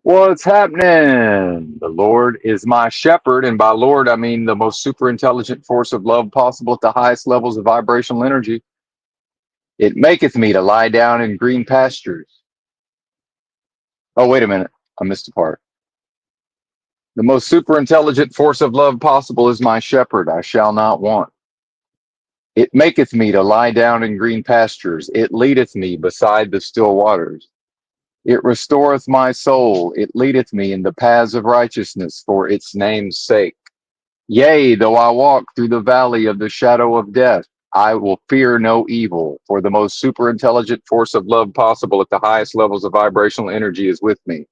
What's happening? The Lord is my shepherd, and by Lord I mean the most super intelligent force of love possible at the highest levels of vibrational energy. It maketh me to lie down in green pastures. Oh, wait a minute. I missed a part. The most super intelligent force of love possible is my shepherd. I shall not want. It maketh me to lie down in green pastures. It leadeth me beside the still waters. It restoreth my soul. It leadeth me in the paths of righteousness for its name's sake. Yea, though I walk through the valley of the shadow of death, I will fear no evil, for the most super intelligent force of love possible at the highest levels of vibrational energy is with me.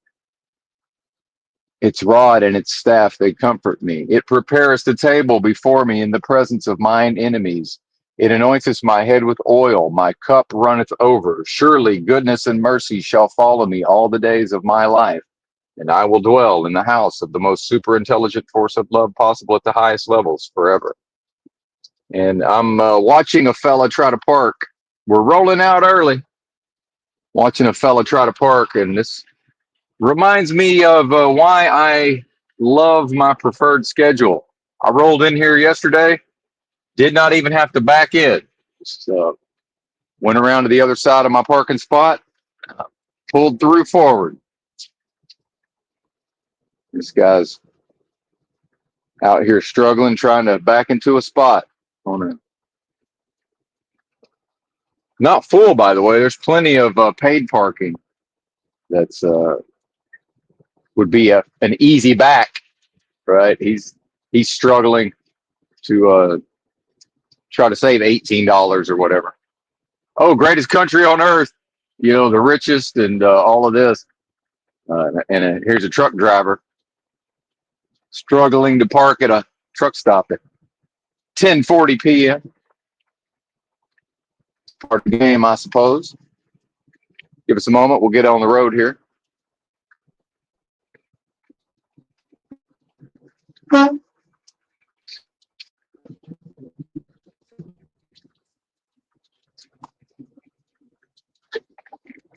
Its rod and its staff, they comfort me. It prepareth the table before me in the presence of mine enemies. It anointeth my head with oil. My cup runneth over. Surely goodness and mercy shall follow me all the days of my life, and I will dwell in the house of the most super intelligent force of love possible at the highest levels forever. And I'm watching a fella try to park. We're rolling out early, watching a fella try to park, and this reminds me of why I love my preferred schedule. I rolled in here yesterday, did not even have to back in. Just went around to the other side of my parking spot, pulled through forward. This guy's out here struggling, trying to back into a spot on a not full, by the way. There's plenty of paid parking. That's would be an easy back, right? He's struggling to try to save $18 or whatever. Oh, greatest country on earth, the richest and all of this. And here's a truck driver struggling to park at a truck stop at 10:40 p.m. Part of the game, I suppose. Give us a moment. We'll get on the road here.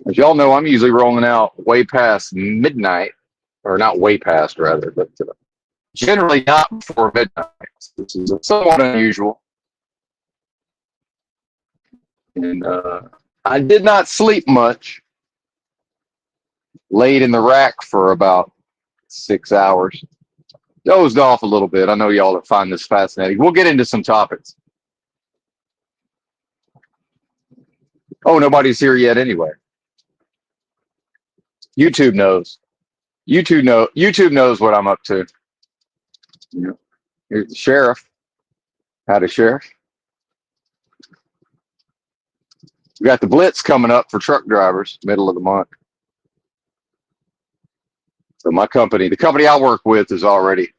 As y'all know, I'm usually rolling out way past midnight, or not way past, rather, but generally not before midnight. This is somewhat unusual. And I did not sleep much. Laid in the rack for about 6 hours. Dozed off a little bit. I know y'all will find this fascinating. We'll get into some topics. Oh, nobody's here yet anyway. YouTube knows. YouTube knows what I'm up to. Here's the sheriff. Howdy, sheriff. We got the blitz coming up for truck drivers, middle of the month. So my company, the company I work with, is already,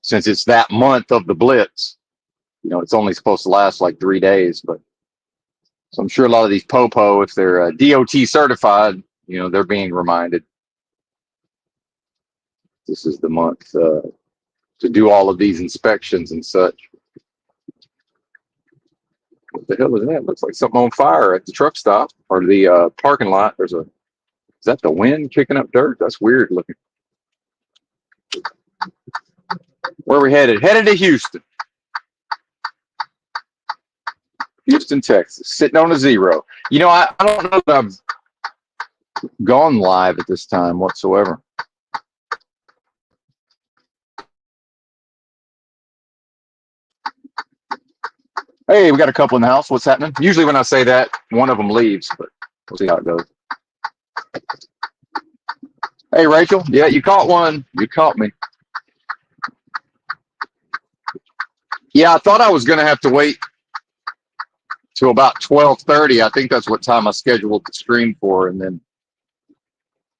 since it's that month of the blitz, it's only supposed to last like 3 days, but so I'm sure a lot of these popo, if they're DOT certified, they're being reminded this is the month to do all of these inspections and such. What the hell is that? Looks like something on fire at the truck stop or the parking lot. Is that the wind kicking up dirt? That's weird looking. Where are we headed? Headed to Houston. Houston, Texas. Sitting on a 0. I don't know that I've gone live at this time whatsoever. Hey, we got a couple in the house. What's happening? Usually when I say that, one of them leaves, but we'll see how it goes. Hey, Rachel. Yeah, you caught one. You caught me. Yeah, I thought I was going to have to wait till about 12:30. I think that's what time I scheduled the stream for. And then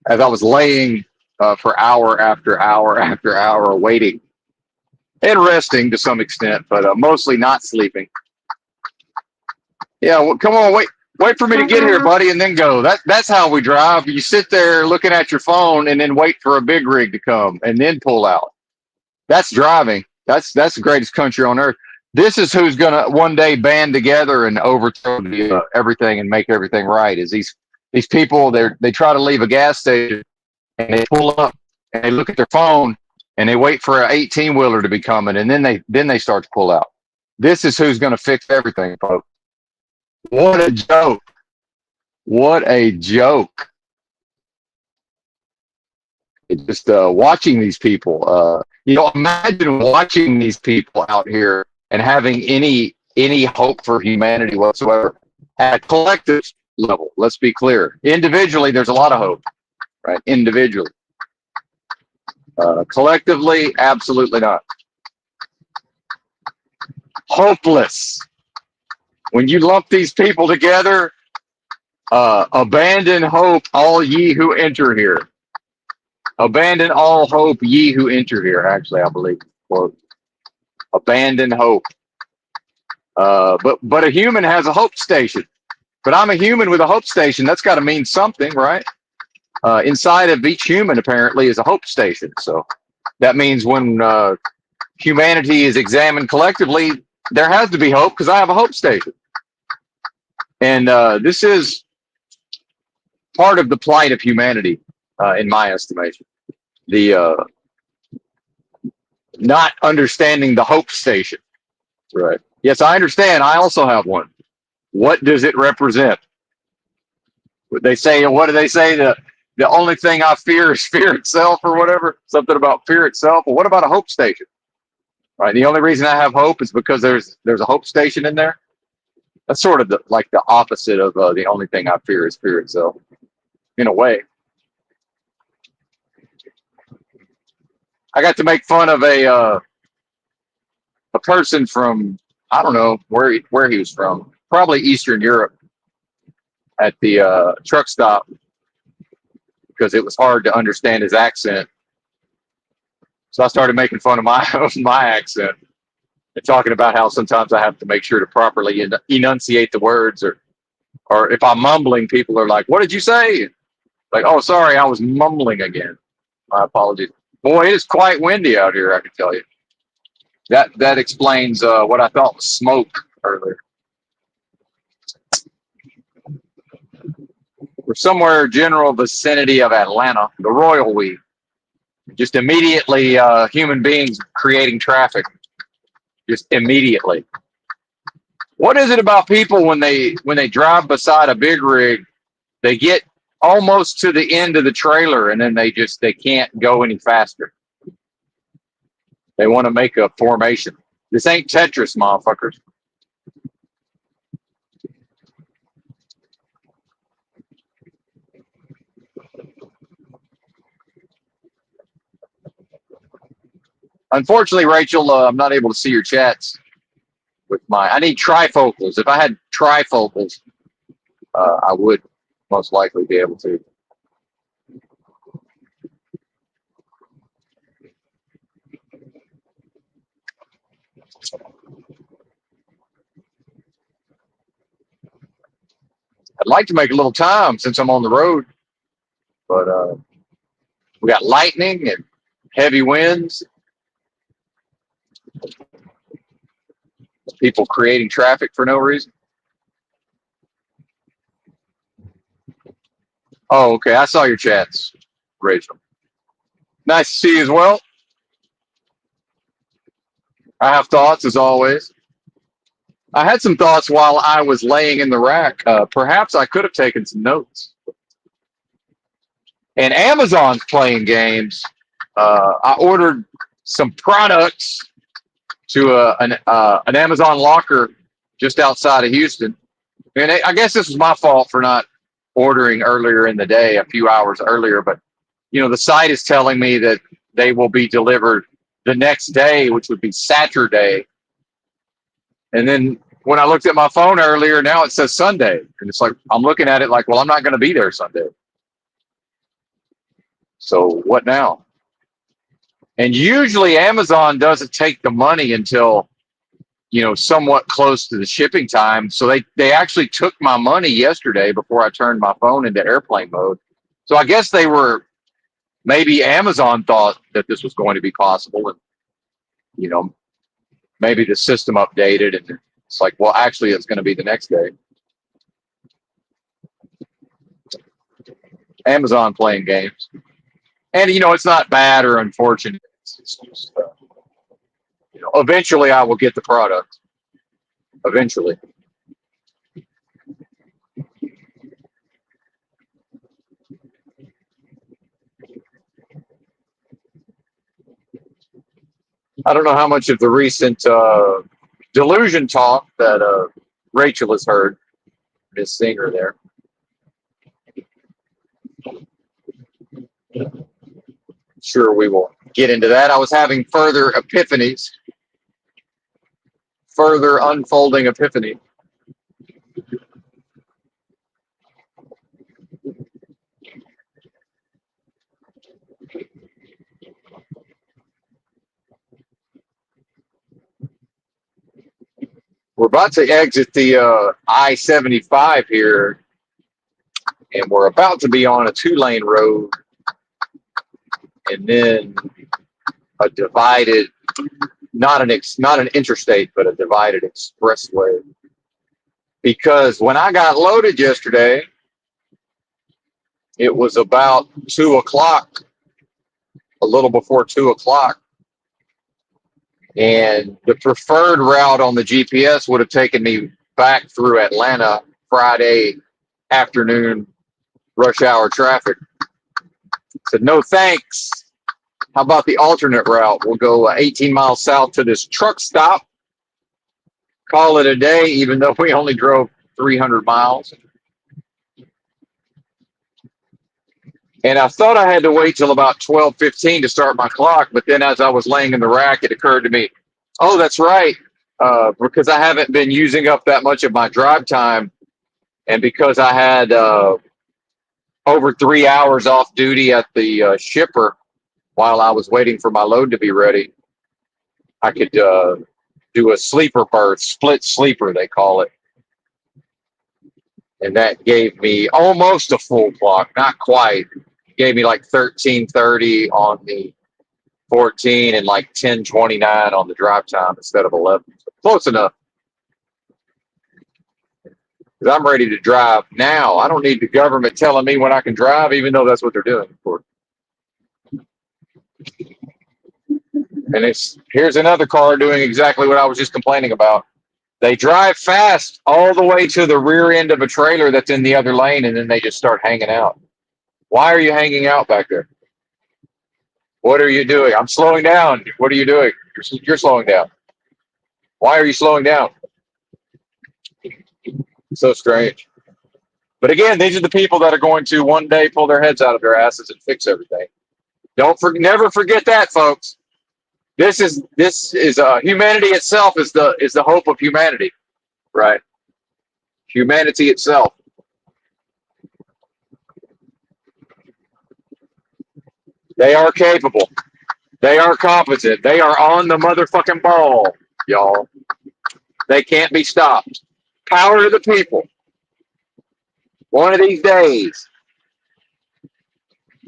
as I was laying for hour after hour after hour waiting and resting to some extent, but mostly not sleeping. Yeah, well, come on, wait for me to get here, buddy, and then go. That's how we drive. You sit there looking at your phone and then wait for a big rig to come and then pull out. That's driving. That's the greatest country on earth. This is who's gonna one day band together and overthrow everything and make everything right. Is these people? They try to leave a gas station and they pull up and they look at their phone and they wait for an 18-wheeler to be coming, and then they start to pull out. This is who's going to fix everything, folks. What a joke. What a joke. It's just watching these people. Imagine watching these people out here and having any hope for humanity whatsoever at a collective level. Let's be clear. Individually, there's a lot of hope, right? Individually. Collectively, absolutely not. Hopeless. When you lump these people together, abandon hope, all ye who enter here. Abandon all hope, ye who enter here. Actually, I believe. Quote. Abandon hope. But a human has a hope station. But I'm a human with a hope station. That's got to mean something, right? Inside of each human, apparently, is a hope station. So that means when humanity is examined collectively, there has to be hope because I have a hope station. And this is part of the plight of humanity, in my estimation. The not understanding the hope station. Right. Yes, I understand. I also have one. What does it represent? They say, what do they say? The only thing I fear is fear itself, or whatever. Something about fear itself. Well, what about a hope station? Right. The only reason I have hope is because there's a hope station in there. That's sort of like the opposite of the only thing I fear is fear itself, in a way. I got to make fun of a person from, I don't know where he was from, probably Eastern Europe, at the truck stop, because it was hard to understand his accent. So I started making fun of my of my accent and talking about how sometimes I have to make sure to properly enunciate the words, or if I'm mumbling, people are like, "What did you say?" Like, "Oh, sorry, I was mumbling again. My apologies." Boy, it is quite windy out here, I can tell you. That explains what I thought was smoke earlier. We're somewhere general vicinity of Atlanta, the Royal We. Just immediately, human beings creating traffic. Just immediately. What is it about people when they drive beside a big rig, they get almost to the end of the trailer and then they can't go any faster. They want to make a formation. This ain't Tetris, motherfuckers. Unfortunately, Rachel, I'm not able to see your chats with I need trifocals. If I had trifocals, I would most likely be able to. I'd like to make a little time since I'm on the road, but we got lightning and heavy winds, people creating traffic for no reason. Oh, okay. I saw your chats, Rachel. Nice to see you as well. I have thoughts as always. I had some thoughts while I was laying in the rack. Perhaps I could have taken some notes. And Amazon's playing games. I ordered some products to an Amazon locker just outside of Houston. And I guess this was my fault for not ordering earlier in the day, a few hours earlier. But, the site is telling me that they will be delivered the next day, which would be Saturday. And then when I looked at my phone earlier, now it says Sunday. And it's like, I'm looking at it like, well, I'm not going to be there Sunday. So what now? And usually Amazon doesn't take the money until, somewhat close to the shipping time. So they actually took my money yesterday before I turned my phone into airplane mode. So I guess maybe Amazon thought that this was going to be possible. And, maybe the system updated and it's like, well, actually it's going to be the next day. Amazon playing games. And it's not bad or unfortunate. It's just, eventually I will get the product. Eventually. I don't know how much of the recent delusion talk that Rachel has heard, Miss Singer there. Sure, we will get into that. I was having further epiphanies, further unfolding epiphany. We're about to exit the I-75 here, and we're about to be on a 2-lane road, and then a divided, not an interstate, but a divided expressway. Because when I got loaded yesterday, it was about 2 o'clock, a little before 2 o'clock. And the preferred route on the GPS would have taken me back through Atlanta Friday afternoon rush hour traffic. Said, no thanks. How about the alternate route? We'll go 18 miles south to this truck stop, call it a day, even though we only drove 300 miles. And I thought I had to wait till about 12:15 to start my clock, but then as I was laying in the rack, it occurred to me, oh, that's right, because I haven't been using up that much of my drive time, and because I had over 3 hours off duty at the shipper while I was waiting for my load to be ready, I could do a sleeper berth, split sleeper, they call it. And that gave me almost a full clock, not quite. It gave me like 13:30 on the 14 and like 10:29 on the drive time instead of 11. So close enough. Because I'm ready to drive now. I don't need the government telling me when I can drive, even though that's what they're doing. And here's another car doing exactly what I was just complaining about. They drive fast all the way to the rear end of a trailer that's in the other lane, and then they just start hanging out. Why are you hanging out back there? What are you doing? I'm slowing down. What are you doing? You're slowing down. Why are you slowing down? So strange. But again, these are the people that are going to one day pull their heads out of their asses and fix everything. Never forget that, folks. This is humanity itself is the hope of humanity, right? Humanity itself. They are capable. They are competent. They are on the motherfucking ball, y'all. They can't be stopped. Power to the people. One of these days,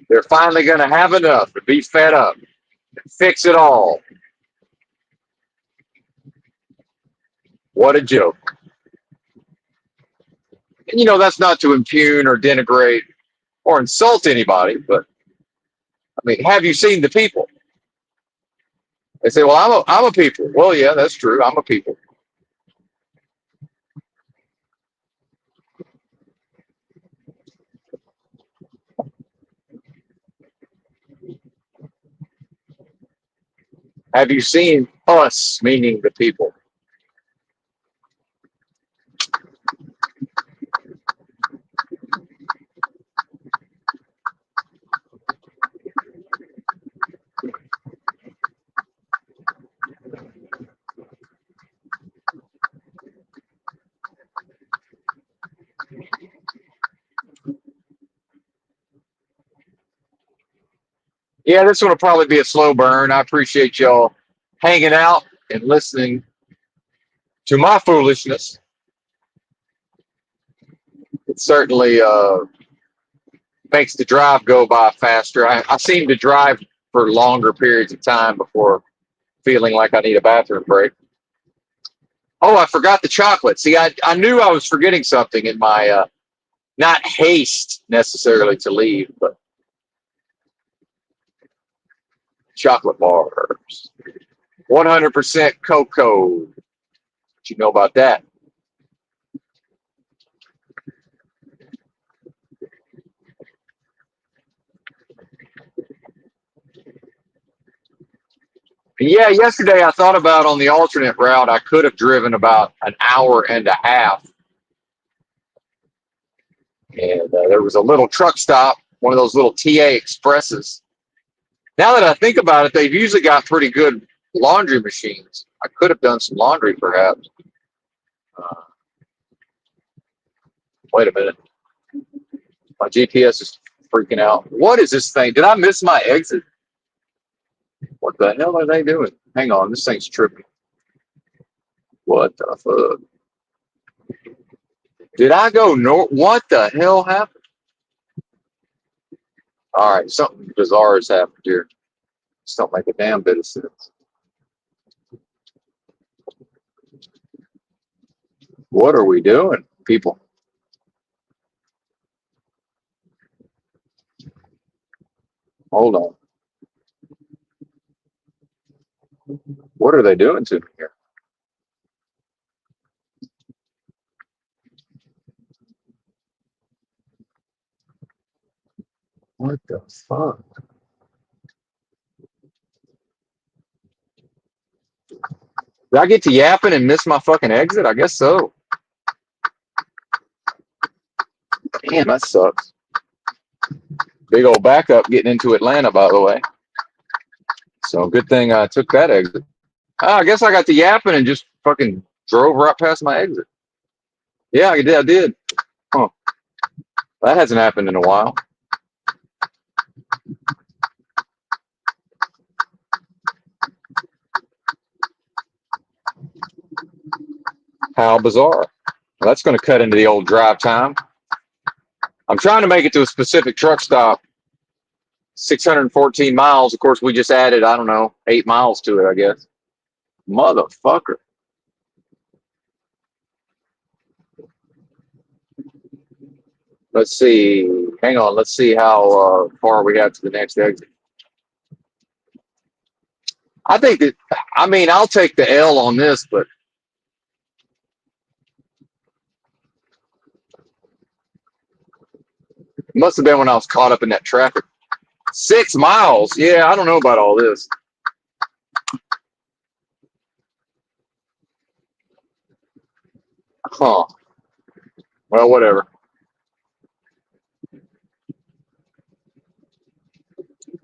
they're finally going to have enough to be fed up and fix it all. What a joke. And that's not to impugn or denigrate or insult anybody, but I mean, have you seen the people? They say, well, I'm a people. Well, yeah, that's true. I'm a people. Have you seen us, meaning the people? Yeah, this one will probably be a slow burn. I appreciate y'all hanging out and listening to my foolishness. It certainly makes the drive go by faster. I seem to drive for longer periods of time before feeling like I need a bathroom break. Oh, I forgot the chocolate. See, I knew I was forgetting something in my not haste necessarily to leave, but chocolate bars. 100% cocoa. What you know about that? Yeah, yesterday I thought about on the alternate route, I could have driven about an hour and a half. And there was a little truck stop, one of those little TA Expresses. Now that I think about it, they've usually got pretty good laundry machines. I could have done some laundry perhaps. Uh, Wait a minute. My GPS is freaking out. What is this thing? Did I miss my exit? What the hell are they doing? Hang on, this thing's tripping. What the fuck? Did I go north? What the hell happened? All right, something bizarre has happened here. This don't make a damn bit of sense. What are we doing, people? Hold on. What are they doing to me here? What the fuck? Did I get to yapping and miss my fucking exit? I guess so. Damn, that sucks. Big old backup getting into Atlanta, by the way. So good thing I took that exit. I guess I got to yapping and just fucking drove right past my exit. Yeah, I did. I did. Huh. That hasn't happened in a while. How bizarre. Well, that's going to cut into the old drive time. I'm trying to make it to a specific truck stop. 614 miles. Of course, we just added, I don't know, 8 miles to it, I guess. Motherfucker. Let's see. Hang on. Let's see how far we have to the next exit. I think that, I mean, I'll take the L on this, but it must have been when I was caught up in that traffic. 6 miles. Yeah, I don't know about all this. Huh. Well, whatever.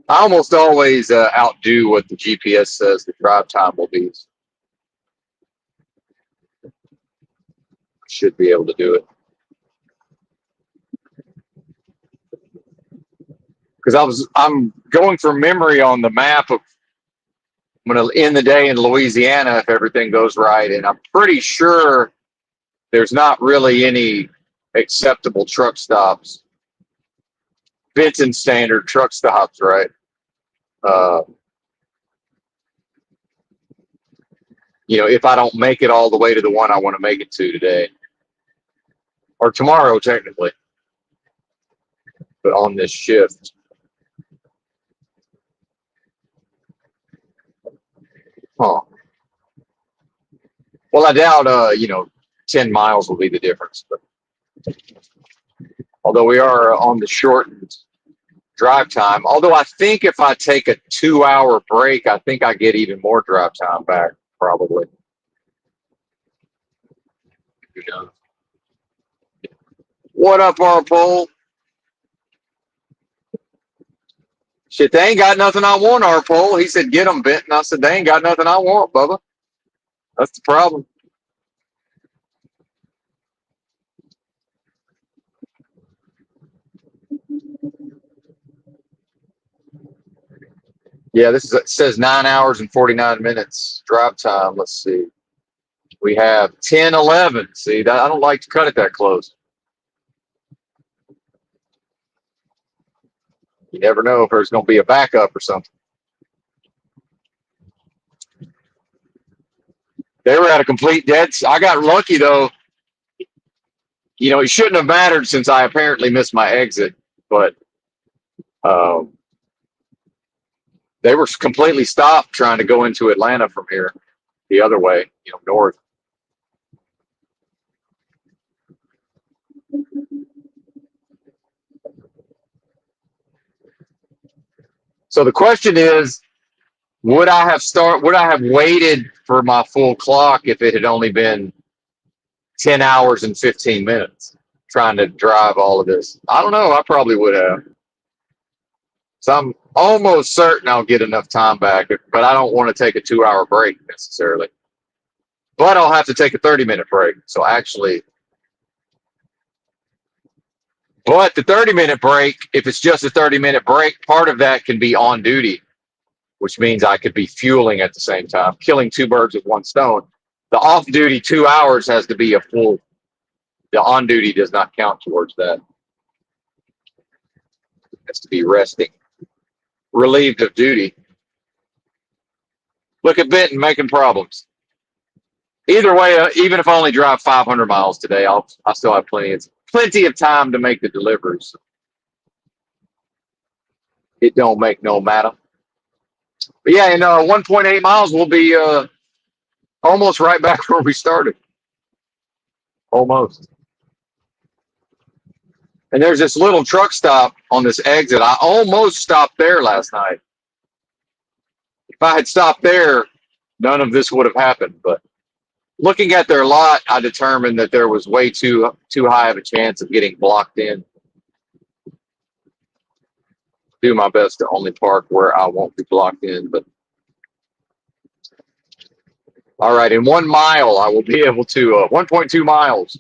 I almost always outdo what the GPS says the drive time will be. Should be able to do it. Because I'm going from memory on the map of I'm going to end the day in Louisiana if everything goes right, and I'm pretty sure there's not really any acceptable truck stops, Benton standard truck stops, right? Uh, if I don't make it all the way to the one I want to make it to today or tomorrow, technically, but on this shift. Huh. Well, I doubt, 10 miles will be the difference. But although we are on the shortened drive time, although I think if I take a 2-hour break, I think I get even more drive time back, probably. Who knows? What up, our pole? Shit, they ain't got nothing I want, our pole. He said, get them, Benton. I said, they ain't got nothing I want, Bubba. That's the problem. Yeah, it says 9 hours and 49 minutes drive time. Let's see. We have 10:11. See, I don't like to cut it that close. You never know if there's going to be a backup or something. They were at a complete dead. I got lucky though. It shouldn't have mattered since I apparently missed my exit, but They were completely stopped trying to go into Atlanta from here the other way, north. So the question is, would I have waited for my full clock if it had only been 10 hours and 15 minutes trying to drive all of this? I don't know. I probably would have. So I'm almost certain I'll get enough time back, but I don't want to take a 2-hour break necessarily. But I'll have to take a 30-minute break. So actually, but the 30-minute break, if it's just a 30-minute break, part of that can be on duty, which means I could be fueling at the same time, killing two birds with one stone. The off duty 2 hours has to be a full, the on duty does not count towards that. It has to be resting, relieved of duty. Look at Benton making problems. Either way, even if I only drive 500 miles today, I still have plenty of time to make the deliveries. It don't make no matter. But yeah, in 1.8 miles, we'll be almost right back where we started. Almost. And there's this little truck stop on this exit. I almost stopped there last night. If I had stopped there, none of this would have happened. But looking at their lot, I determined that there was way too high of a chance of getting blocked in. Do my best to only park where I won't be blocked in. But all right, in 1 mile, I will be able to 1.2 miles.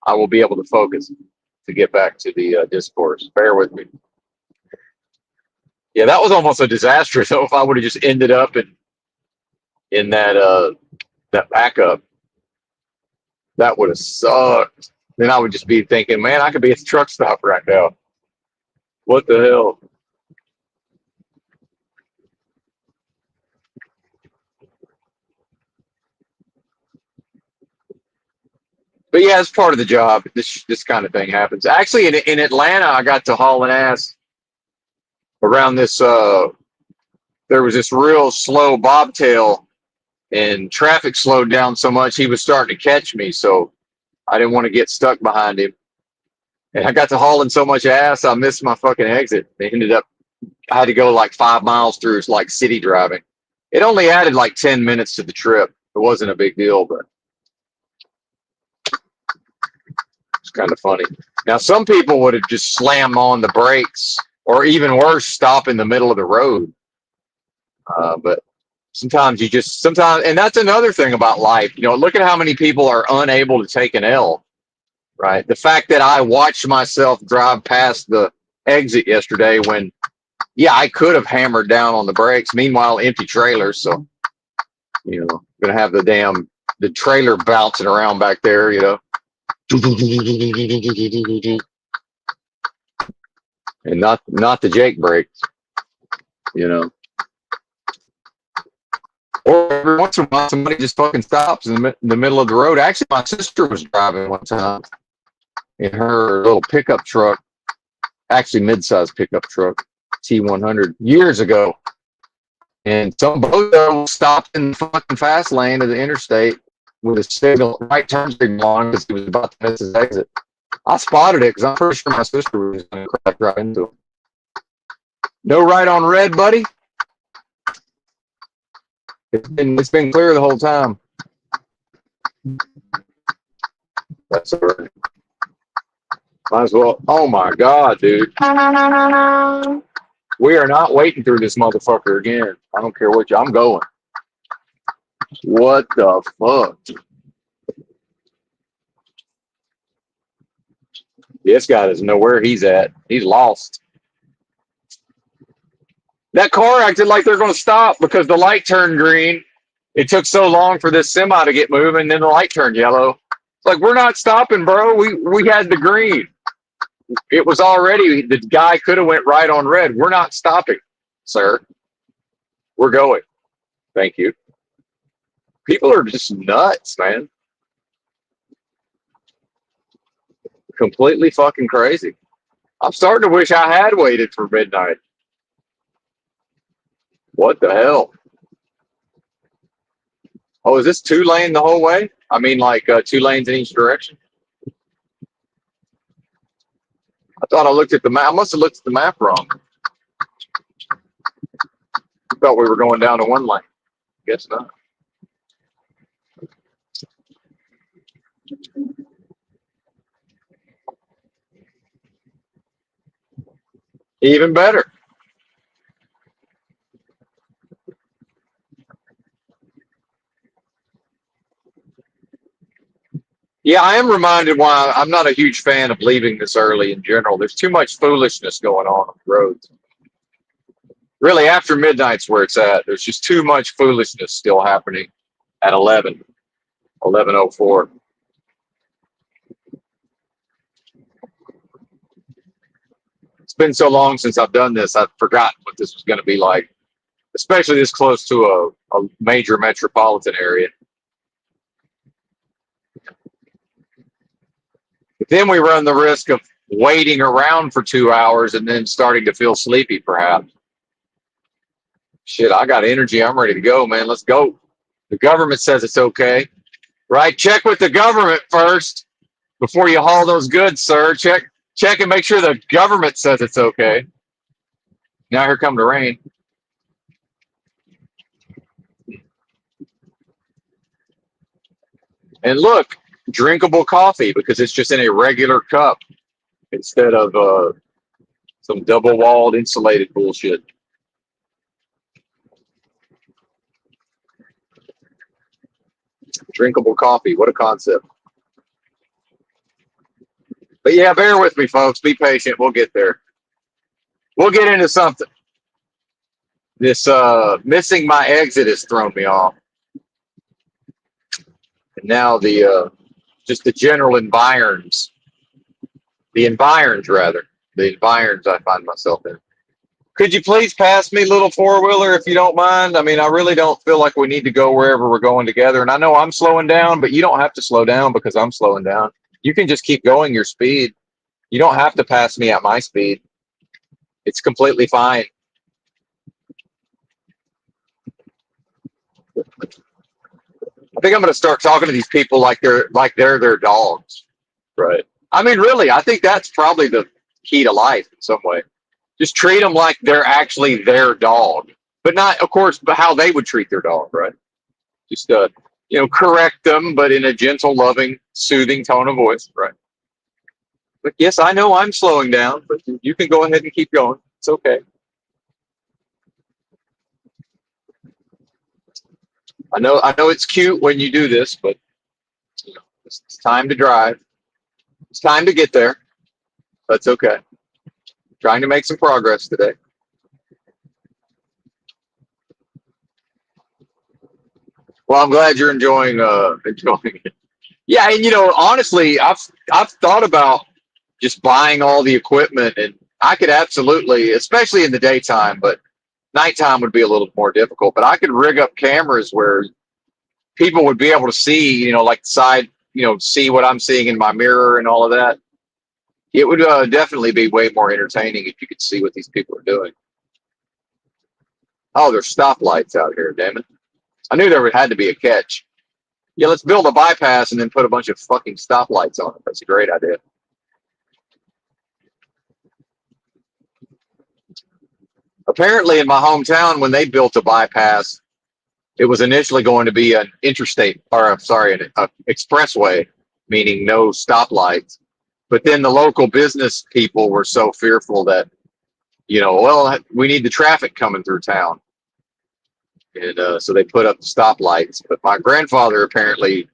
I will be able to focus to get back to the discourse. Bear with me. Yeah, that was almost a disaster. So if I would have just ended up in that backup, that would have sucked. Then I would just be thinking, man, I could be at the truck stop right now. What the hell? But yeah, it's part of the job. This kind of thing happens. Actually, in Atlanta, I got to hauling ass around this. There was this real slow bobtail, and traffic slowed down so much he was starting to catch me. So I didn't want to get stuck behind him. And I got to hauling so much ass, I missed my fucking exit. I had to go like 5 miles through like city driving. It only added like 10 minutes to the trip. It wasn't a big deal, but it's kind of funny. Now, some people would have just slammed on the brakes, or even worse, stop in the middle of the road. But sometimes, and that's another thing about life. Look at how many people are unable to take an L, right? The fact that I watched myself drive past the exit yesterday when, yeah, I could have hammered down on the brakes. Meanwhile, empty trailers. So, gonna have the trailer bouncing around back there, and not the Jake brakes, Or every once in a while, somebody just fucking stops in the middle of the road. Actually, my sister was driving one time in her little pickup truck, actually mid-sized pickup truck, T100, years ago. And some bozo stopped in the fucking fast lane of the interstate with a right turn signal on because he was about to miss his exit. I spotted it because I'm pretty sure my sister was going to crash right into him. No right on red, buddy. It's been clear the whole time. That's all right. Might as well. Oh my God, dude. We are not waiting through this motherfucker again. I don't care what I'm going. What the fuck? This guy doesn't know where he's at. He's lost. That car acted like they're going to stop because the light turned green. It took so long for this semi to get moving, then the light turned yellow. It's like, we're not stopping, bro. We had the green. It was already, the guy could have went right on red. We're not stopping, sir. We're going. Thank you. People are just nuts, man. Completely fucking crazy. I'm starting to wish I had waited for midnight. What the hell? Oh, is this 2 lane the whole way? I mean, like 2 lanes in each direction? I thought I looked at the map. I must have looked at the map wrong. I thought we were going down to 1 lane. Guess not. Even better. Yeah, I am reminded why I'm not a huge fan of leaving this early in general. There's too much foolishness going on the roads. Really, after midnight's where it's at. There's just too much foolishness still happening at 11:04. It's been so long since I've done this, I've forgotten what this was going to be like, especially this close to a major metropolitan area. But then we run the risk of waiting around for 2 hours and then starting to feel sleepy, perhaps. Shit, I got energy. I'm ready to go, man. Let's go. The government says it's okay, right? Check with the government first before you haul those goods, sir. Check and make sure the government says it's okay. Now here come the rain. And look, drinkable coffee because it's just in a regular cup instead of some double-walled insulated bullshit. Drinkable coffee. What a concept. But yeah, bear with me, folks. Be patient. We'll get there. We'll get into something. This missing my exit has thrown me off. And now the just the general environs. The environs, rather. The environs I find myself in. Could you please pass me, little four-wheeler, if you don't mind? I mean, I really don't feel like we need to go wherever we're going together. And I know I'm slowing down, but you don't have to slow down because I'm slowing down. You can just keep going your speed. You don't have to pass me at my speed. It's completely fine. I think I'm going to start talking to these people like they're their dogs. Right. I mean, really, I think that's probably the key to life in some way. Just treat them like they're actually their dog, but not, of course, but how they would treat their dog, right? Just correct them, but in a gentle, loving, soothing tone of voice, right? But yes, I know I'm slowing down, but you can go ahead and keep going. It's okay. I know it's cute when you do this, but it's time to drive. It's time to get there. That's okay. Trying to make some progress today. Well, I'm glad you're enjoying it. Yeah, and honestly, I've thought about just buying all the equipment, and I could absolutely, especially in the daytime, but nighttime would be a little more difficult. But I could rig up cameras where people would be able to see, like the side, see what I'm seeing in my mirror and all of that. It would definitely be way more entertaining if you could see what these people are doing. Oh, there's stoplights out here, damn it. I knew there had to be a catch. Yeah, let's build a bypass and then put a bunch of fucking stoplights on it. That's a great idea. Apparently, in my hometown, when they built a bypass, it was initially going to be an interstate, or I'm sorry, an expressway, meaning no stoplights. But then the local business people were so fearful that, well, we need the traffic coming through town. And so they put up the stoplights. But my grandfather apparently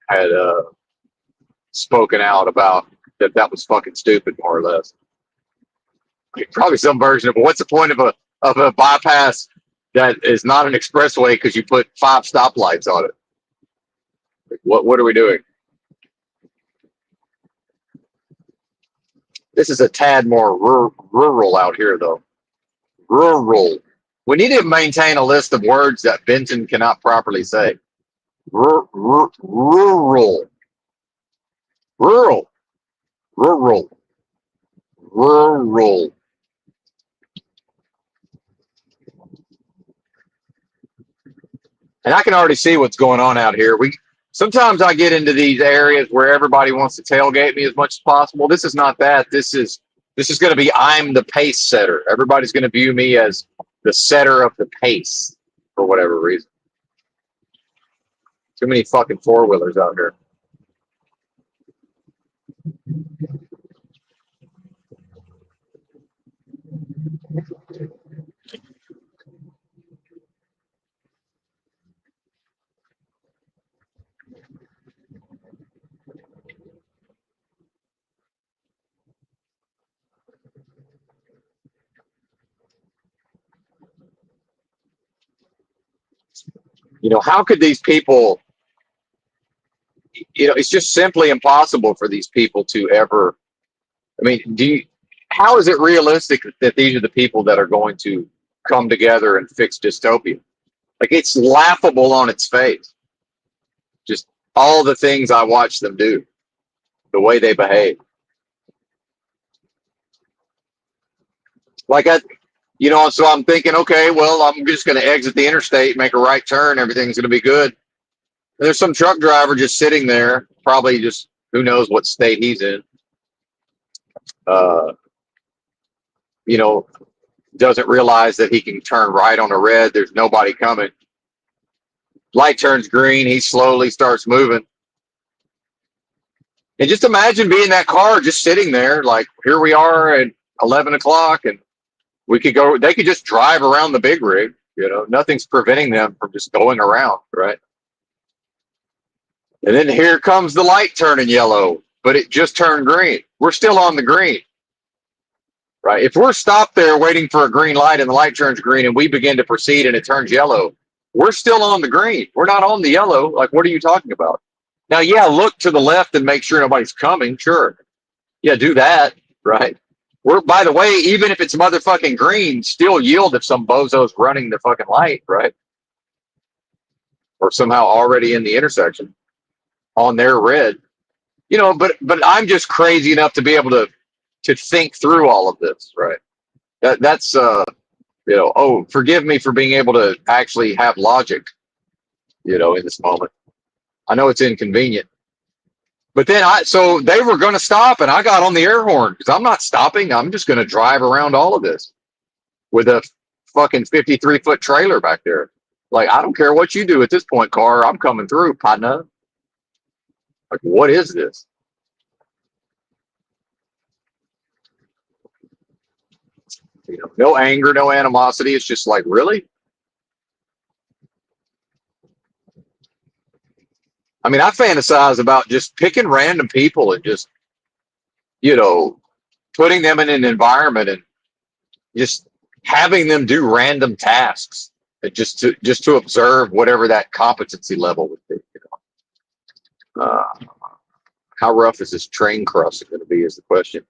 had spoken out about that was fucking stupid, more or less. Probably some version of what's the point of a bypass that is not an expressway because you put 5 stoplights on it? What are we doing? This is a tad more rural out here, though. Rural. We need to maintain a list of words that Benton cannot properly say. Rural. Rural. Rural. Rural. And I can already see what's going on out here. Sometimes I get into these areas where everybody wants to tailgate me as much as possible. This is not that. This is going to be, I'm the pace setter. Everybody's going to view me as the setter of the pace for whatever reason. Too many fucking four-wheelers out here. How could these people, it's just simply impossible for these people to ever, I mean, how is it realistic that these are the people that are going to come together and fix dystopia? Like, it's laughable on its face. Just all the things I watch them do, the way they behave. Like, so I'm thinking, okay, well, I'm just going to exit the interstate, make a right turn, everything's going to be good. And there's some truck driver just sitting there, probably just who knows what state he's in. Uh, doesn't realize that he can turn right on a red. There's nobody coming. Light turns green. He slowly starts moving. And just imagine being in that car, just sitting there, like, here we are at 11 o'clock, and they could just drive around the big rig. Nothing's preventing them from just going around, right? And then here comes the light turning yellow, but it just turned green. We're still on the green, right? If we're stopped there waiting for a green light and the light turns green and we begin to proceed and it turns yellow, we're still on the green. We're not on the yellow. Like, what are you talking about? Now, yeah, look to the left and make sure nobody's coming. Sure. Yeah, do that, right? By the way, even if it's motherfucking green, still yield if some bozo's running the fucking light, right? Or somehow already in the intersection on their red. But I'm just crazy enough to be able to think through all of this, right? That's forgive me for being able to actually have logic, in this moment. I know it's inconvenient. But then so they were going to stop, and I got on the air horn because I'm not stopping. I'm just going to drive around all of this with a fucking 53-foot trailer back there. Like, I don't care what you do at this point, car. I'm coming through, partner. Like, what is this? No anger, no animosity. It's just like, really? I mean, I fantasize about just picking random people and just, putting them in an environment and just having them do random tasks, just to observe whatever that competency level would be. How rough is this train crossing going to be is the question.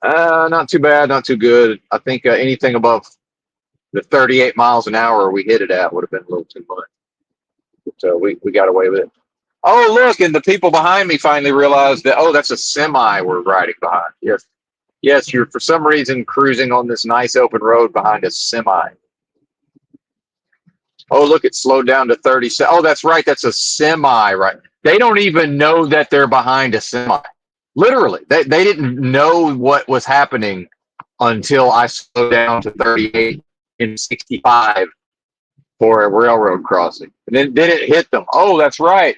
Not too bad, not too good. I think anything above the 38 miles an hour we hit it at would have been a little too much. So we got away with it. Oh, look, and the people behind me finally realized that, that's a semi we're riding behind. Yes, you're for some reason cruising on this nice open road behind a semi. Oh, look, it slowed down to 30. Oh, that's right. That's a semi, right? They don't even know that they're behind a semi. Literally, they didn't know what was happening until I slowed down to 38 and 65 for a railroad crossing. And then it hit them. Oh, that's right.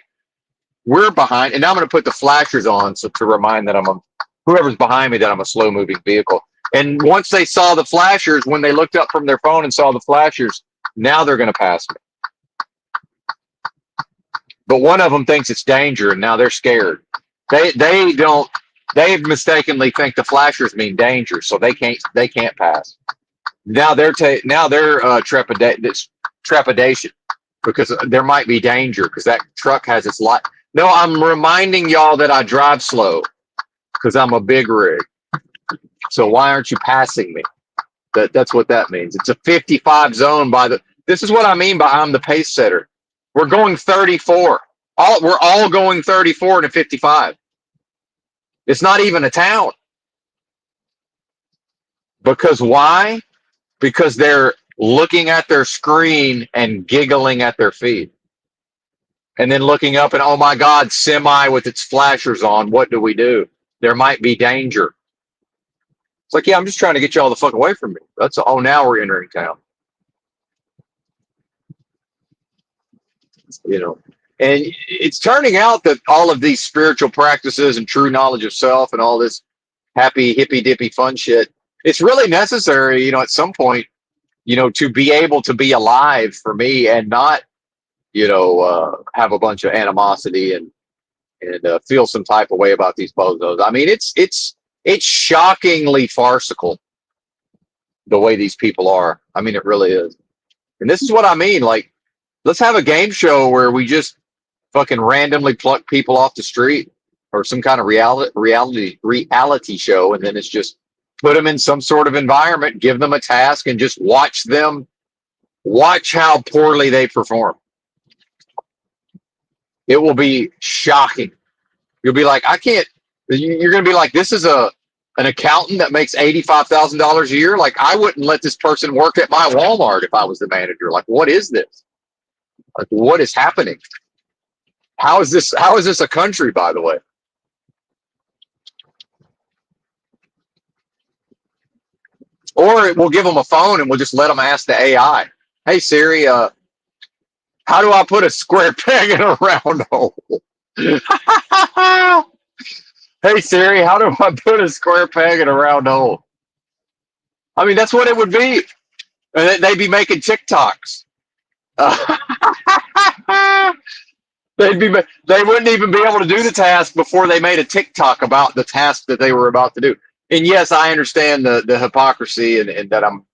We're behind. And now I'm going to put the flashers on so to remind that whoever's behind me that I'm a slow moving vehicle. And once they saw the flashers, when they looked up from their phone and saw the flashers, now they're going to pass me. But one of them thinks it's danger, and now they're scared. They mistakenly think the flashers mean danger, so they can't pass. Now they're trepidation because there might be danger because that truck has its light. No, I'm reminding y'all that I drive slow because I'm a big rig. So why aren't you passing me? That's what that means. It's a 55 zone this is what I mean by I'm the pace setter. We're going 34. We're all going 34 to 55. It's not even a town. Because why? Because they're looking at their screen and giggling at their feed. And then looking up and, oh my God, semi with its flashers on. What do we do? There might be danger. It's like, yeah, I'm just trying to get y'all the fuck away from me. That's, oh, now we're entering town. You know, and it's turning out that all of these spiritual practices and true knowledge of self and all this happy hippy dippy fun shit, it's really necessary, at some point, to be able to be alive for me and not, have a bunch of animosity and feel some type of way about these bozos. I mean, it's shockingly farcical the way these people are. I mean, it really is. And this is what I mean. Like, let's have a game show where we just fucking randomly pluck people off the street or some kind of reality show, and then it's just put them in some sort of environment, give them a task, and just watch how poorly they perform. It will be shocking. You'll be like, I can't. You're going to be like, this is an accountant that makes $85,000 a year. Like, I wouldn't let this person work at my Walmart if I was the manager. Like, what is this? Like, what is happening? How is this a country, by the way? Or we'll give them a phone and we'll just let them ask the AI, hey, Siri, how do I put a square peg in a round hole? Hey, Siri, how do I put a square peg in a round hole? I mean, that's what it would be. And they'd be making TikToks. They wouldn't even be able to do the task before they made a TikTok about the task that they were about to do. And yes, I understand the hypocrisy and that I'm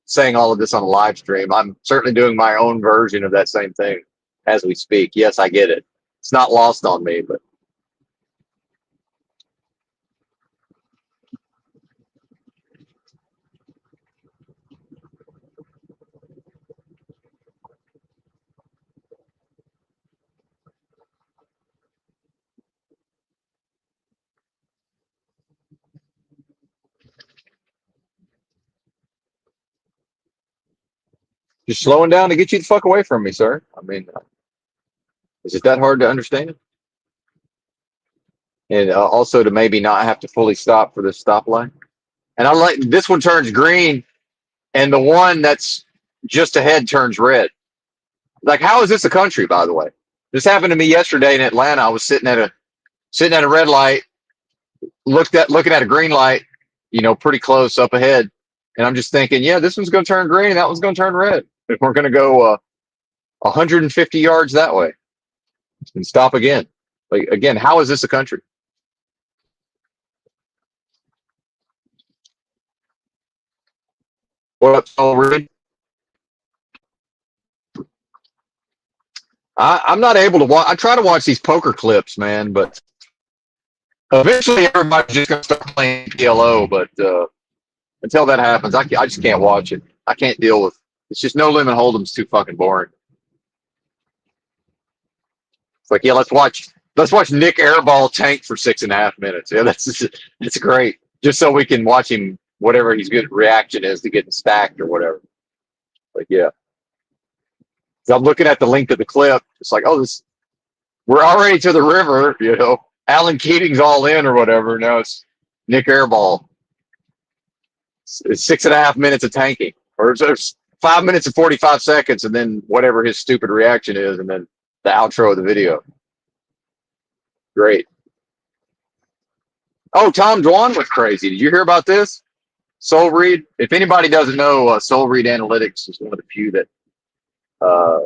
saying all of this on a live stream. I'm certainly doing my own version of that same thing as we speak. Yes, I get it. It's not lost on me, but just slowing down to get you the fuck away from me, sir. I mean, is it that hard to understand? And also to maybe not have to fully stop for this stoplight. And I like this one turns green, and the one that's just ahead turns red. Like, how is this a country, by the way? This happened to me yesterday in Atlanta. I was sitting at a red light, looking at a green light, pretty close up ahead, and I'm just thinking, yeah, this one's going to turn green, that one's going to turn red. If we're going to go 150 yards that way and stop again, like again, how is this a country? What up, Soul Reed? I'm not able to watch. I try to watch these poker clips, man, but eventually everybody's just going to start playing PLO. But until that happens, I just can't watch it. I can't deal with. It's just No Limit Hold'em's too fucking boring. It's like, yeah, let's watch Nick airball tank for 6.5 minutes. Yeah, that's great. Just so we can watch him, whatever his good reaction is to getting stacked or whatever. Like, yeah. So I'm looking at the length of the clip. It's like, oh, we're already to the river, Alan Keating's all in or whatever. Now it's Nick airball. It's 6.5 minutes of tanking, or it's 5 minutes and 45 seconds, and then whatever his stupid reaction is, and then the outro of the video. Great. Oh, Tom Dwan was crazy. Did you hear about this? Soul Reed. If anybody doesn't know, Soul Reed Analytics is one of the few that uh,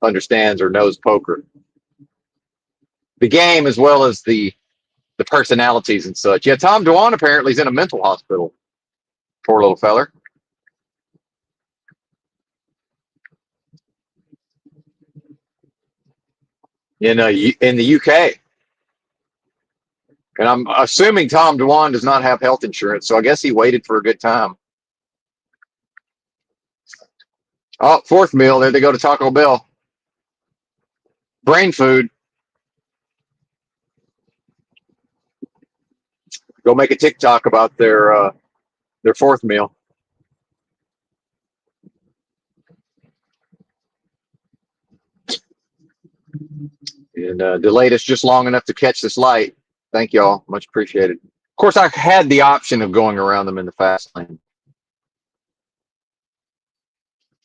understands or knows poker, the game as well as the personalities and such. Yeah, Tom Dwan apparently is in a mental hospital. Poor little feller. In the UK. And I'm assuming Tom Dwan does not have health insurance, so I guess he waited for a good time. Oh, fourth meal. There they go to Taco Bell. Brain food. Go make a TikTok about their fourth meal. and delayed us just long enough to catch this light. Thank y'all, much appreciated. Of course, I had the option of going around them in the fast lane.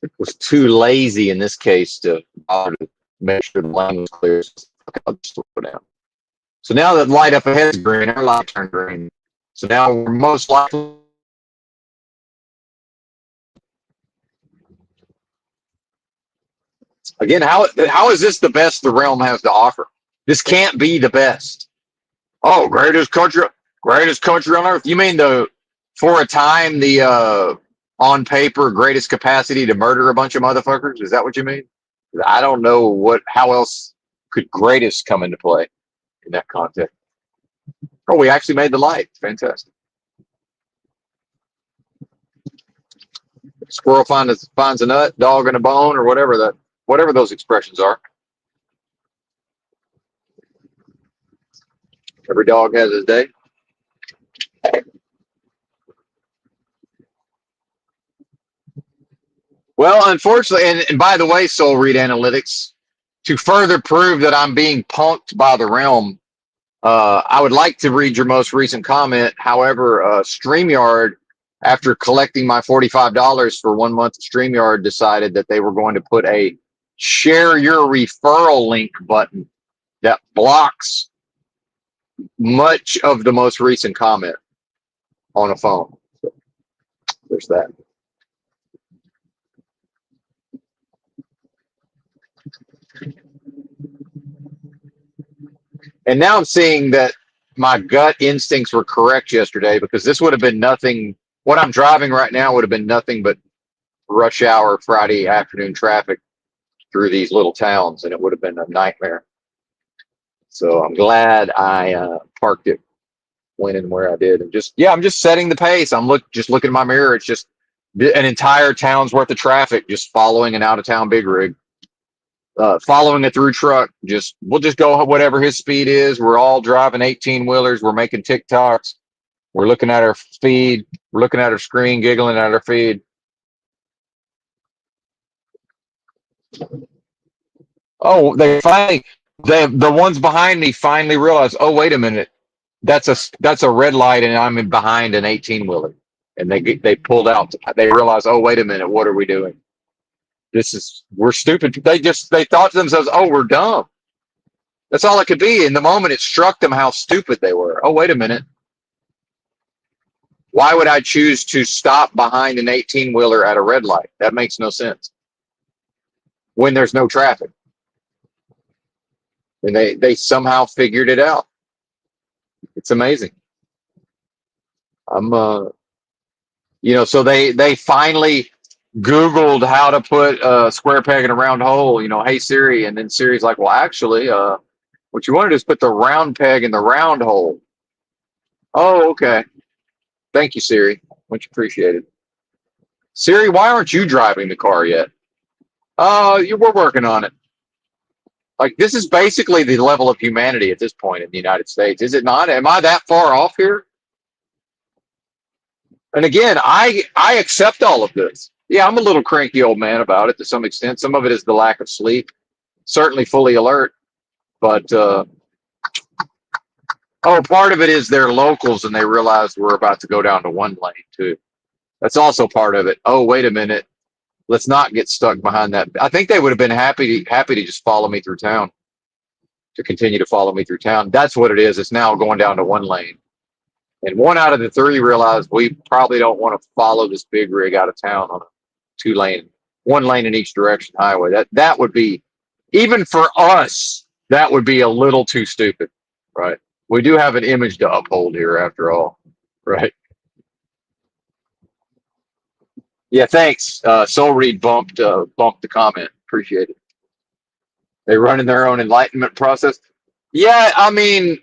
It was too lazy in this case to bother to make sure the lane was clear. I'll just slow down. So now that light up ahead is green, our light turned green. So now we're most likely. Again, how is this the best the realm has to offer? This can't be the best. Oh, greatest country on earth. You mean the for a time the on paper greatest capacity to murder a bunch of motherfuckers? Is that what you mean? I don't know how else could greatest come into play in that context. Oh, we actually made the light. Fantastic. Squirrel finds a nut, dog in a bone, or whatever those expressions are. Every dog has his day. Well, unfortunately, and by the way, Soul Read Analytics, to further prove that I'm being punked by the realm, I would like to read your most recent comment. However, StreamYard, after collecting my $45 for 1 month of StreamYard, decided that they were going to put a share your referral link button that blocks much of the most recent comment on a phone. So there's that. And now I'm seeing that my gut instincts were correct yesterday, because this would have been nothing. What I'm driving right now would have been nothing but rush hour Friday afternoon traffic through these little towns, and it would have been a nightmare. So I'm glad I parked it when and where I did, and I'm just setting the pace. Just looking in my mirror. It's just an entire town's worth of traffic, just following an out of town big rig. Following a through truck, we'll just go whatever his speed is. We're all driving 18-wheelers. We're making TikToks. We're looking at our feed. We're looking at our screen, giggling at our feed. Oh, the ones behind me finally realized, oh, wait a minute. That's a red light, and I'm in behind an 18-wheeler. And they pulled out. They realized, oh, wait a minute. What are we doing? We're stupid. They thought to themselves, oh, we're dumb. That's all it could be. In the moment, it struck them how stupid they were. Oh, wait a minute. Why would I choose to stop behind an 18-wheeler at a red light? That makes no sense when there's no traffic. And they somehow figured it out. It's amazing. So they finally Googled how to put a square peg in a round hole. Hey Siri, and then Siri's like, well, actually, what you want to do is put the round peg in the round hole. Oh, okay. Thank you, Siri. Much appreciated. Siri, why aren't you driving the car yet? We're working on it. Like, this is basically the level of humanity at this point in the United States, is it not? Am I that far off here? And again, I accept all of this. Yeah, I'm a little cranky old man about it to some extent. Some of it is the lack of sleep. Certainly fully alert, but part of it is they're locals and they realized we're about to go down to one lane too. That's also part of it. Oh, wait a minute. Let's not get stuck behind that. I think they would have been happy to just follow me through town, to continue to follow me through town. That's what it is. It's now going down to one lane. And one out of the three realized we probably don't want to follow this big rig out of town on a one lane in each direction highway. That would be, even for us, that would be a little too stupid, right? We do have an image to uphold here after all, right? Yeah, thanks. Soul Reed bumped the comment. Appreciate it. They run in their own enlightenment process. Yeah, I mean,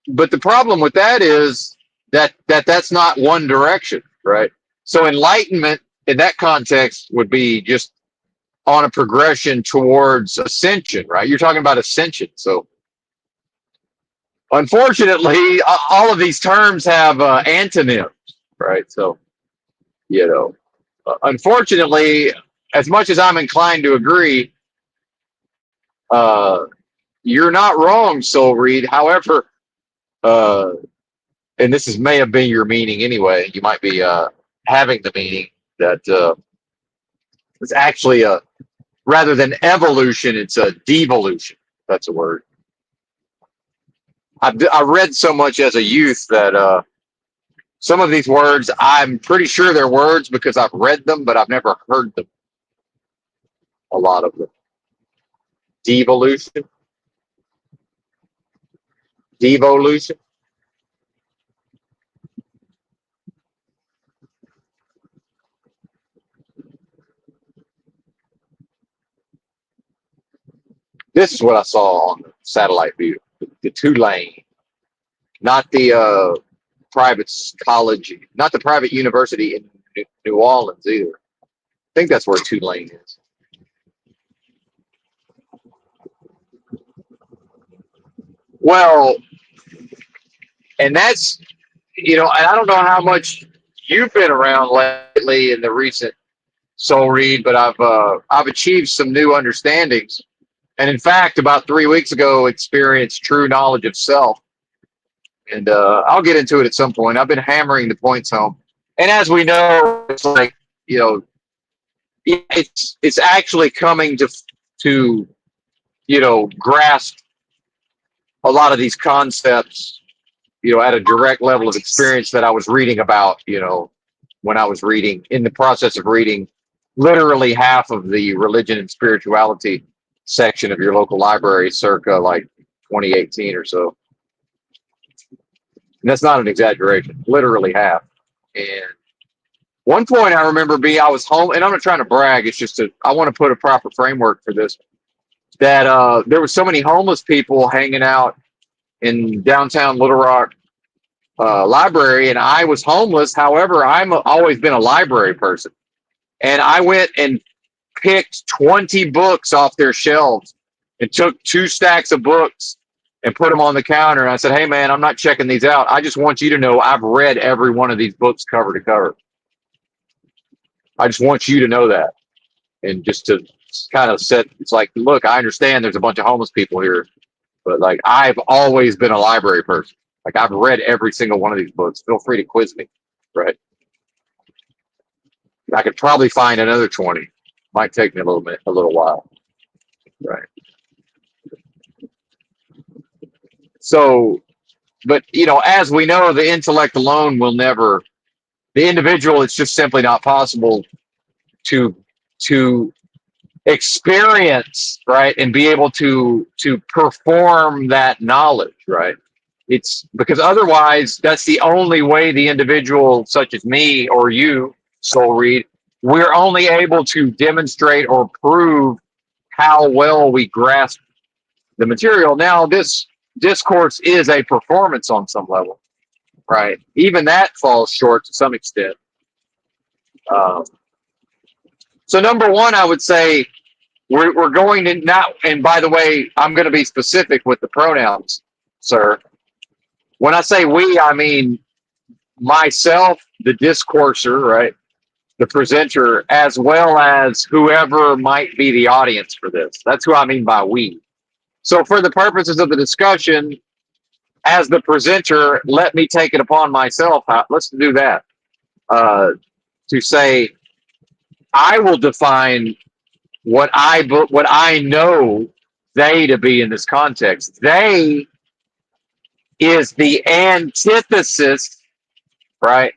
but the problem with that is that's not one direction, right? So enlightenment in that context would be just on a progression towards ascension, right? You're talking about ascension. So unfortunately, all of these terms have antonyms, right? So, unfortunately, as much as I'm inclined to agree, you're not wrong, Soul Reed. However, uh, and this is may have been your meaning anyway. You might be having the meaning that it's actually a rather than evolution, it's a devolution. That's a word. I read so much as a youth that some of these words, I'm pretty sure they're words because I've read them, but I've never heard them. A lot of them. Devolution, devolution. This is what I saw on the satellite view. The Tulane, not the private college, not the private university in New Orleans either. I think that's where Tulane is. Well, and that's, and I don't know how much you've been around lately in the recent Soul Read, but I've achieved some new understandings, and in fact, about 3 weeks ago, experienced true knowledge of self. And I'll get into it at some point. I've been hammering the points home, and as we know, it's like you know, it's actually coming to grasp a lot of these concepts, at a direct level of experience that I was reading about, when I was reading in the process of reading literally half of the religion and spirituality section of your local library circa like 2018 or so. And that's not an exaggeration, literally half. And one point I remember I was home, and I'm not trying to brag, it's just I want to put a proper framework for this, that there was so many homeless people hanging out in downtown Little Rock library, and I was homeless. However, I'm always been a library person, and I went and picked 20 books off their shelves and took 2 stacks of books and put them on the counter. And I said, "Hey, man, I'm not checking these out. I just want you to know I've read every one of these books cover to cover. I just want you to know that." And just to kind of set, it's like, look, I understand there's a bunch of homeless people here, but like I've always been a library person. Like I've read every single one of these books. Feel free to quiz me, right? I could probably find another 20. Might take me a little while, right? So, but as we know, the intellect alone will never. The individual, it's just simply not possible to to experience, right, and be able to perform that knowledge, right? It's because otherwise, that's the only way the individual, such as me or you, Soul Reed, we're only able to demonstrate or prove how well we grasp the material. Now, this discourse is a performance on some level, right? Even that falls short to some extent. Um, so, number one, I would say we're going to not, and by the way, I'm going to be specific with the pronouns, sir. When I say we, I mean myself, the discourser, right? The presenter, as well as whoever might be the audience for this. That's who I mean by we. So, for the purposes of the discussion, as the presenter, let me take it upon myself. Let's do that. To say, I will define what I know they to be in this context. They is the antithesis, right,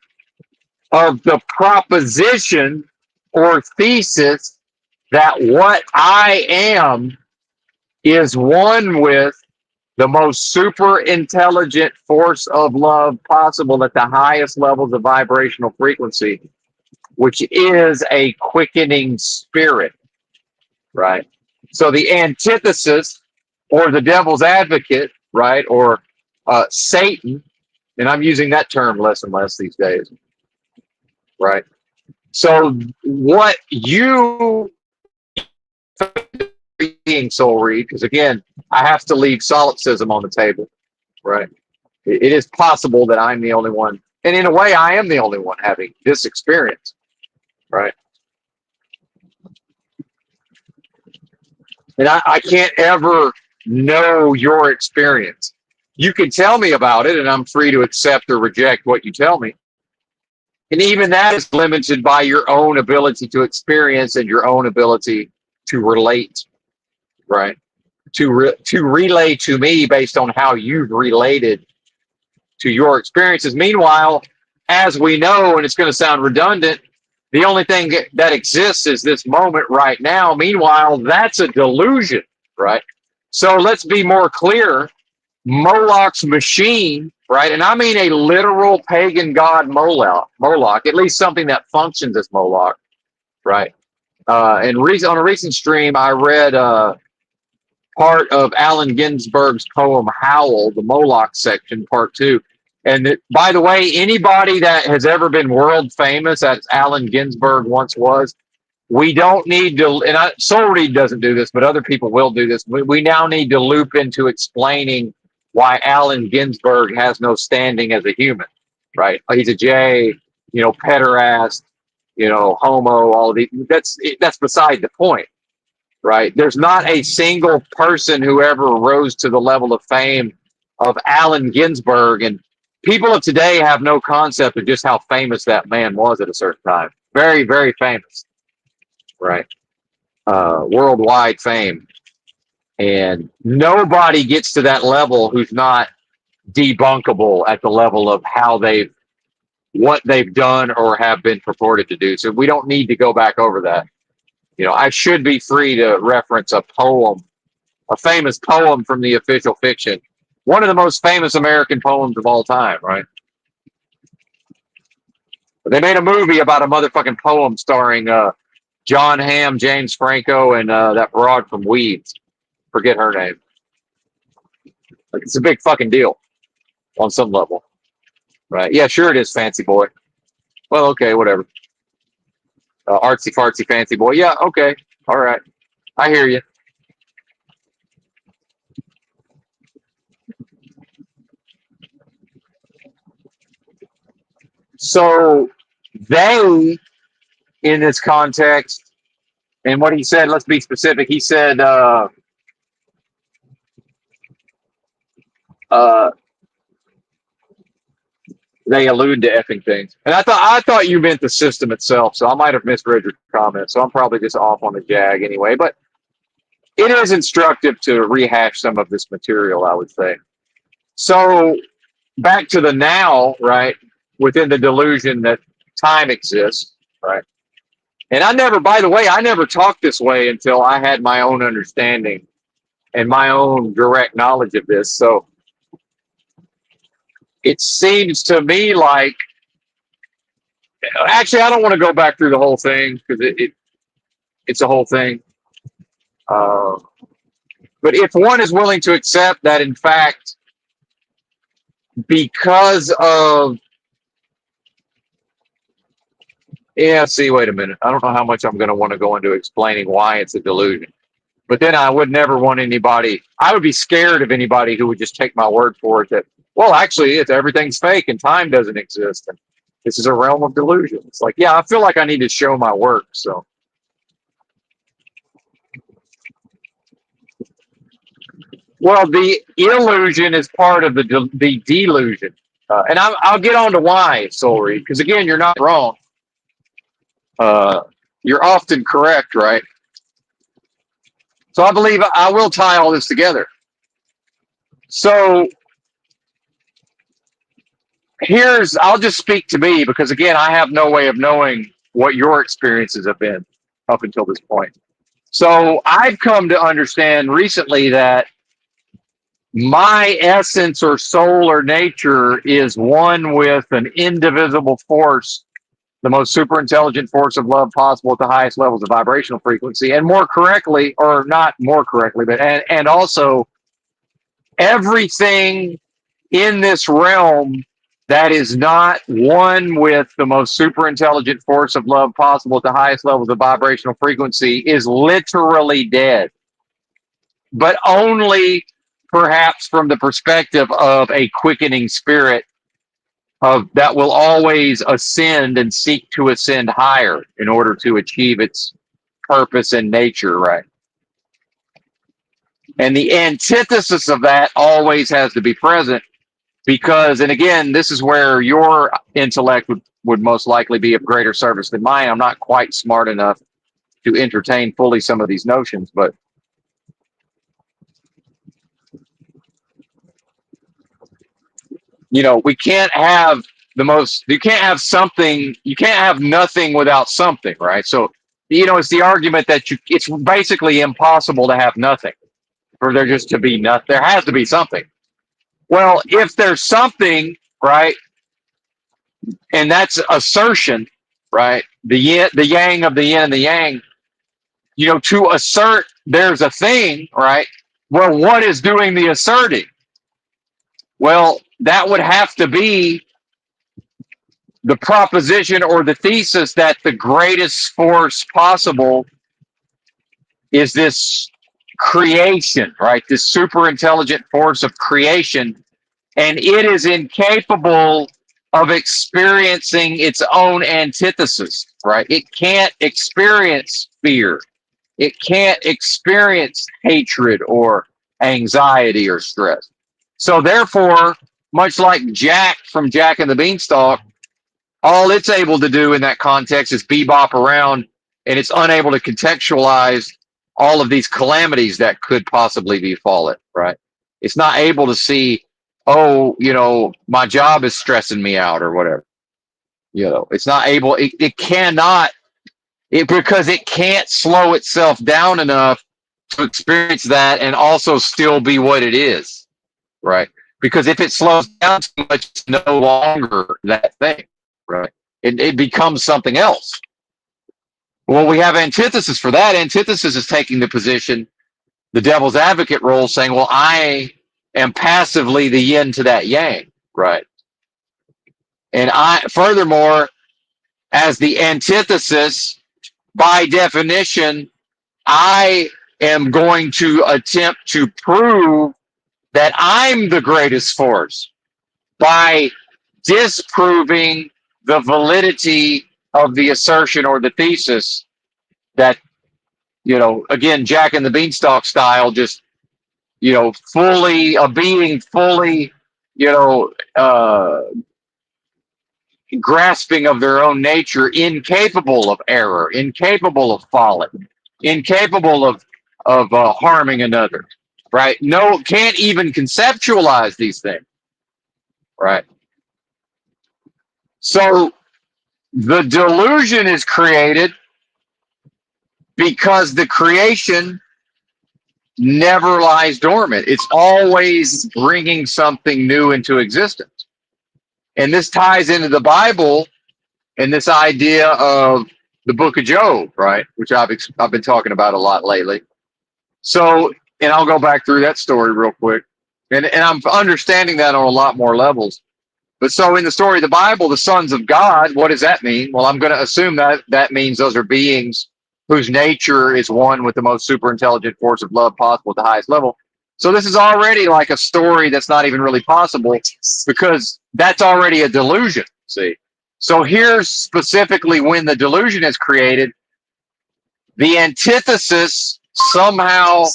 of the proposition or thesis that what I am is one with the most super intelligent force of love possible at the highest levels of vibrational frequency, which is a quickening spirit, right? So the antithesis or the devil's advocate, right, or Satan, and I'm using that term less and less these days, right? So what you being Soul Read, because again, I have to leave solipsism on the table, right? It is possible that I'm the only one, and in a way, I am the only one having this experience, right? And I can't ever know your experience. You can tell me about it, and I'm free to accept or reject what you tell me. And even that is limited by your own ability to experience and your own ability to relate, right? To relay to me based on how you've related to your experiences. Meanwhile, as we know, and it's going to sound redundant, the only thing that exists is this moment right now. Meanwhile, that's a delusion, right? So let's be more clear. Moloch's machine, right? And I mean a literal pagan god Moloch, at least something that functions as Moloch, right? And on a recent stream, I read part of Allen Ginsberg's poem Howl, the Moloch section, part two. And by the way, anybody that has ever been world famous, as Allen Ginsberg once was, we don't need to, and Soul Reed doesn't do this, but other people will do this. We now need to loop into explaining why Allen Ginsberg has no standing as a human, right? He's a J, pederast, homo, all of these. That's beside the point, right? There's not a single person who ever rose to the level of fame of Allen Ginsberg, and people of today have no concept of just how famous that man was at a certain time. Very, very famous, right? Worldwide fame. And nobody gets to that level who's not debunkable at the level of what they've done or have been purported to do. So we don't need to go back over that. I should be free to reference a poem, a famous poem from the official fiction, one of the most famous American poems of all time, right? But they made a movie about a motherfucking poem starring John Hamm, James Franco, and that broad from Weeds. Forget her name. Like, it's a big fucking deal on some level, right? Yeah, sure it is, fancy boy. Well, okay, whatever. Artsy fartsy fancy boy. Yeah, okay, all right. I hear you. So they, in this context, and what he said, let's be specific. He said, uh, they allude to effing things, and I thought you meant the system itself. So I might have misread your comment. So I'm probably just off on the jag anyway. But it is instructive to rehash some of this material, I would say. So back to the now, right? Within the delusion that time exists, right? And by the way, I never talked this way until I had my own understanding and my own direct knowledge of this. So it seems to me like, actually, I don't want to go back through the whole thing because it's a whole thing. But if one is willing to accept that, in fact, because of, yeah, see, wait a minute. I don't know how much I'm going to want to go into explaining why it's a delusion. But then I would never want anybody, I would be scared of anybody who would just take my word for it that, well, actually, everything's fake and time doesn't exist. And this is a realm of delusion. It's like, yeah, I feel like I need to show my work. So, well, the illusion is part of the delusion. And I'll get on to why, Soul Reed, because again, you're not wrong. You're often correct, right? So I believe I will tie all this together. So I'll just speak to me because again, I have no way of knowing what your experiences have been up until this point. So I've come to understand recently that my essence or soul or nature is one with an indivisible force, the most super intelligent force of love possible at the highest levels of vibrational frequency. And more correctly, or not more correctly, but and also everything in this realm that is not one with the most super intelligent force of love possible at the highest levels of vibrational frequency is literally dead, but only perhaps from the perspective of a quickening spirit of that will always ascend and seek to ascend higher in order to achieve its purpose and nature, right? And the antithesis of that always has to be present because, and again, this is where your intellect would most likely be of greater service than mine. I'm not quite smart enough to entertain fully some of these notions, but we can't have you can't have something, you can't have nothing without something, right? So, it's the argument that it's basically impossible to have nothing, for there just to be nothing. There has to be something. Well, if there's something, right, and that's assertion, right? The yang of the yin and the yang, to assert there's a thing, right? Well, what is doing the asserting? Well, that would have to be the proposition or the thesis that the greatest force possible is this creation, right? This super intelligent force of creation, and it is incapable of experiencing its own antithesis, right? It can't experience fear. It can't experience hatred or anxiety or stress. So therefore, much like Jack from Jack and the Beanstalk, all it's able to do in that context is bebop around, and it's unable to contextualize all of these calamities that could possibly befall it, right? It's not able to see, oh, my job is stressing me out or whatever. It's not able, it cannot, because it can't slow itself down enough to experience that and also still be what it is, right? Because if it slows down too much, it's no longer that thing, right? It becomes something else. Well, we have antithesis for that. Antithesis is taking the position, the devil's advocate role, saying, well, I am passively the yin to that yang, right? And furthermore, as the antithesis, by definition, I am going to attempt to prove that I'm the greatest force by disproving the validity of the assertion or the thesis that, again, Jack and the Beanstalk style, just, fully, a being fully, grasping of their own nature, incapable of error, incapable of folly, incapable of harming another, right? No, can't even conceptualize these things, right? So the delusion is created because the creation never lies dormant. It's always bringing something new into existence. And this ties into the Bible and this idea of the book of Job, right? Which I've been talking about a lot lately. So, and I'll go back through that story real quick. And I'm understanding that on a lot more levels. But so in the story of the Bible, the sons of God, what does that mean? Well, I'm going to assume that means those are beings whose nature is one with the most super intelligent force of love possible at the highest level. So this is already like a story that's not even really possible because that's already a delusion, see? So here's specifically when the delusion is created, the antithesis somehow,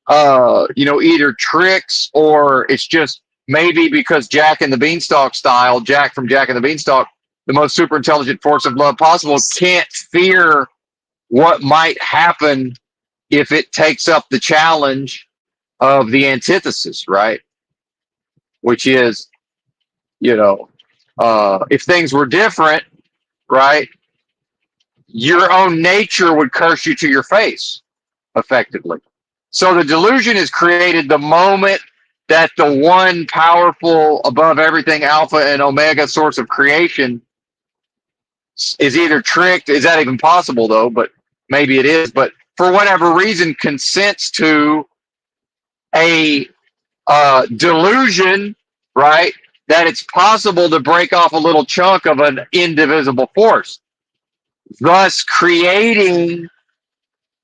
either tricks or it's just maybe because Jack and the Beanstalk style, Jack from Jack and the Beanstalk, the most super intelligent force of love possible, can't fear what might happen if it takes up the challenge of the antithesis, right? Which is, if things were different, right, your own nature would curse you to your face, effectively. So the delusion is created the moment that the one powerful, above everything, alpha and omega source of creation is either tricked. Is that even possible, though? But maybe it is. But for whatever reason, consents to a delusion, right, that it's possible to break off a little chunk of an indivisible force, thus creating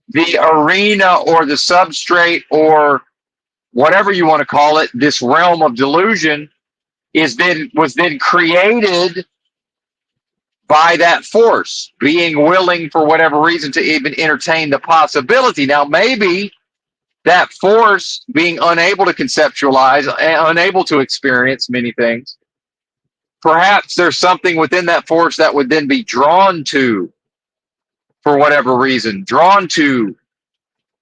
the arena or the substrate or whatever you want to call it, this realm of delusion was then created by that force being willing for whatever reason to even entertain the possibility. Now, maybe that force being unable to conceptualize, unable to experience many things, perhaps there's something within that force that would then be drawn to, for whatever reason, drawn to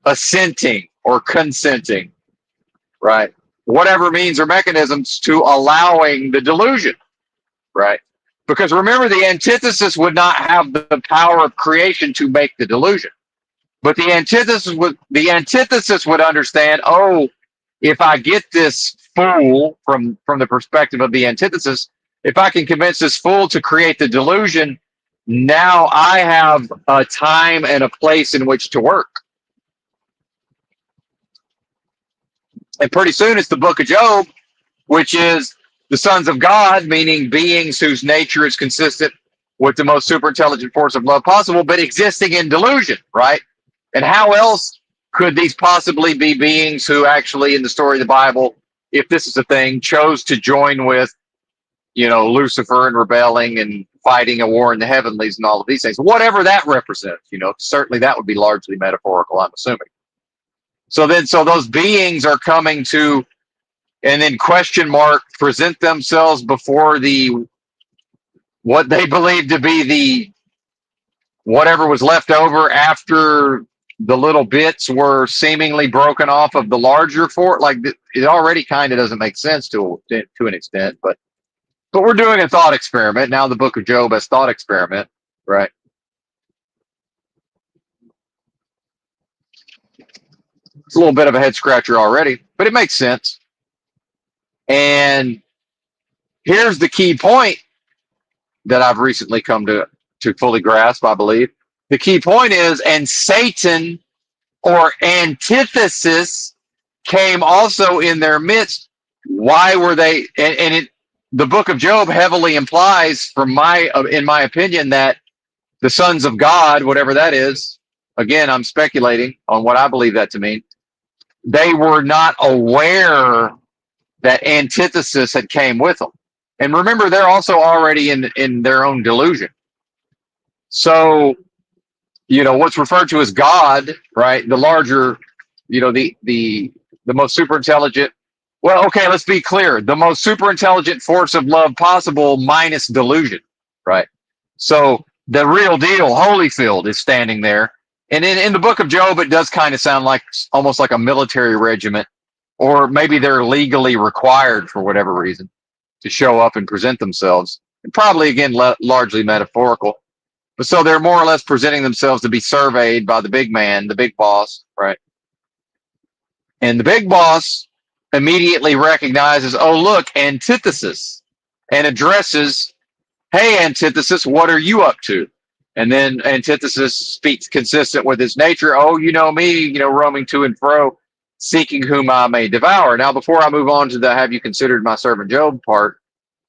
assenting or consenting, right? Whatever means or mechanisms to allowing the delusion, right? Because remember, the antithesis would not have the power of creation to make the delusion. But the antithesis would understand, oh, if I get this fool from the perspective of the antithesis, if I can convince this fool to create the delusion, now I have a time and a place in which to work. And pretty soon it's the book of Job, which is the sons of God, meaning beings whose nature is consistent with the most super intelligent force of love possible, but existing in delusion, right? And how else could these possibly be beings who actually, in the story of the Bible, if this is a thing, chose to join with, Lucifer and rebelling and fighting a war in the heavenlies and all of these things, whatever that represents, certainly that would be largely metaphorical, I'm assuming. So those beings are coming to, and then question mark, present themselves before what they believe to be the whatever was left over after the little bits were seemingly broken off of the larger fort. Like, it already kind of doesn't make sense to an extent, but we're doing a thought experiment now. The book of Job as thought experiment, right? It's a little bit of a head scratcher already, but it makes sense. And here's the key point that I've recently come to fully grasp, I believe. The key point is, and Satan or antithesis came also in their midst. Why were they? The book of Job heavily implies, in my opinion, that the sons of God, whatever that is, again, I'm speculating on what I believe that to mean. They were not aware that antithesis had came with them. And remember, they're also already in their own delusion. So, what's referred to as God, right? The larger, the most super intelligent. Well, okay, let's be clear. The most super intelligent force of love possible minus delusion, right? So the real deal, Holyfield, is standing there. And in the book of Job, it does kind of sound like almost like a military regiment, or maybe they're legally required for whatever reason to show up and present themselves. And probably, again, largely metaphorical. But so they're more or less presenting themselves to be surveyed by the big man, the big boss, right? And the big boss immediately recognizes, oh, look, antithesis, and addresses, hey, antithesis, what are you up to? And then antithesis speaks consistent with his nature. Oh, you know me, roaming to and fro, seeking whom I may devour. Now, before I move on to the have you considered my servant Job part,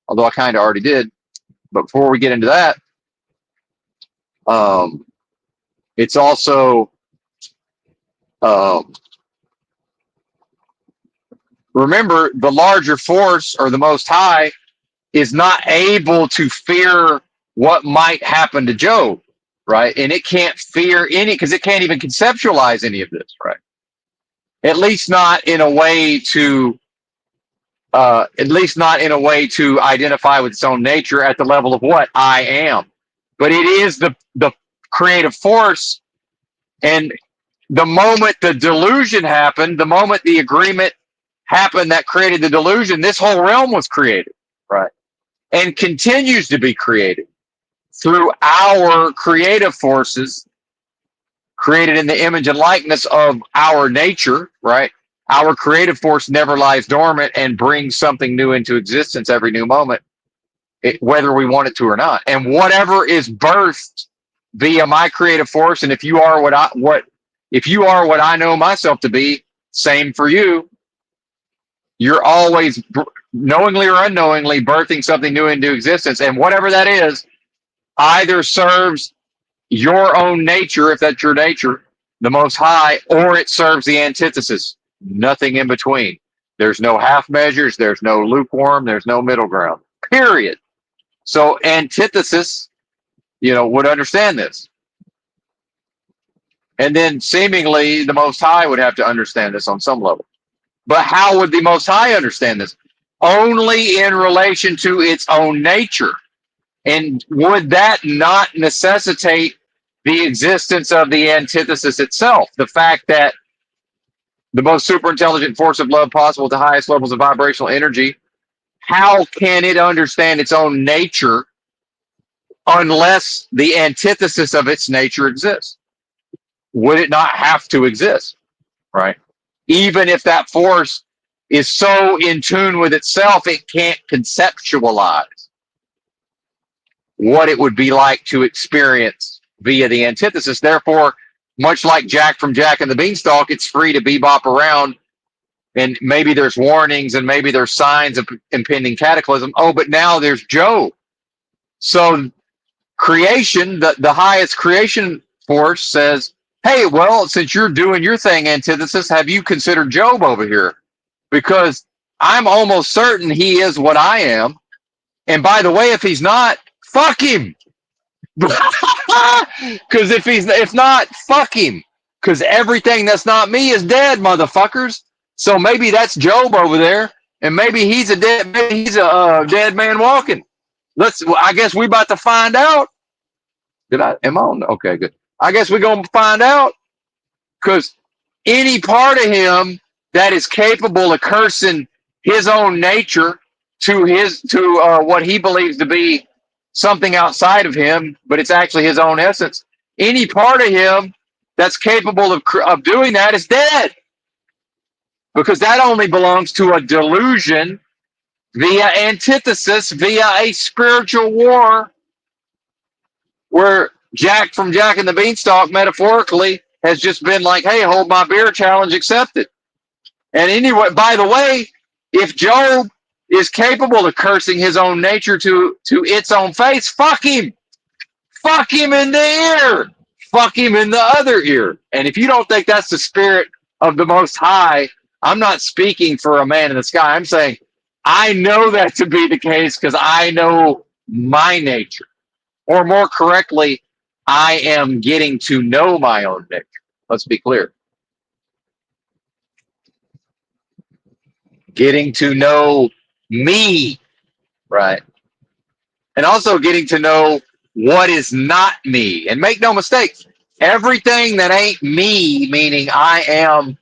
although I kind of already did, but before we get into that, it's also, remember, the larger force, or the Most High, is not able to fear what might happen to Job, right? And it can't fear any, because it can't even conceptualize any of this, right? At least not in a way to, identify with its own nature at the level of what I am. But it is the creative force. And the moment the delusion happened, the moment the agreement happened that created the delusion, this whole realm was created, right? And continues to be created through our creative forces, created in the image and likeness of our nature, right? Our creative force never lies dormant and brings something new into existence every new moment, whether we want it to or not. And whatever is birthed via my creative force, and if you are what I know myself to be, same for you. You're always, knowingly or unknowingly, birthing something new into existence. And whatever that is, either serves your own nature, if that's your nature, the Most High, or it serves the antithesis. Nothing in between. There's no half measures. There's no lukewarm. There's no middle ground. Period. So antithesis, would understand this. And then seemingly the Most High would have to understand this on some level. But how would the Most High understand this? Only in relation to its own nature. And would that not necessitate the existence of the antithesis itself? The fact that the most super intelligent force of love possible at the highest levels of vibrational energy, how can it understand its own nature unless the antithesis of its nature exists? Would it not have to exist, right? Even if that force is so in tune with itself, it can't conceptualize what it would be like to experience via the antithesis. Therefore, much like Jack from Jack and the Beanstalk, it's free to bebop around, and maybe there's warnings and maybe there's signs of impending cataclysm. Oh, but now there's Job. So creation, the highest creation force says, hey, well, since you're doing your thing, antithesis, have you considered Job over here? Because I'm almost certain he is what I am. And by the way, if he's not, fuck him. Because if not, fuck him. Because everything that's not me is dead, motherfuckers. So maybe that's Job over there, and maybe he's a dead man walking. I guess we about to find out. Am I on? Okay, good. I guess we're gonna find out, because any part of him that is capable of cursing his own nature to what he believes to be something outside of him, but it's actually his own essence. Any part of him that's capable of doing that is dead, because that only belongs to a delusion via antithesis, via a spiritual war, where Jack from Jack and the Beanstalk metaphorically has just been like, hey, hold my beer, challenge accepted. And anyway, by the way, if Job is capable of cursing his own nature to its own face, fuck him. Fuck him in the ear. Fuck him in the other ear. And if you don't think that's the spirit of the Most High, I'm not speaking for a man in the sky. I'm saying I know that to be the case because I know my nature. Or more correctly, I am getting to know my own nature. Let's be clear. Getting to know me, right? And also getting to know what is not me. And make no mistake, everything that ain't me, meaning I am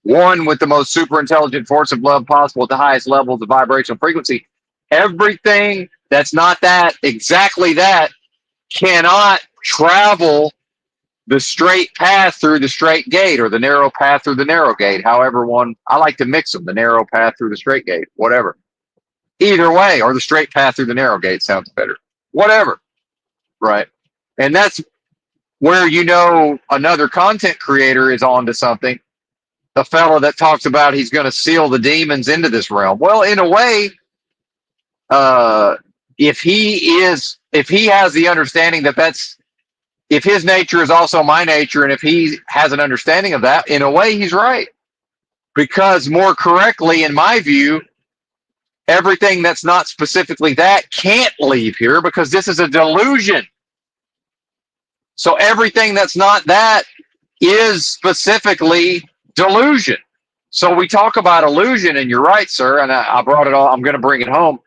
one with the most super intelligent force of love possible at the highest levels of vibrational frequency, everything that's not that, exactly that, cannot travel the straight path through the straight gate, or the narrow path through the narrow gate. However, I like to mix them, the narrow path through the straight gate, whatever. Either way, or the straight path through the narrow gate sounds better. Whatever, right? And that's where another content creator is onto something. The fellow that talks about he's going to seal the demons into this realm. Well, in a way, if he has the understanding if his nature is also my nature, and if he has an understanding of that, in a way, he's right. Because more correctly, in my view, everything that's not specifically that can't leave here, because this is a delusion. So everything that's not that is specifically delusion. So we talk about illusion, and you're right, sir, and I brought it all. I'm going to bring it home.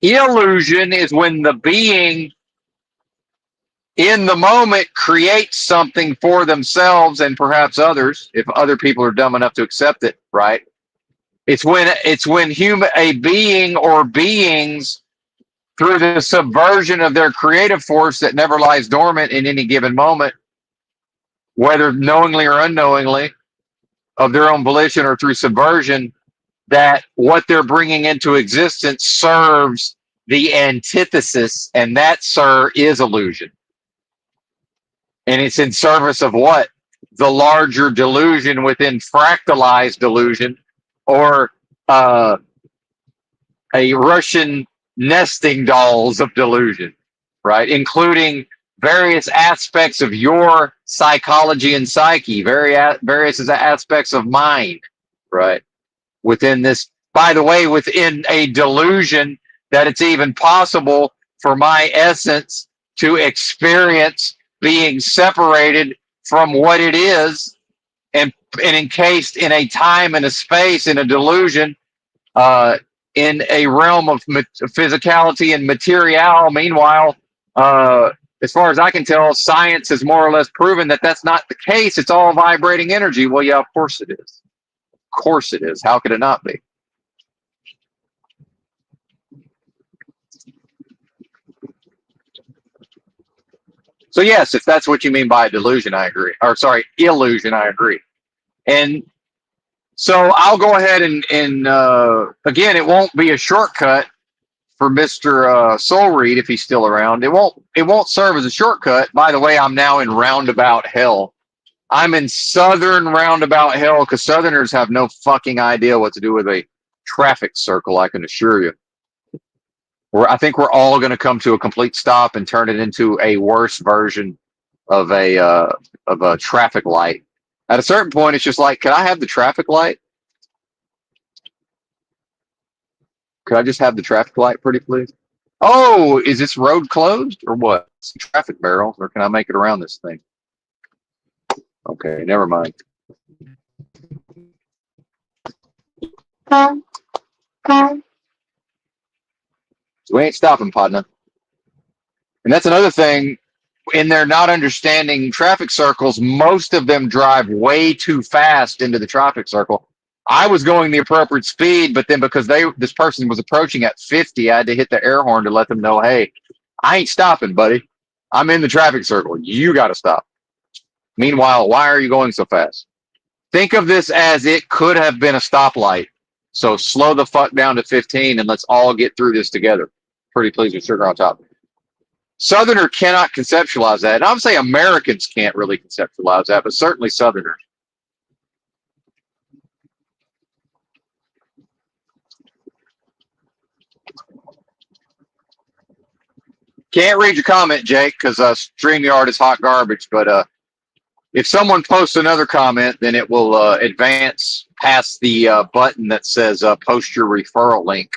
Illusion is when the being in the moment creates something for themselves and perhaps others, if other people are dumb enough to accept it, right? It's when a being or beings, through the subversion of their creative force that never lies dormant in any given moment, whether knowingly or unknowingly, of their own volition or through subversion, that what they're bringing into existence serves the antithesis, and that, sir, is illusion. And it's in service of what? The larger delusion within fractalized delusion, or a Russian nesting dolls of delusion, right? Including various aspects of your psychology and psyche, various aspects of mind, right? Within this, by the way, within a delusion that it's even possible for my essence to experience being separated from what it is, and encased in a time and a space, in a delusion, in a realm of physicality and material. Meanwhile, as far as I can tell, science has more or less proven that that's not the case. It's all vibrating energy. Well, yeah, of course it is. Of course it is. How could it not be? So yes, if that's what you mean by delusion, I agree. Or sorry, illusion, I agree. And so I'll go ahead and again, it won't be a shortcut for Mr. Soul Reed if he's still around. It won't serve as a shortcut. By the way, I'm now in roundabout hell. I'm in southern roundabout hell because Southerners have no fucking idea what to do with a traffic circle, I can assure you. I think we're all going to come to a complete stop and turn it into a worse version of a traffic light. At a certain point, it's just like, can I have the traffic light? Could I just have the traffic light, pretty please? Oh, is this road closed or what? It's a traffic barrel, or can I make it around this thing? Okay, never mind. So we ain't stopping, partner. And that's another thing. In their not understanding traffic circles, most of them drive way too fast into the traffic circle. I was going the appropriate speed, but then because this person was approaching at 50, I had to hit the air horn to let them know, hey, I ain't stopping, buddy. I'm in the traffic circle. You got to stop. Meanwhile, why are you going so fast? Think of this as it could have been a stoplight. So slow the fuck down to 15 and let's all get through this together. Pretty please with sugar on top. Southerner cannot conceptualize that. And I would say Americans can't really conceptualize that, but certainly Southerners. Can't read your comment, Jake, because StreamYard is hot garbage. But if someone posts another comment, then it will advance past the button that says post your referral link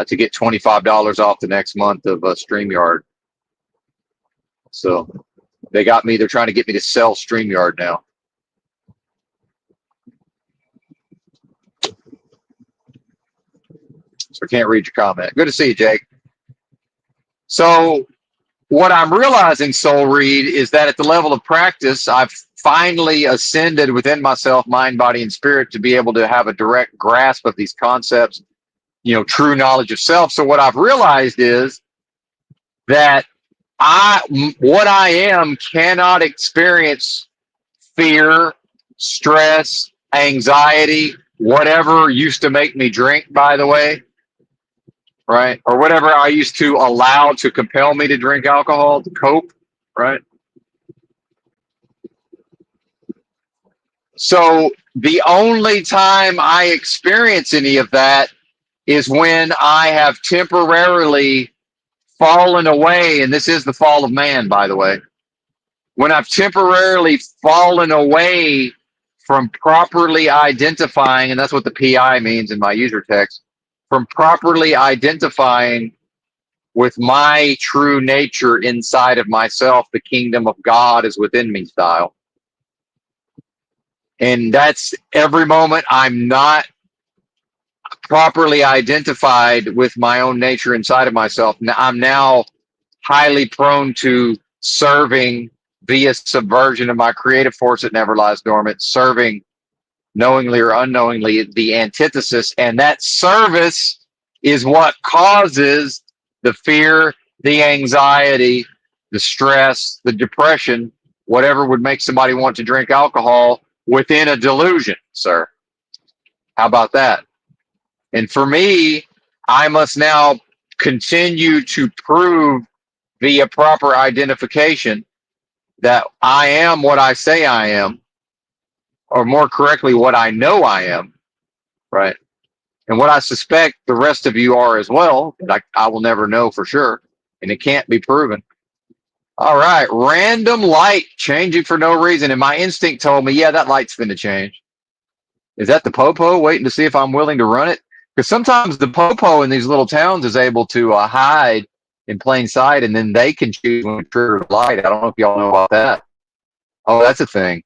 to get $25 off the next month of StreamYard. So they got me. They're trying to get me to sell StreamYard now. So I can't read your comment. Good to see you, Jake. So what I'm realizing, Soul Reed, is that at the level of practice, I've finally ascended within myself, mind, body, and spirit to be able to have a direct grasp of these concepts, true knowledge of self. So what I've realized is that what I am cannot experience fear, stress, anxiety, whatever used to make me drink, by the way, right? Or whatever I used to allow to compel me to drink alcohol, to cope, right? So the only time I experience any of that is when I have temporarily fallen away, and this is the fall of man, by the way. When I've temporarily fallen away from properly identifying, and that's what the PI means in my user text, from properly identifying with my true nature inside of myself, the kingdom of God is within me style. And that's every moment I'm not properly identified with my own nature inside of myself. I'm now highly prone to serving via subversion of my creative force that never lies dormant, serving knowingly or unknowingly the antithesis. And that service is what causes the fear, the anxiety, the stress, the depression, whatever would make somebody want to drink alcohol within a delusion, sir. How about that? And for me, I must now continue to prove via proper identification that I am what I say I am, or more correctly, what I know I am, right? And what I suspect the rest of you are as well, but I will never know for sure, and it can't be proven. All right, random light changing for no reason, and my instinct told me, yeah, that light's finna change. Is that the popo waiting to see if I'm willing to run it? Because sometimes the popo in these little towns is able to hide in plain sight, and then they can choose when to trigger the light. I don't know if y'all know about that. Oh, that's a thing.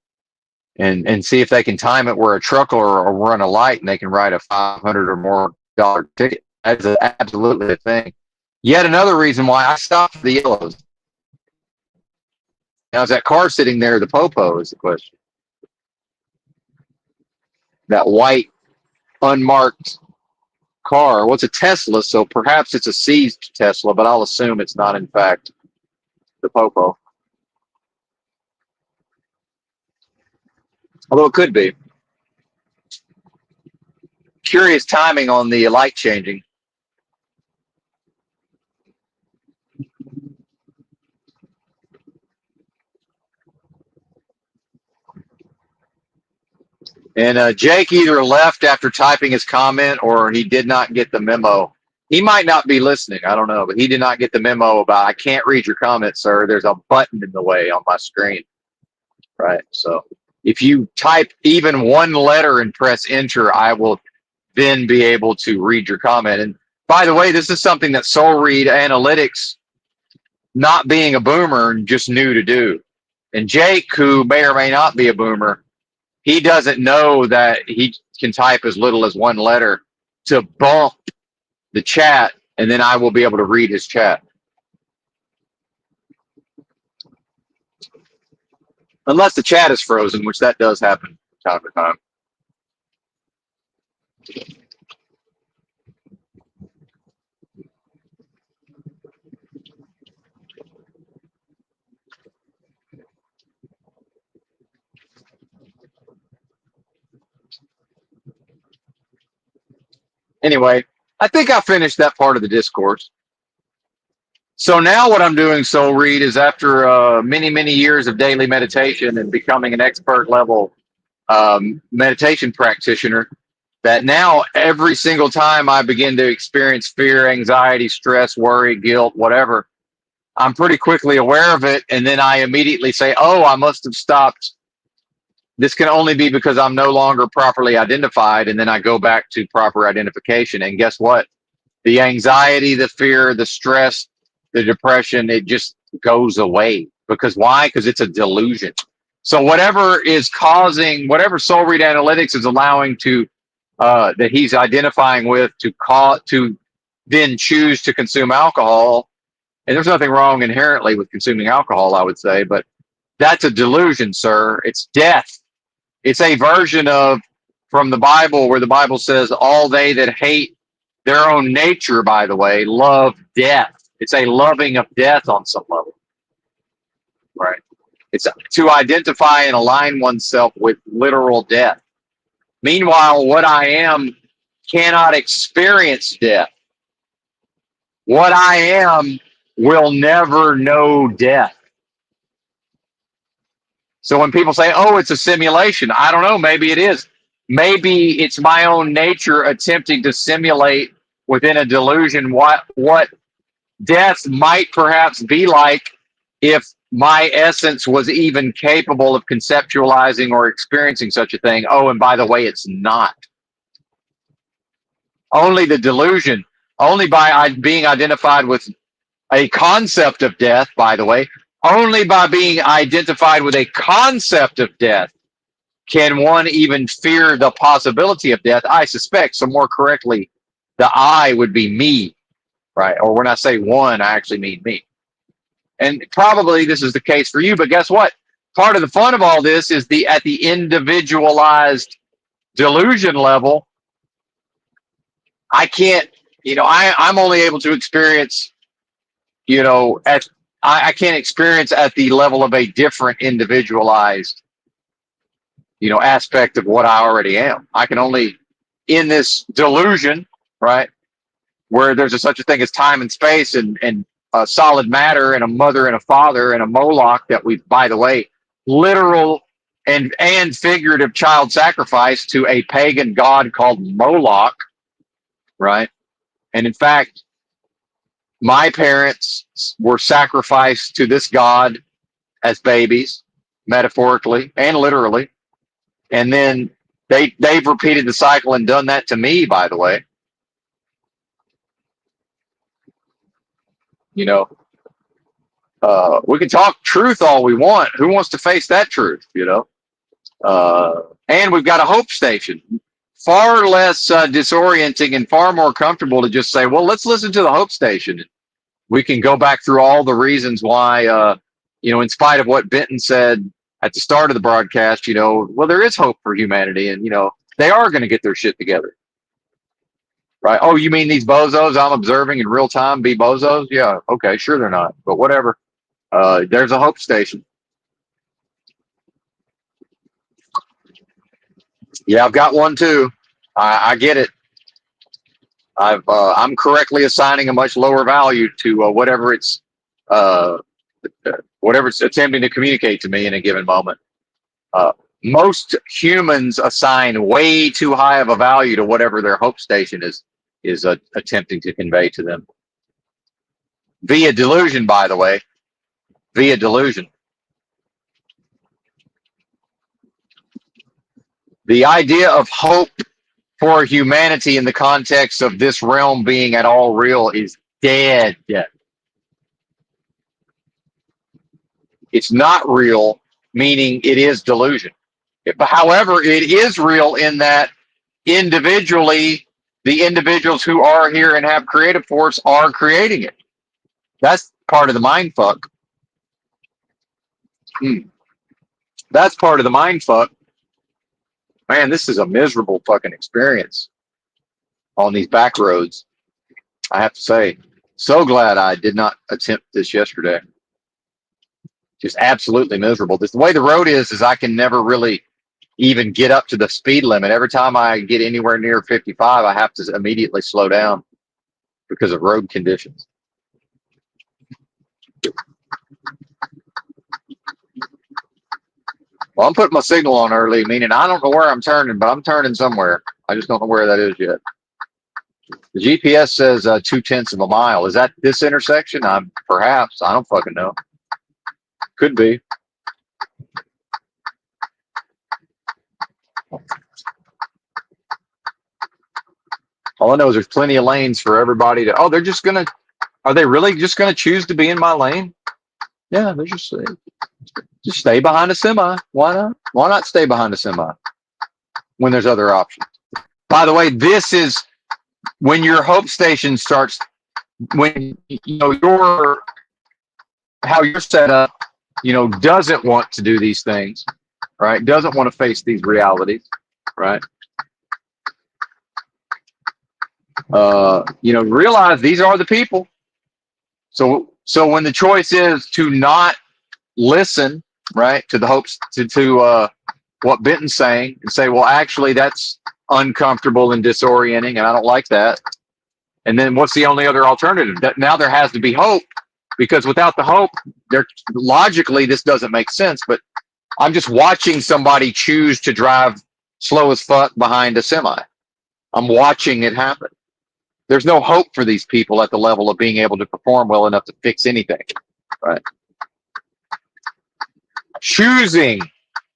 And see if they can time it where a truck or run a light and they can write a 500 or more dollar ticket. That's absolutely a thing. Yet another reason why I stopped for the yellows. Now, is that car sitting there the popo is the question. That white unmarked car. Well, it's a Tesla, so perhaps it's a seized Tesla, but I'll assume it's not in fact the popo. Although it could be. Curious timing on the light changing. And Jake either left after typing his comment or he did not get the memo. He might not be listening. I don't know, but he did not get the memo about I can't read your comment, sir. There's a button in the way on my screen. Right. So if you type even one letter and press enter, I will then be able to read your comment. And by the way, this is something that Soul Read Analytics, not being a boomer, just knew to do. And Jake, who may or may not be a boomer, he doesn't know that he can type as little as one letter to bump the chat, and then I will be able to read his chat. Unless the chat is frozen, which that does happen from time to time. Anyway, I think I finished that part of the discourse. So now what I'm doing, Soul Read, is after many, many years of daily meditation and becoming an expert level meditation practitioner, that now every single time I begin to experience fear, anxiety, stress, worry, guilt, whatever, I'm pretty quickly aware of it. And then I immediately say, oh, I must have stopped. This can only be because I'm no longer properly identified. And then I go back to proper identification. And guess what? The anxiety, the fear, the stress, the depression, it just goes away. Because why? Because it's a delusion. So whatever is causing, whatever Soul Read Analytics is allowing to, that he's identifying with to then choose to consume alcohol. And there's nothing wrong inherently with consuming alcohol, I would say, but that's a delusion, sir. It's death. It's a version of from the Bible where the Bible says all they that hate their own nature, by the way, love death. It's a loving of death on some level, right? It's to identify and align oneself with literal death. Meanwhile, what I am cannot experience death. What I am will never know death. So when people say, oh, it's a simulation, I don't know, maybe it is. Maybe it's my own nature attempting to simulate within a delusion what death might perhaps be like if my essence was even capable of conceptualizing or experiencing such a thing. Oh, and by the way, it's not. Only the delusion, only by being identified with a concept of death, by the way, only by being identified with a concept of death can one even fear the possibility of death. I suspect, so more correctly, the I would be me, right? Or when I say one, I actually mean me. And probably this is the case for you, but guess what? Part of the fun of all this is at the individualized delusion level, I can't, I'm only able to experience, I can't experience at the level of a different individualized, aspect of what I already am. I can only, in this delusion, right, where there's such a thing as time and space and solid matter and a mother and a father and a Moloch that we, by the way, literal and figurative child sacrifice to a pagan god called Moloch, right? And in fact, my parents were sacrificed to this god as babies, metaphorically and literally. And then they've repeated the cycle and done that to me, by the way. We can talk truth all we want. Who wants to face that truth? You know. And we've got a hope station. Far less disorienting and far more comfortable to just say, well, let's listen to the hope station. We can go back through all the reasons why, in spite of what Benton said at the start of the broadcast, well, there is hope for humanity, and they are going to get their shit together, right? Oh, you mean these bozos I'm observing in real time be bozos? Yeah, okay, sure they're not, but whatever. There's a hope station. Yeah, I've got one too. I get it. I'm correctly assigning a much lower value to uh, whatever it's attempting to communicate to me in a given moment. Uh, Most humans assign way too high of a value to whatever their hope station is attempting to convey to them via delusion. By the way, via delusion. The idea of hope for humanity in the context of this realm being at all real is dead. It's not real, meaning it is delusion. However, it is real in that individually, the individuals who are here and have creative force are creating it. That's part of the mind fuck. That's part of the mind fuck. Man, this is a miserable fucking experience on these back roads. I have to say, so glad I did not attempt this yesterday. Just absolutely miserable. The way the road is I can never really even get up to the speed limit. Every time I get anywhere near 55, I have to immediately slow down because of road conditions. Well, I'm putting my signal on early, meaning I don't know where I'm turning, but I'm turning somewhere. I just don't know where that is yet. The GPS says 0.2 of a mile. Is that this intersection? Perhaps. I don't fucking know. Could be. All I know is there's plenty of lanes for everybody to. Oh, are they really just gonna choose to be in my lane? Yeah, they're just stay behind a semi. Why not? Why not stay behind a semi when there's other options? By the way, this is when your hope station starts. When how you're set up, doesn't want to do these things, right? Doesn't want to face these realities, right? Realize these are the people. So when the choice is to not listen, right, to the hopes to what Benton's saying and say, well, actually, that's uncomfortable and disorienting, and I don't like that. And then what's the only other alternative? Now there has to be hope, because without the hope, logically this doesn't make sense. But I'm just watching somebody choose to drive slow as fuck behind a semi. I'm watching it happen. There's no hope for these people at the level of being able to perform well enough to fix anything, right? Choosing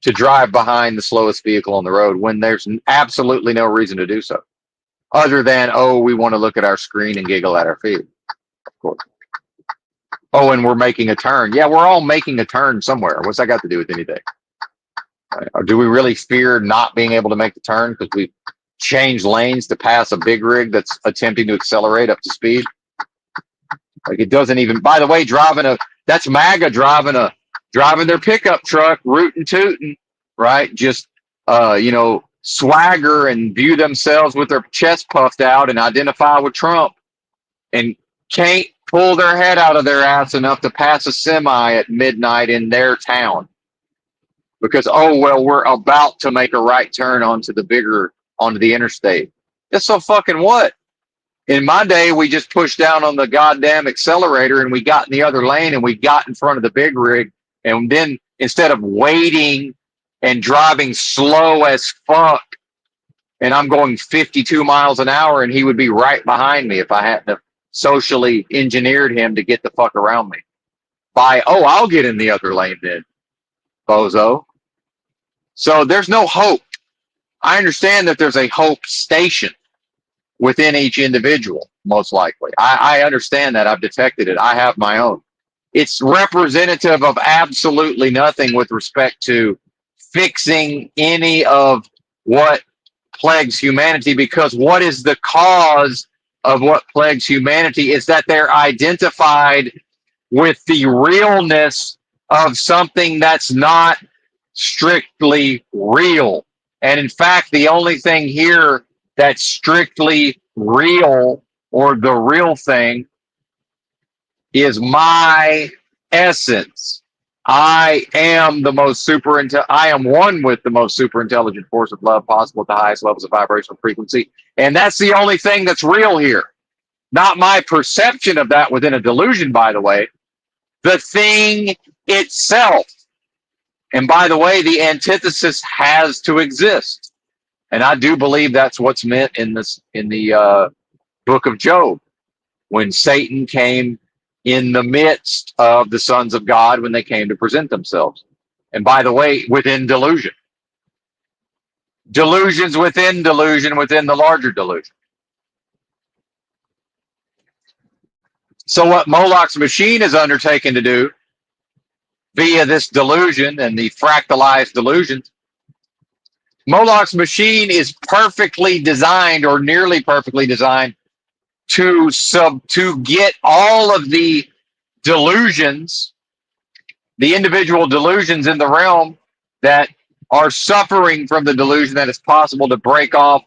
to drive behind the slowest vehicle on the road when there's absolutely no reason to do so, other than, oh, we want to look at our screen and giggle at our feet, of course. Oh, and we're making a turn. Yeah, we're all making a turn somewhere. What's that got to do with anything? Right? Or do we really fear not being able to make the turn because we've changed lanes to pass a big rig that's attempting to accelerate up to speed? Like, it doesn't even, by the way, that's MAGA driving their pickup truck, rootin' tootin', right? Just, swagger and view themselves with their chest puffed out and identify with Trump, and can't pull their head out of their ass enough to pass a semi at midnight in their town because, oh, well, we're about to make a right turn onto the interstate. That's so fucking what? In my day, we just pushed down on the goddamn accelerator and we got in the other lane and we got in front of the big rig. And then instead of waiting and driving slow as fuck, and I'm going 52 miles an hour and he would be right behind me if I hadn't socially engineered him to get the fuck around me. I'll get in the other lane then, bozo. So there's no hope. I understand that there's a hope station within each individual, most likely. I understand that. I've detected it. I have my own. It's representative of absolutely nothing with respect to fixing any of what plagues humanity, because what is the cause of what plagues humanity is that they're identified with the realness of something that's not strictly real. And in fact, the only thing here that's strictly real, or the real thing, is my essence. I am the most I am one with the most super intelligent force of love possible at the highest levels of vibrational frequency. And that's the only thing that's real here. Not my perception of that within a delusion, by the way. The thing itself. And by the way, the antithesis has to exist. And I do believe that's what's meant in the book of Job, when Satan came in the midst of the sons of God when they came to present themselves. And by the way, within delusion. Delusions within delusion within the larger delusion. So what Moloch's machine is undertaken to do via this delusion and the fractalized delusions, Moloch's machine is perfectly designed, or nearly perfectly designed, to get all of the delusions, the individual delusions in the realm that are suffering from the delusion that it's possible to break off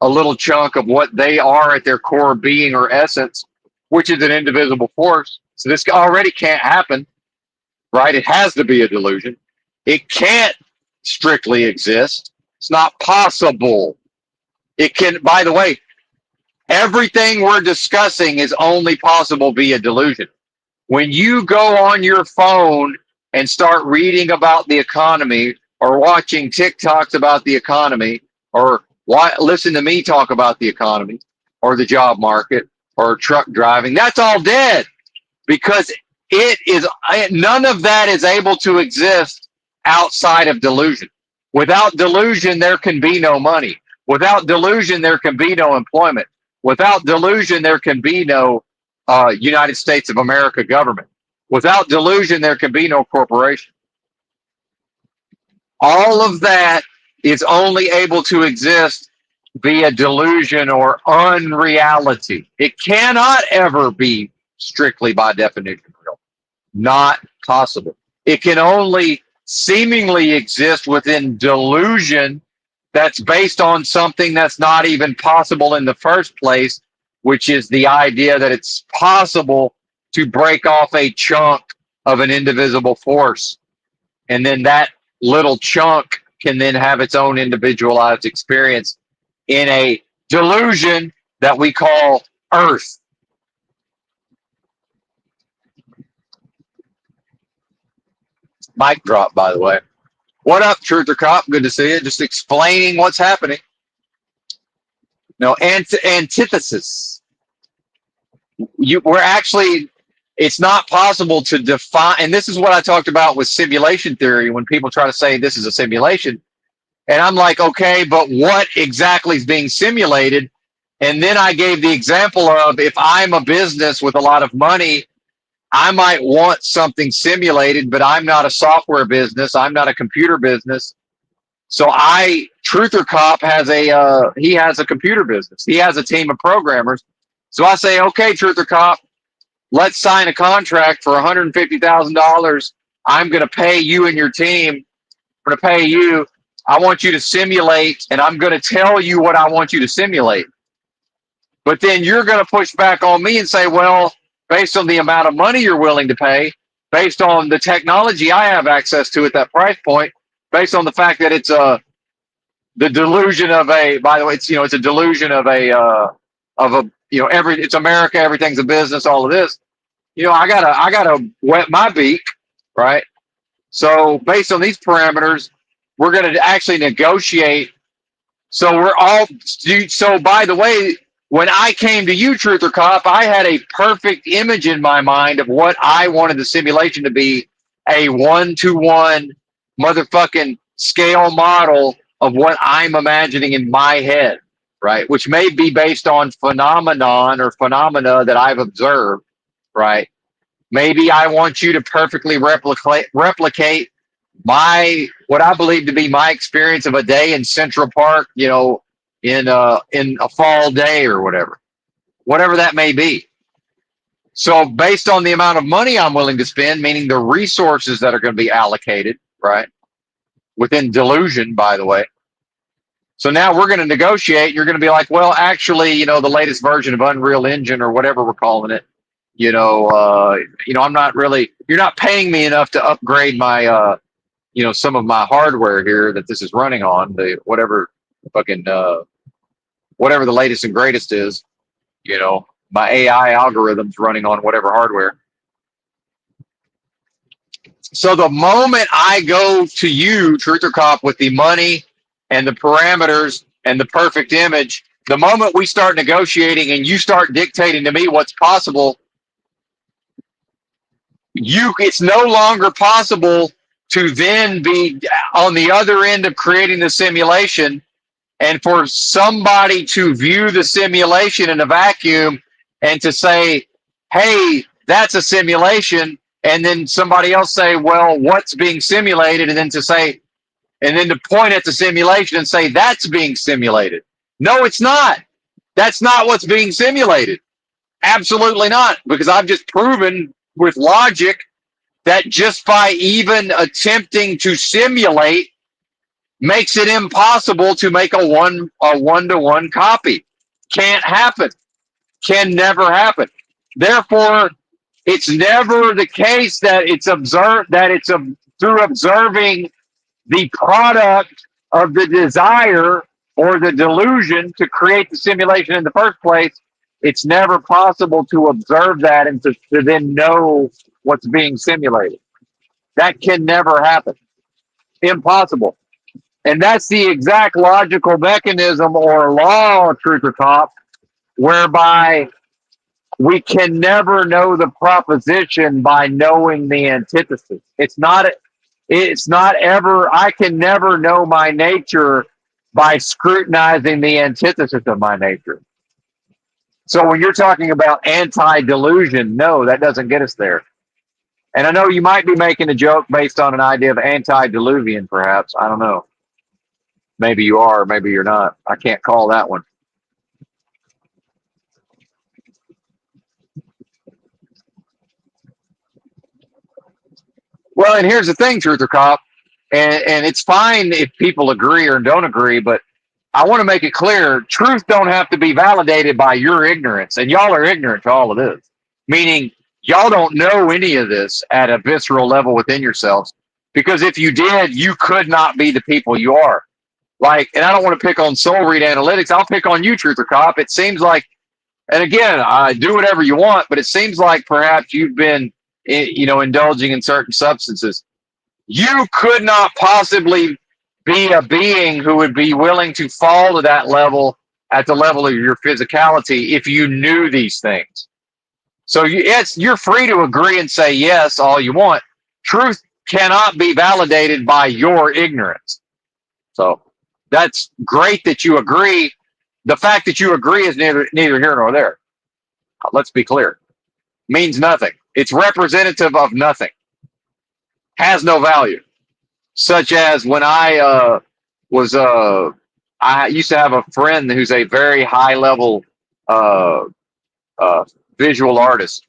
a little chunk of what they are at their core being or essence, which is an indivisible force. So this already can't happen, right? It has to be a delusion. It can't strictly exist. It's not possible. It can, by the way, everything we're discussing is only possible via delusion. When you go on your phone and start reading about the economy, or watching TikToks about the economy, or listen to me talk about the economy or the job market or truck driving, that's all dead, because none of that is able to exist outside of delusion. Without delusion, there can be no money. Without delusion, there can be no employment. Without delusion, there can be no United States of America government. Without delusion, there can be no corporation. All of that is only able to exist via delusion or unreality. It cannot ever be strictly by definition real. Not possible. It can only seemingly exist within delusion that's based on something that's not even possible in the first place, which is the idea that it's possible to break off a chunk of an indivisible force. And then that little chunk can then have its own individualized experience in a delusion that we call Earth. Mic drop, by the way. What up, Truther Cop? Good to see you. Just explaining what's happening. No, antithesis. We're actually, it's not possible to define, and this is what I talked about with simulation theory, when people try to say this is a simulation. And I'm like, okay, but what exactly is being simulated? And then I gave the example of, if I'm a business with a lot of money, I might want something simulated, but I'm not a software business. I'm not a computer business. So Truther Cop has he has a computer business. He has a team of programmers. So I say, okay, Truther Cop, let's sign a contract for $150,000. I'm going to pay you and your team. I'm going to pay you. I want you to simulate, and I'm going to tell you what I want you to simulate. But then you're going to push back on me and say, well, based on the amount of money you're willing to pay, based on the technology I have access to at that price point, based on the fact that it's the delusion of a, by the way, it's a delusion of a it's America, everything's a business, all of this. I gotta wet my beak, right? So based on these parameters, we're going to actually negotiate. So by the way, when I came to you, Truther Cop, I had a perfect image in my mind of what I wanted the simulation to be, a 1-to-1 motherfucking scale model of what I'm imagining in my head, right? Which may be based on phenomena that I've observed, right? Maybe I want you to perfectly replicate my what I believe to be my experience of a day in Central Park, in a fall day or whatever that may be. So based on the amount of money I'm willing to spend, meaning the resources that are going to be allocated, right? Within delusion, by the way. So now we're going to negotiate. You're going to be like, well, actually, the latest version of Unreal Engine or whatever we're calling it, I'm not really. You're not paying me enough to upgrade my, some of my hardware here that this is running on the fucking whatever the latest and greatest is. My AI algorithms running on whatever hardware. So the moment I go to you, Truth or Cop, with the money and the parameters and the perfect image, the moment we start negotiating and you start dictating to me what's possible, it's no longer possible to then be on the other end of creating the simulation and for somebody to view the simulation in a vacuum and to say, hey, that's a simulation, and then somebody else say, well, what's being simulated, and then to point at the simulation and say that's being simulated. No, it's not. That's not what's being simulated. Absolutely not, because I've just proven with logic that just by even attempting to simulate makes it impossible to make a one-to-one copy. Can't happen. Can never happen. Therefore, it's never the case that through observing the product of the desire or the delusion to create the simulation in the first place. It's never possible to observe that and to then know what's being simulated. That can never happen. Impossible. And that's the exact logical mechanism or law, Truth or Cop, whereby we can never know the proposition by knowing the antithesis. I can never know my nature by scrutinizing the antithesis of my nature. So when you're talking about anti-delusion, no, that doesn't get us there. And I know you might be making a joke based on an idea of anti-diluvian, perhaps. I don't know. Maybe you are, maybe you're not. I can't call that one. Well, and here's the thing, Truth or Cop, and it's fine if people agree or don't agree, but I want to make it clear, truth don't have to be validated by your ignorance, and y'all are ignorant to all of this, meaning y'all don't know any of this at a visceral level within yourselves, because if you did, you could not be the people you are. Like, and I don't want to pick on Soul Read Analytics, I'll pick on you, Truth or Cop. It seems like, and again, I do whatever you want, but it seems like perhaps you've been, indulging in certain substances. You could not possibly be a being who would be willing to fall to that level at the level of your physicality if you knew these things. So you're free to agree and say yes all you want. Truth cannot be validated by your ignorance. So that's great that you agree. The fact that you agree is neither here nor there. Let's be clear. Means nothing. It's representative of nothing. Has no value. Such as when I used to have a friend who's a very high level uh, visual artist,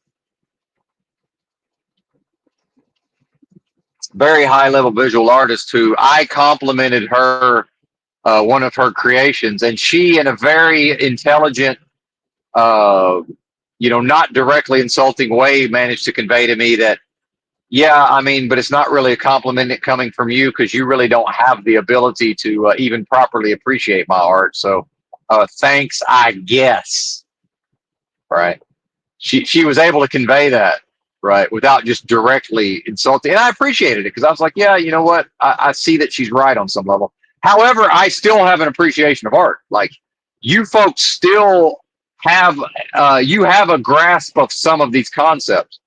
very high level visual artist who I complimented her, one of her creations, and she, in a very intelligent, not directly insulting way, managed to convey to me that, yeah, I mean, but it's not really a compliment coming from you because you really don't have the ability to even properly appreciate my art. So thanks, I guess. Right. She was able to convey that, right, without just directly insulting. And I appreciated it because I was like, yeah, you know what? I see that she's right on some level. However, I still have an appreciation of art. Like, you folks still have, you have a grasp of some of these concepts.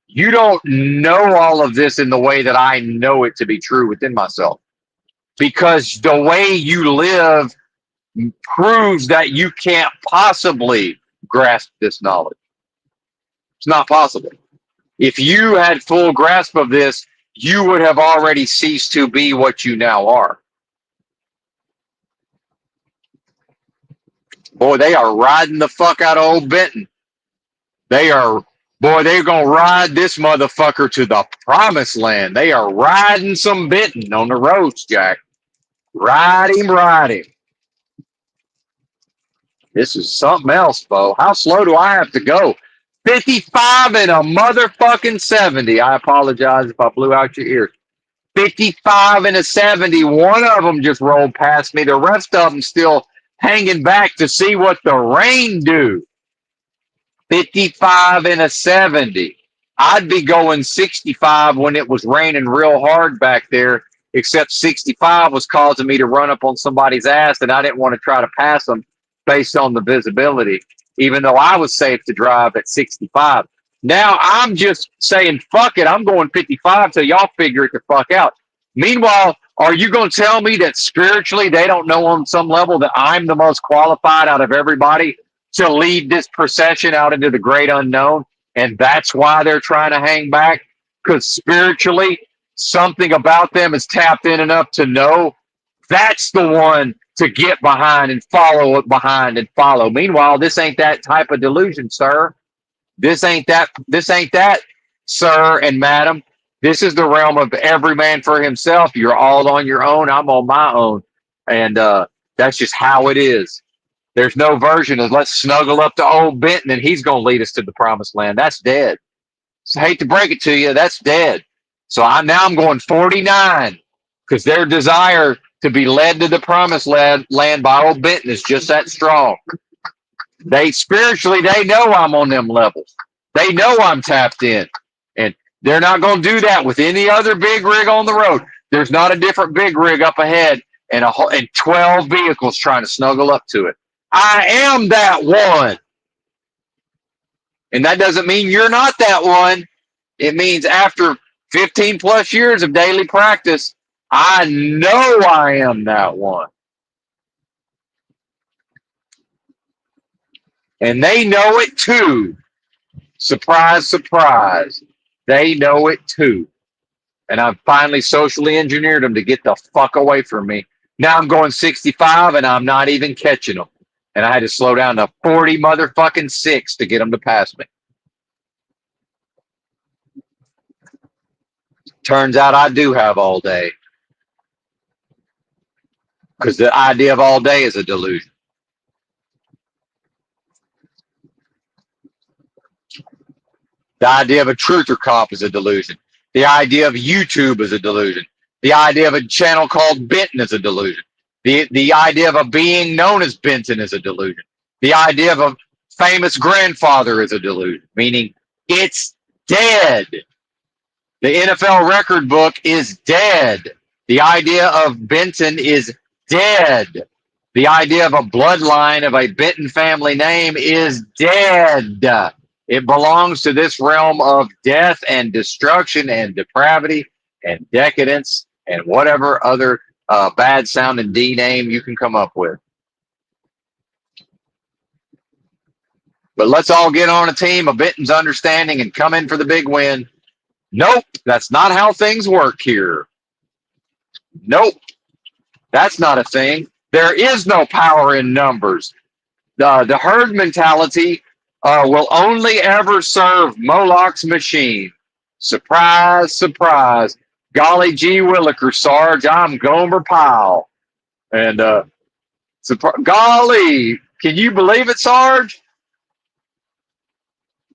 You don't know all of this in the way that I know it to be true within myself, because the way you live proves that you can't possibly grasp this knowledge. It's not possible. If you had full grasp of this, you would have already ceased to be what you now are. Boy, they are riding the fuck out of old Benton. They're going to ride this motherfucker to the promised land. They are riding some Benton on the roads, Jack. Ride him. This is something else, Bo. How slow do I have to go? 55 and a motherfucking 70. I apologize if I blew out your ears. 55 and a 70. One of them just rolled past me. The rest of them still hanging back to see what the rain do. 55 and a 70. I'd be going 65 when it was raining real hard back there, except 65 was causing me to run up on somebody's ass, and I didn't want to try to pass them based on the visibility, even though I was safe to drive at 65. Now I'm just saying, fuck it, I'm going 55 till y'all figure it the fuck out. Meanwhile, are you going to tell me that spiritually they don't know on some level that I'm the most qualified out of everybody to lead this procession out into the great unknown? And that's why they're trying to hang back? Because spiritually, something about them is tapped in enough to know that's the one to get behind and follow it behind and follow. Meanwhile, this ain't that type of delusion, sir. This ain't that, sir and madam. This is the realm of every man for himself. You're all on your own. I'm on my own. And that's just how it is. There's no version of let's snuggle up to old Benton and he's going to lead us to the promised land. That's dead. So I hate to break it to you. That's dead. So I'm going 49 because their desire to be led to the promised land by old Benton is just that strong. They spiritually, they know I'm on them levels. They know I'm tapped in. And they're not going to do that with any other big rig on the road. There's not a different big rig up ahead and 12 vehicles trying to snuggle up to it. I am that one. And that doesn't mean you're not that one. It means after 15 plus years of daily practice, I know I am that one. And they know it too. Surprise, surprise. They know it too. And I've finally socially engineered them to get the fuck away from me. Now I'm going 65 and I'm not even catching them. And I had to slow down to 40 motherfucking 6 to get them to pass me. Turns out I do have all day. Because the idea of all day is a delusion. The idea of a truther cop is a delusion. The idea of YouTube is a delusion. The idea of a channel called Benton is a delusion. The idea of a being known as Benton is a delusion. The idea of a famous grandfather is a delusion, meaning it's dead. The NFL record book is dead. The idea of Benton is dead. The idea of a bloodline of a Benton family name is dead. It belongs to this realm of death and destruction and depravity and decadence and whatever other bad sounding D name you can come up with. But let's all get on a team of Benton's understanding and come in for the big win. Nope, that's not how things work here. Nope, that's not a thing. There is no power in numbers. The herd mentality will only ever serve Moloch's machine. Surprise, surprise. Golly gee williker, Sarge, I'm Gomer Pyle. And golly, can you believe it, Sarge?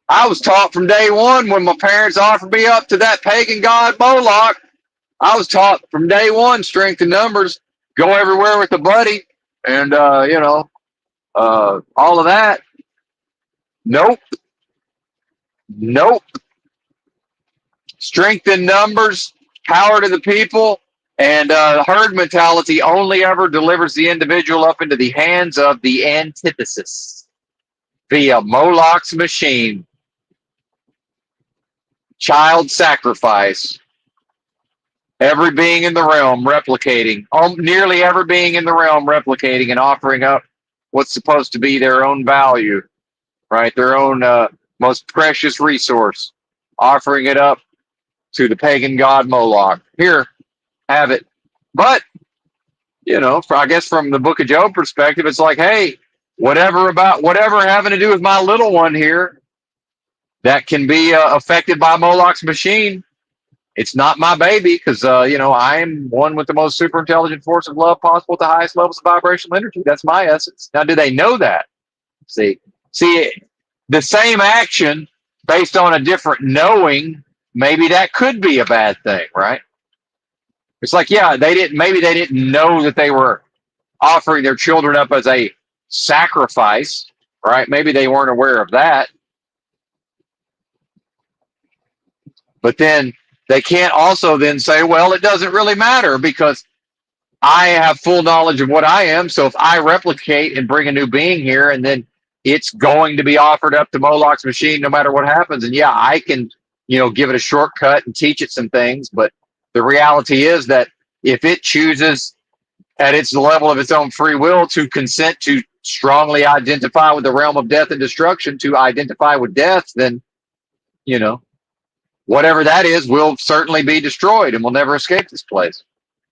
I was taught from day one when my parents offered me up to that pagan god Moloch. I was taught from day one, strength in numbers, go everywhere with a buddy, and all of that. Nope. Strength in numbers, power to the people, and herd mentality only ever delivers the individual up into the hands of the antithesis via Moloch's machine. Child sacrifice. Every being in the realm replicating, nearly every being in the realm replicating and offering up what's supposed to be their own value, right? Their own most precious resource. offering it up to the pagan god Moloch. Here, have it. But, I guess from the Book of Job perspective, it's like, hey, whatever having to do with my little one here that can be affected by Moloch's machine, it's not my baby because, I am one with the most super intelligent force of love possible at the highest levels of vibrational energy. That's my essence. Now, do they know that? See, the same action based on a different knowing, maybe that could be a bad thing, right? It's like, yeah, maybe they didn't know that they were offering their children up as a sacrifice, right? Maybe they weren't aware of that. But then they can't also then say, well, it doesn't really matter because I have full knowledge of what I am. So if I replicate and bring a new being here, and then it's going to be offered up to Moloch's machine no matter what happens. And yeah, I can, give it a shortcut and teach it some things. But the reality is that if it chooses at its level of its own free will to consent to strongly identify with the realm of death and destruction, to identify with death, then, whatever that is will certainly be destroyed and will never escape this place.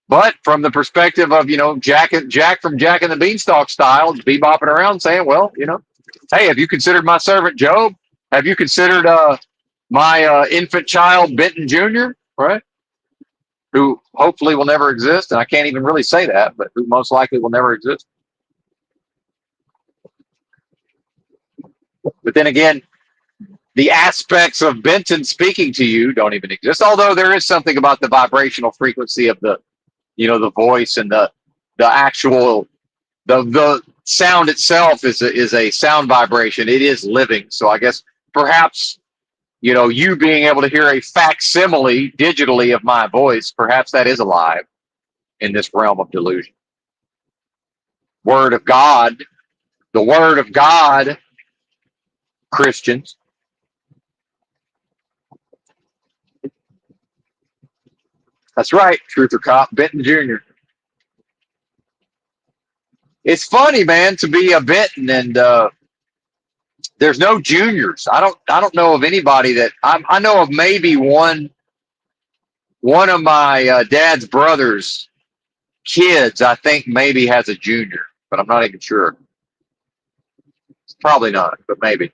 But from the perspective of, Jack from Jack and the Beanstalk style, bebopping around saying, well, hey, have you considered my servant Job? Have you considered my infant child Benton Jr., right? Who hopefully will never exist. And I can't even really say that, but who most likely will never exist. But then again, the aspects of Benton speaking to you don't even exist. Although there is something about the vibrational frequency of the, the voice and the actual the sound itself is a sound vibration. It is living. So I guess perhaps, you being able to hear a facsimile digitally of my voice, perhaps that is alive in this realm of delusion. Word of God, the word of God, Christians. That's right, Truther Cop, Benton Jr. It's funny, man, to be a Benton, and there's no juniors. I don't know of anybody that I know of. Maybe one of my dad's brothers' kids, I think maybe has a junior, but I'm not even sure. It's probably not, but maybe.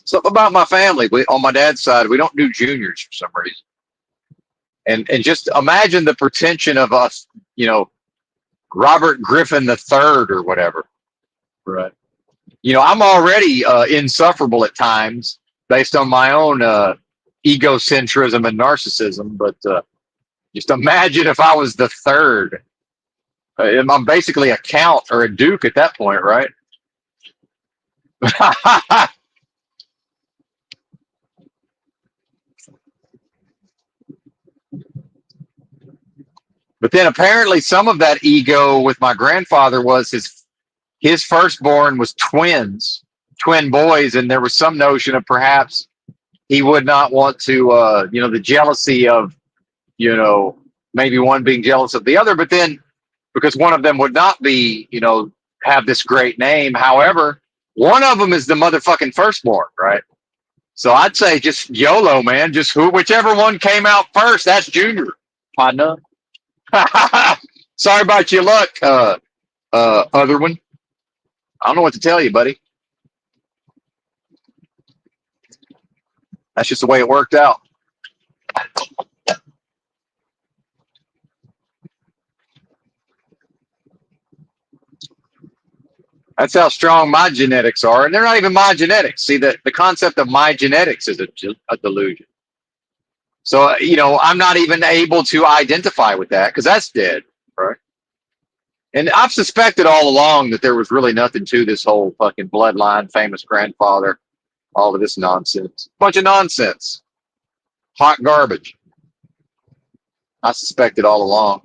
Something about my family. On my dad's side, we don't do juniors for some reason. And just imagine the pretension of us, Robert Griffin the Third or whatever. Right. I'm already insufferable at times based on my own egocentrism and narcissism. But just imagine if I was the third. I'm basically a count or a duke at that point, right? But then apparently some of that ego with my grandfather was his firstborn was twin boys, and there was some notion of perhaps he would not want to, the jealousy of, maybe one being jealous of the other, but then because one of them would not be, have this great name. However, one of them is the motherfucking firstborn, right? So I'd say just YOLO, man. Just whichever one came out first, that's Junior. Partner. Sorry about your luck, other one. I don't know what to tell you, buddy. That's just the way it worked out. That's how strong my genetics are. And they're not even my genetics. See, the concept of my genetics is a delusion. So, I'm not even able to identify with that because that's dead, right? And I've suspected all along that there was really nothing to this whole fucking bloodline, famous grandfather, all of this nonsense. Bunch of nonsense. Hot garbage. I suspected all along.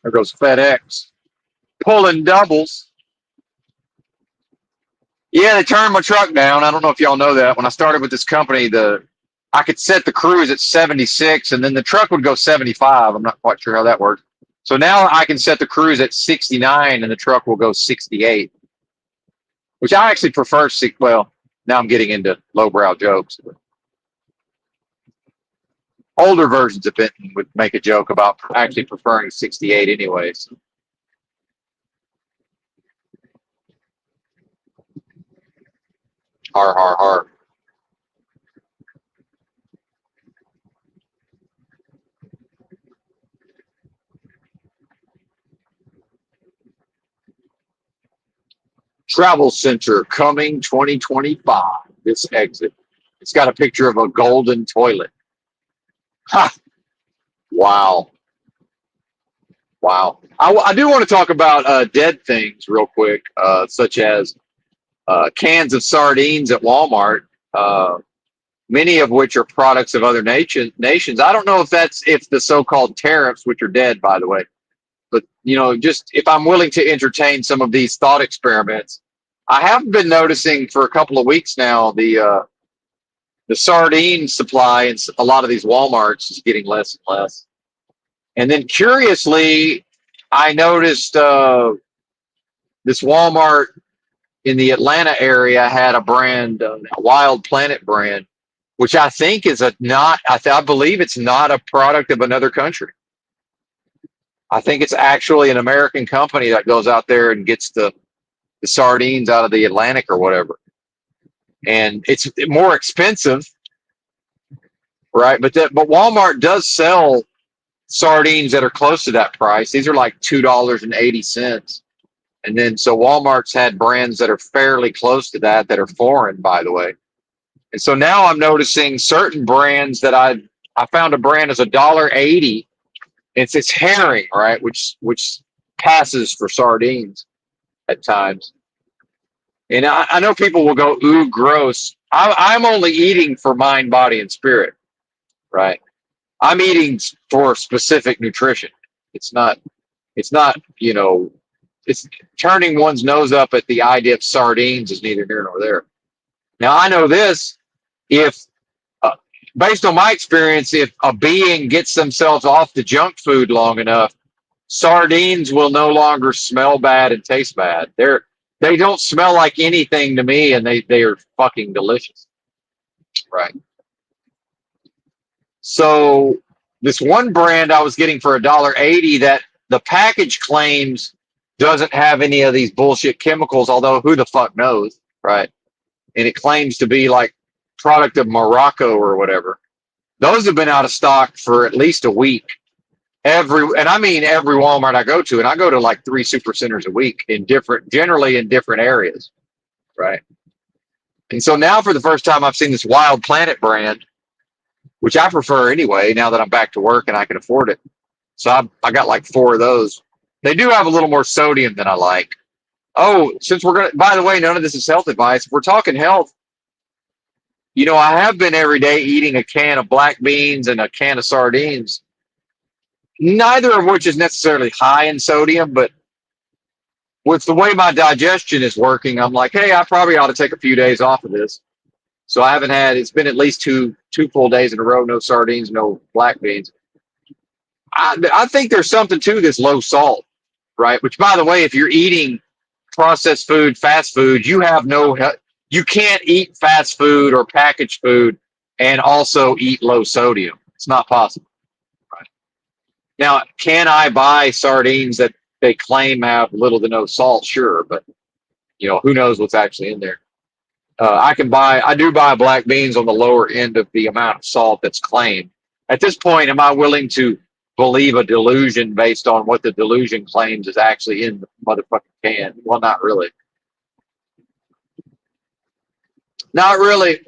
There goes FedEx. Pulling doubles. Yeah, they turned my truck down. I don't know if y'all know that. When I started with this company, I could set the cruise at 76, and then the truck would go 75. I'm not quite sure how that works. So now I can set the cruise at 69, and the truck will go 68, which I actually prefer. Well, now I'm getting into lowbrow jokes. But older versions of Benton would make a joke about actually preferring 68 anyways. Har, har, har. Travel Center coming 2025. This exit. It's got a picture of a golden toilet. Ha! Wow. Wow. I do want to talk about dead things real quick, such as cans of sardines at Walmart, many of which are products of other nations. I don't know if the so-called tariffs, which are dead, by the way, but just if I'm willing to entertain some of these thought experiments, I have been noticing for a couple of weeks now the sardine supply in a lot of these WalMarts is getting less and less. And then curiously, I noticed this Walmart in the Atlanta area had a brand, a Wild Planet brand, which I think is I believe it's not a product of another country. I think it's actually an American company that goes out there and gets the sardines out of the Atlantic or whatever. And it's more expensive, right? But Walmart does sell sardines that are close to that price. These are like $2.80. And then so Walmart's had brands that are fairly close to that are foreign, by the way. And so now I'm noticing certain brands that I found a brand is $1.80. It's herring, right? Which passes for sardines at times. And I know people will go, ooh, gross. I'm only eating for mind, body, and spirit, right? I'm eating for specific nutrition. It's not, it's turning one's nose up at the idea of sardines is neither here nor there. Now, I know this, if, uh, based on my experience, if a being gets themselves off the junk food long enough, sardines will no longer smell bad and taste bad. They don't smell like anything to me, and they are fucking delicious, right? So this one brand I was getting for $1.80 that the package claims doesn't have any of these bullshit chemicals, although who the fuck knows, right? And it claims to be like product of Morocco or whatever. Those have been out of stock for at least a week. And I mean every Walmart I go to, and I go to like 3 super centers a week generally in different areas, right? And so now for the first time, I've seen this Wild Planet brand, which I prefer anyway, now that I'm back to work and I can afford it. So I got like 4 of those. They do have a little more sodium than I like. Oh, since by the way, none of this is health advice. If we're talking health, I have been every day eating a can of black beans and a can of sardines, neither of which is necessarily high in sodium, but with the way my digestion is working, I'm like, hey, I probably ought to take a few days off of this. So it's been at least two full days in a row, no sardines, no black beans. I think there's something to this low salt, right? Which, by the way, if you're eating processed food, fast food, you can't eat fast food or packaged food and also eat low sodium. It's not possible. Right? Now, can I buy sardines that they claim have little to no salt? Sure, but who knows what's actually in there. I do buy black beans on the lower end of the amount of salt that's claimed. At this point, am I willing to believe a delusion based on what the delusion claims is actually in the motherfucking can? Well, not really. Not really.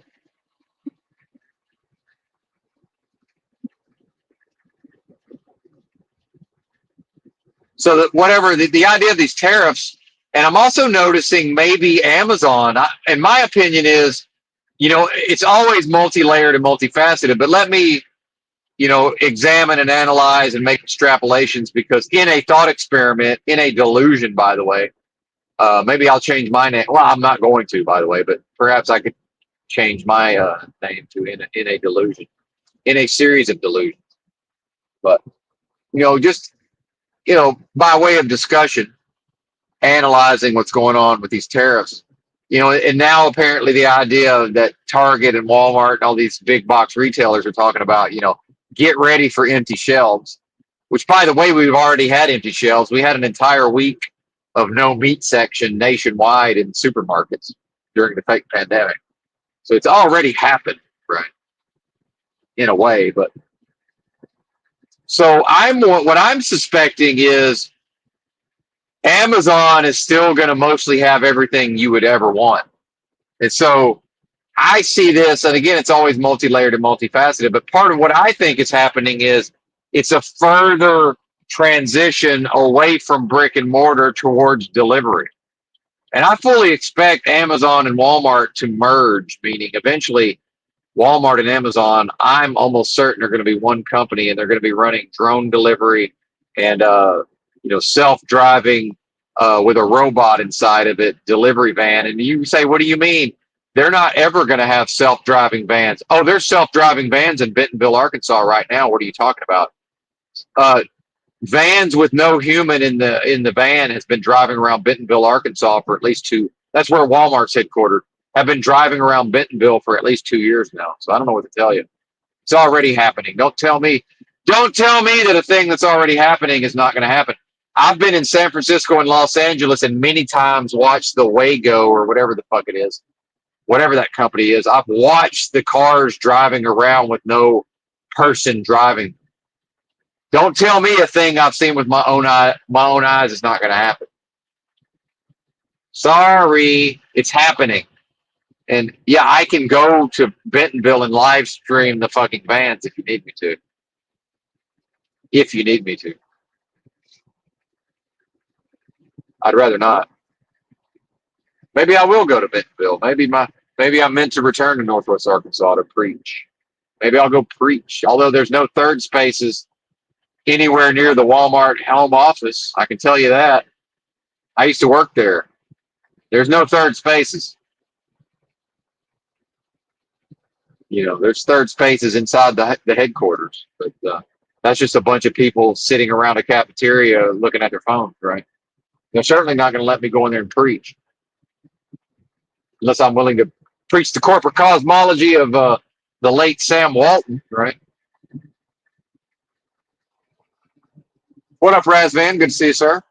So that whatever the idea of these tariffs, and I'm also noticing maybe Amazon, in my opinion, is, it's always multi-layered and multifaceted, but let me, examine and analyze and make extrapolations, because in a thought experiment, in a delusion, by the way, Maybe I'll change my name. Well, I'm not going to, by the way, but perhaps I could change my name to in a delusion, in a series of delusions. But just by way of discussion, analyzing what's going on with these tariffs. And now apparently the idea that Target and Walmart and all these big box retailers are talking about, get ready for empty shelves, which by the way, we've already had empty shelves. We had an entire week of no meat section nationwide in supermarkets during the fake pandemic. So it's already happened, right? In a way, but so what I'm suspecting is Amazon is still going to mostly have everything you would ever want. And so I see this, and again, it's always multi-layered and multifaceted, but part of what I think is happening is it's a further transition away from brick and mortar towards delivery. And I fully expect Amazon and Walmart to merge, meaning eventually Walmart and Amazon, I'm almost certain are going to be one company, and they're going to be running drone delivery and self-driving with a robot inside of it, delivery van. And you say, what do you mean? They're not ever going to have self-driving vans. Oh, there's self-driving vans in Bentonville, Arkansas right now. What are you talking about? Uh, Vans with no human in the van has been driving around Bentonville, Arkansas for at least two. That's where Walmart's headquartered. Have been driving around Bentonville for at least 2 years now. So I don't know what to tell you. It's already happening. Don't tell me that a thing that's already happening is not going to happen. I've been in San Francisco and Los Angeles and many times watched the Wago or whatever the fuck it is, whatever that company is. I've watched the cars driving around with no person driving. Don't tell me a thing I've seen with my own eyes is not going to happen. Sorry, it's happening. And yeah, I can go to Bentonville and live stream the fucking vans if you need me to. If you need me to. I'd rather not. Maybe I will go to Bentonville. Maybe I'm meant to return to Northwest Arkansas to preach. Maybe I'll go preach. Although there's no third spaces anywhere near the Walmart home office. I can tell you that. I used to work there. There's no third spaces. There's third spaces inside the headquarters, but that's just a bunch of people sitting around a cafeteria looking at their phones, right? They're certainly not going to let me go in there and preach unless I'm willing to preach the corporate cosmology of the late Sam Walton, right? What up, Razvan? Good to see you, sir.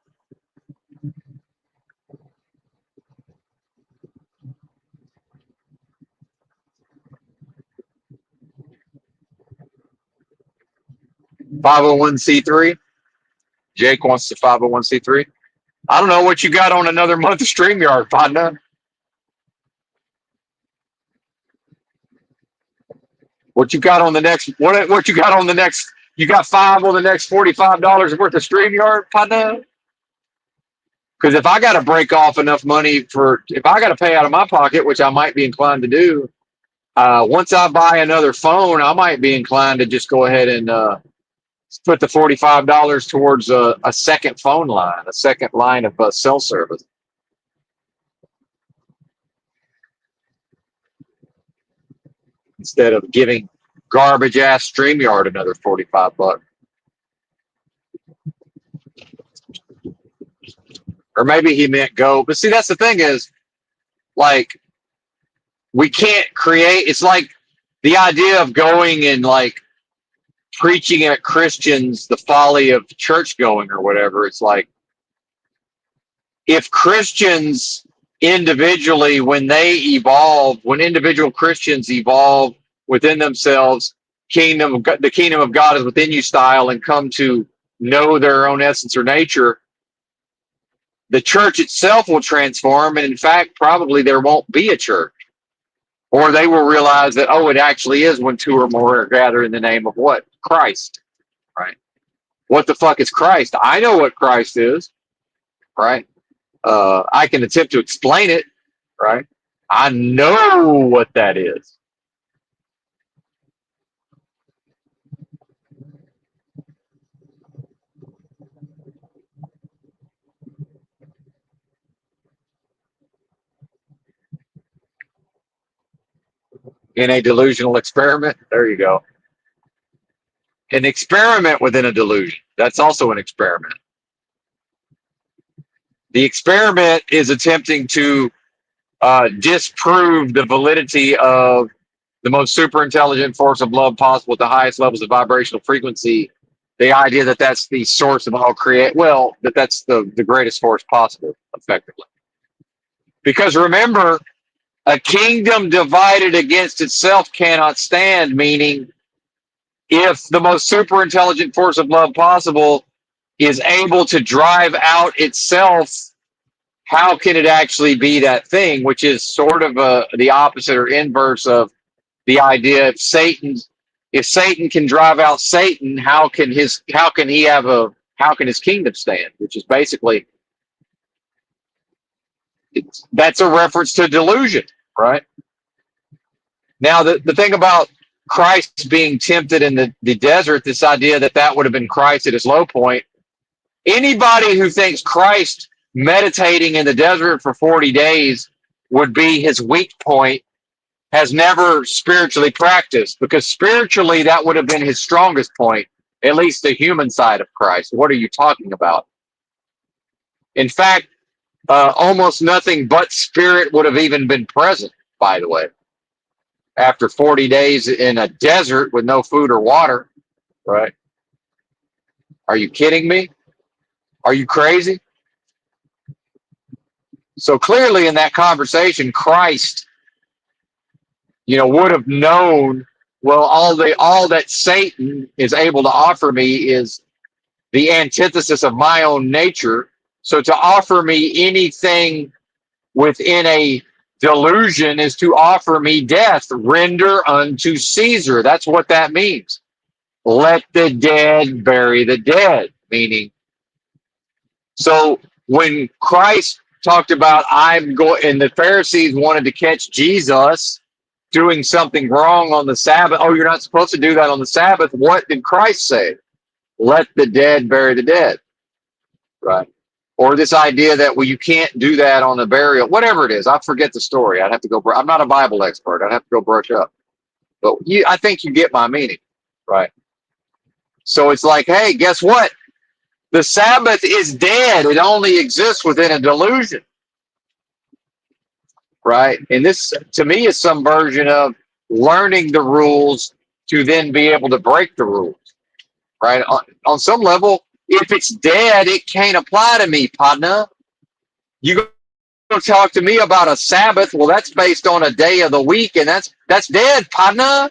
$501c3. Jake wants the 501c3. I don't know what you got on another month of StreamYard, partner. What you got on the next? What you got on the next? You got five on the next $45 worth of StreamYard, partner? Because if I got to break off enough money if I got to pay out of my pocket, which I might be inclined to do, once I buy another phone, I might be inclined to just go ahead and put the $45 towards a second phone line, a second line of cell service, instead of giving garbage ass StreamYard another $45. Or maybe he meant go. But see, that's the thing is, like, we can't create. It's like the idea of going and like preaching at Christians the folly of church going or whatever. It's like if Christians individually, when individual Christians evolve within themselves, the kingdom of God is within you style, and come to know their own essence or nature, the church itself will transform. And in fact, probably there won't be a church. Or they will realize that, oh, it actually is when two or more are gathered in the name of what? Christ, right? What the fuck is Christ? I know what Christ is, right? I can attempt to explain it, right? I know what that is. in a delusional experiment. There you go. An experiment within a delusion. That's also an experiment. The experiment is attempting to disprove the validity of the most super intelligent force of love possible at the highest levels of vibrational frequency. The idea that that's the source of all create, well, that's the greatest force possible, effectively. Because remember, a kingdom divided against itself cannot stand, meaning if the most super intelligent force of love possible is able to drive out itself, how can it actually be that thing? Which is sort of the opposite or inverse of the idea. If Satan can drive out Satan, how can his kingdom stand? Which is basically, that's a reference to delusion, right? Now, the thing about Christ being tempted in the desert, this idea that would have been Christ at his low point. Anybody who thinks Christ meditating in the desert for 40 days would be his weak point has never spiritually practiced, because spiritually that would have been his strongest point, at least the human side of Christ. What are you talking about? In fact, almost nothing but spirit would have even been present, by the way, after 40 days in a desert with no food or water, right? Are you kidding me? Are you crazy? So clearly in that conversation, Christ, would have known, well, all that Satan is able to offer me is the antithesis of my own nature. So to offer me anything within a delusion is to offer me death. Render unto Caesar. That's what that means. Let the dead bury the dead. Meaning, so when Christ talked about and the Pharisees wanted to catch Jesus doing something wrong on the Sabbath. Oh, you're not supposed to do that on the Sabbath. What did Christ say? Let the dead bury the dead, right? Or this idea that, well, you can't do that on the burial, whatever it is. I forget the story. I'd have to go. I'm not a Bible expert. I'd have to go brush up. But I think you get my meaning, right? So it's like, hey, guess what? The Sabbath is dead. It only exists within a delusion, right? And this, to me, is some version of learning the rules to then be able to break the rules, right? On some level, if it's dead, it can't apply to me, partner. You go talk to me about a Sabbath. Well, that's based on a day of the week, and that's dead, partner.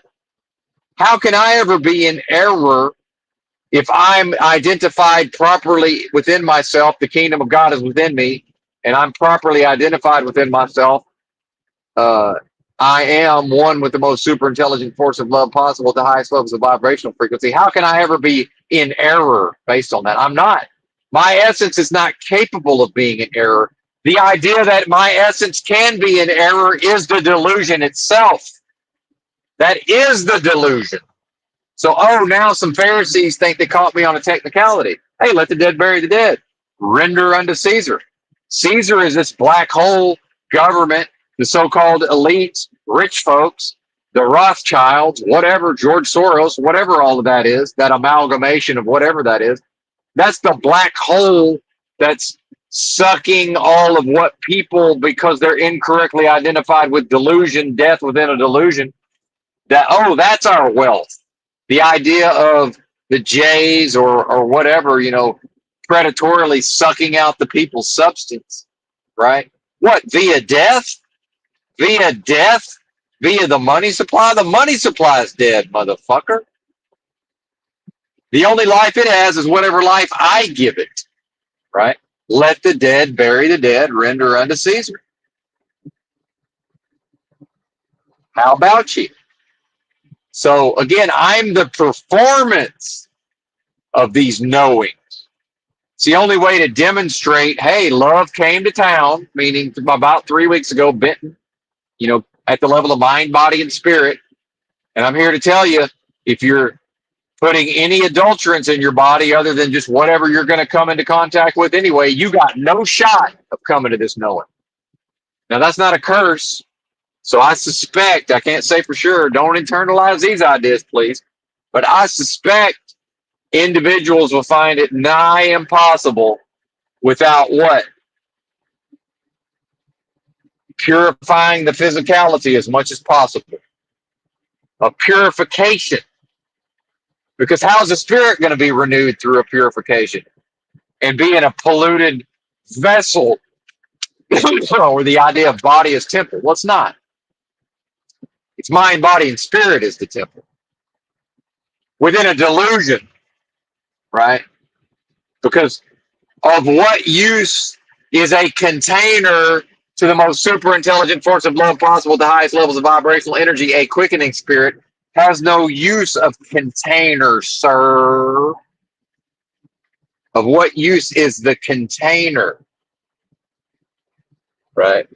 How can I ever be in error if I'm identified properly within myself? The kingdom of God is within me, and I'm properly identified within myself. I am one with the most super intelligent force of love possible at the highest levels of vibrational frequency. How can I ever be in error based on that? I'm not. My essence is not capable of being in error. The idea that my essence can be in error is the delusion itself. That is the delusion. So, now some Pharisees think they caught me on a technicality. Hey, let the dead bury the dead. Render unto Caesar. Caesar is this black hole government, the so-called elites, rich folks, the Rothschilds, whatever, George Soros, whatever all of that is, that amalgamation of whatever that is. That's the black hole that's sucking all of what people, because they're incorrectly identified with delusion, death within a delusion, that's our wealth. The idea of the Jays or whatever, predatorily sucking out the people's substance, right? What, via death? Via death? Via the money supply? The money supply is dead, motherfucker. The only life it has is whatever life I give it, right? Let the dead bury the dead, render unto Caesar. How about you? So again, I'm the performance of these knowings. It's the only way to demonstrate, hey, love came to town, meaning about 3 weeks ago, Benton, at the level of mind, body, and spirit. And I'm here to tell you, if you're putting any adulterants in your body other than just whatever you're going to come into contact with anyway, you got no shot of coming to this knowing. Now, that's not a curse. So I suspect, I can't say for sure, don't internalize these ideas, please, but I suspect individuals will find it nigh impossible without what? Purifying the physicality as much as possible. A purification. Because how's the spirit going to be renewed through a purification? And be in a polluted vessel or the idea of body as temple. Well, it's not. It's mind, body, and spirit is the temple. Within a delusion, right? Because of what use is a container to the most super intelligent force of love possible at the highest levels of vibrational energy, a quickening spirit has no use of container, sir. Of what use is the container, right?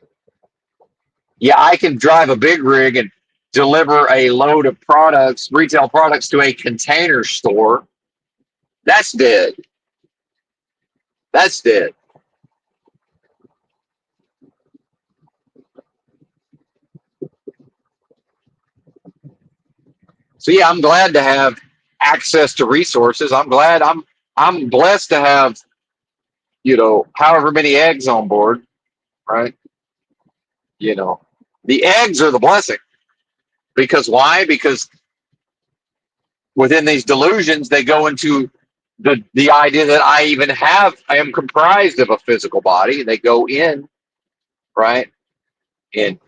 Yeah, I can drive a big rig and deliver a load of products, retail products, to a container store. That's dead. That's dead. So yeah, I'm glad to have access to resources. I'm blessed to have, however many eggs on board, right? You know, the eggs are the blessing. Because why? Because within these delusions, they go into the idea that I am comprised of a physical body, and they go in, right, in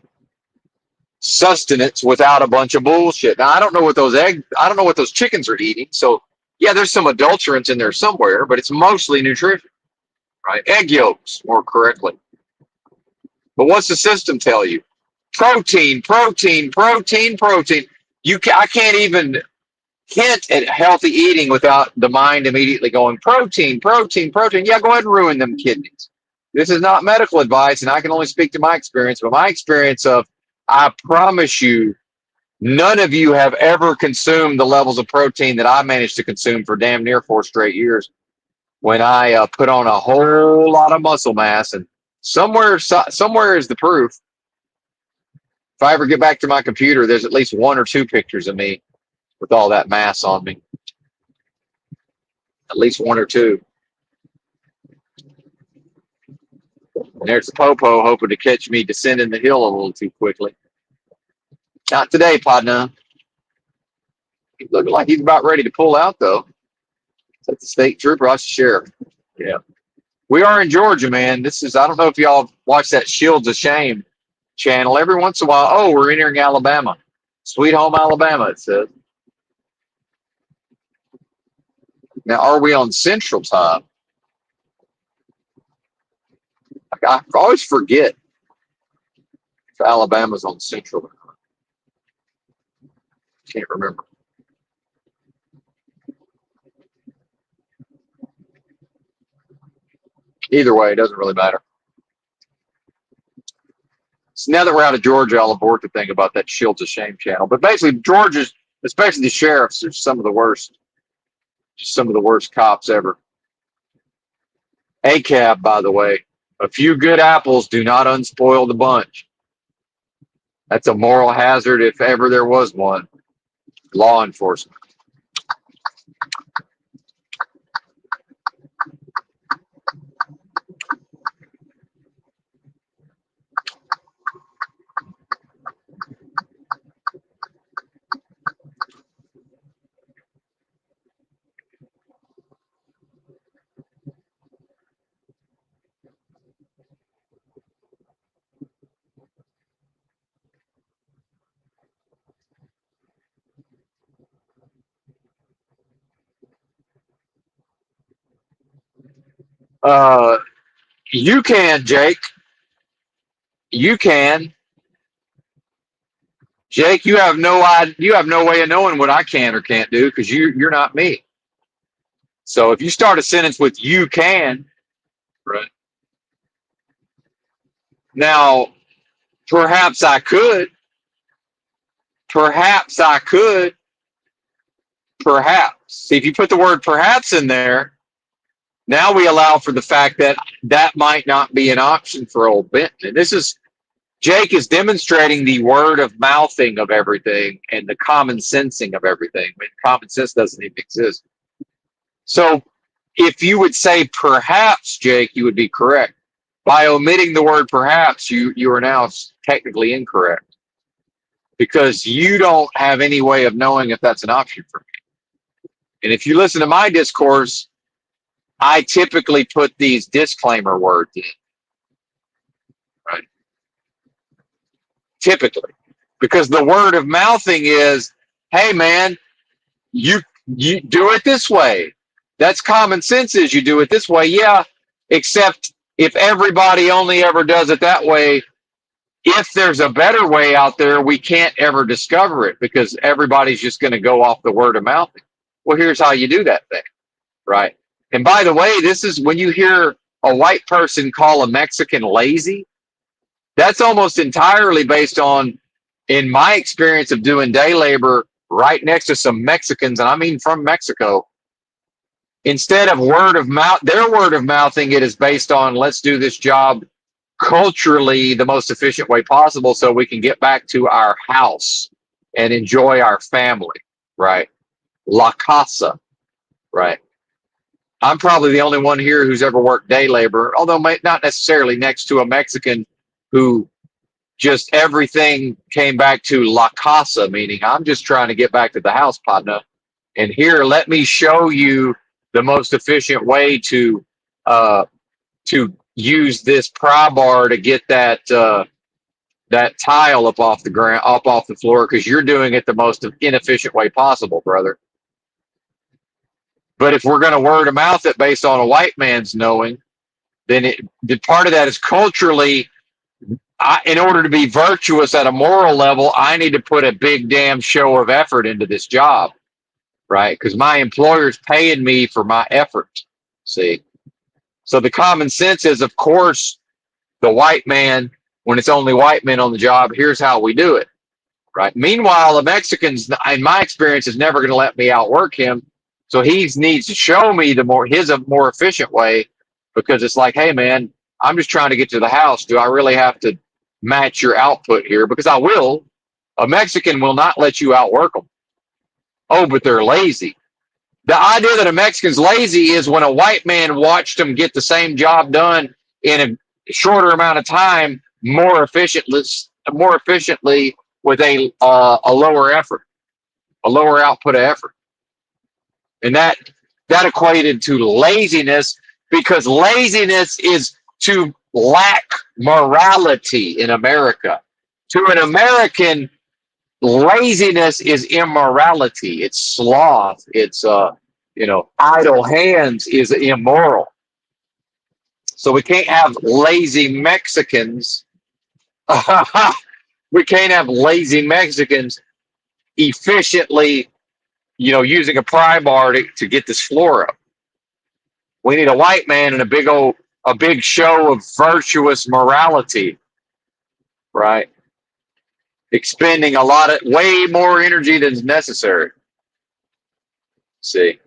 sustenance without a bunch of bullshit. Now I don't know what those chickens are eating. So yeah, there's some adulterants in there somewhere, but it's mostly nutrition, right? Egg yolks, more correctly. But what's the system tell you? Protein, protein, protein, protein. I can't even hint at healthy eating without the mind immediately going protein, protein, protein. Yeah, go ahead and ruin them kidneys. This is not medical advice, and I can only speak to my experience, but my experience of, I promise you, none of you have ever consumed the levels of protein that I managed to consume for damn near 4 straight years when I put on a whole lot of muscle mass. And somewhere is the proof. If I ever get back to my computer, there's at least 1 or 2 pictures of me with all that mass on me. At least 1 or 2. And there's the popo hoping to catch me descending the hill a little too quickly. Not today, partner. He's looking like he's about ready to pull out, though. Is that the state trooper? That's the sheriff. Yeah. We are in Georgia, man. I don't know if y'all watch that Shields of Shame channel. Every once in a while, oh, we're entering Alabama. Sweet home Alabama, it says. Now, are we on Central Time? I always forget if Alabama's on Central or not. Can't remember. Either way, it doesn't really matter. So now that we're out of Georgia, I'll abort the thing about that Shields of Shame channel. But basically, Georgia's, especially the sheriffs, are some of the worst cops ever. ACAB, by the way, a few good apples do not unspoil the bunch. That's a moral hazard if ever there was one. Law enforcement. You can, Jake. You can. Jake, you have no way of knowing what I can or can't do because you're not me. So if you start a sentence with "you can," right now, perhaps I could, perhaps I could, perhaps. See, if you put the word "perhaps" in there, now we allow for the fact that that might not be an option for old Benton. And this is Jake is demonstrating the word of mouthing of everything and the common sensing of everything. I mean, common sense doesn't even exist. So if you would say perhaps, Jake, you would be correct. By omitting the word perhaps, you are now technically incorrect because you don't have any way of knowing if that's an option for me. And if you listen to my discourse, I typically put these disclaimer words in, right? Typically, because the word of mouthing is, hey man, you you do it this way. That's common sense is you do it this way. Yeah, except if everybody only ever does it that way, if there's a better way out there, we can't ever discover it because everybody's just going to go off the word of mouth. Well, here's how you do that thing, right? And by the way, this is when you hear a white person call a Mexican lazy, that's almost entirely based on, in my experience of doing day labor right next to some Mexicans, and I mean from Mexico, instead of word of mouth, their word of mouthing it is based on let's do this job culturally the most efficient way possible so we can get back to our house and enjoy our family, right? La casa, right? I'm probably the only one here who's ever worked day labor, although not necessarily next to a Mexican who just everything came back to la casa, meaning I'm just trying to get back to the house, partner. And here, let me show you the most efficient way to use this pry bar to get that tile up off the ground, up off the floor, because you're doing it the most inefficient way possible, brother. But if we're going to word of mouth it based on a white man's knowing, then the part of that is culturally. In order to be virtuous at a moral level, I need to put a big damn show of effort into this job, right? Because my employer's paying me for my effort. See, so the common sense is, of course, the white man, when it's only white men on the job, here's how we do it, right? Meanwhile, the Mexicans, in my experience, is never going to let me outwork him. So he needs to show me his more efficient way, because it's like, hey man, I'm just trying to get to the house. Do I really have to match your output here? Because I will. A Mexican will not let you outwork them. Oh, but they're lazy. The idea that a Mexican's lazy is when a white man watched them get the same job done in a shorter amount of time, more efficiently with a lower effort, a lower output of effort, and that equated to laziness, because laziness is to lack morality in America. To an American, laziness is immorality. It's sloth. It's idle hands is immoral. So we can't have lazy Mexicans. We can't have lazy Mexicans efficiently, using a pry bar to get this floor up. We need a white man and a big show of virtuous morality, right? Expending way more energy than is necessary. See,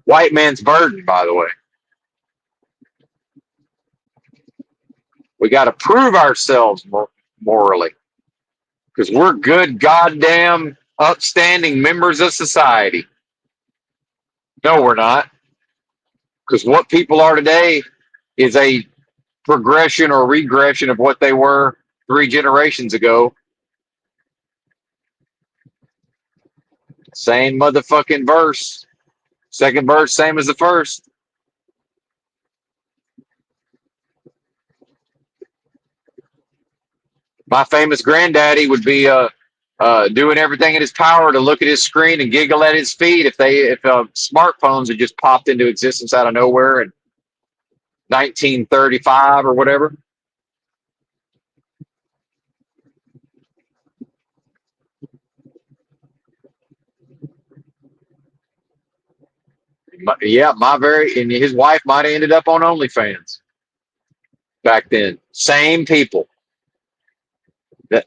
white man's burden, by the way. We got to prove ourselves morally, because we're good, goddamn, upstanding members of society. No, we're not. Because what people are today is a progression or regression of what they were 3 generations ago. Same motherfucking verse. Second verse, same as the first. My famous granddaddy would be doing everything in his power to look at his screen and giggle at his feet if smartphones had just popped into existence out of nowhere in 1935 or whatever. Yeah, and his wife might have ended up on OnlyFans back then. Same people.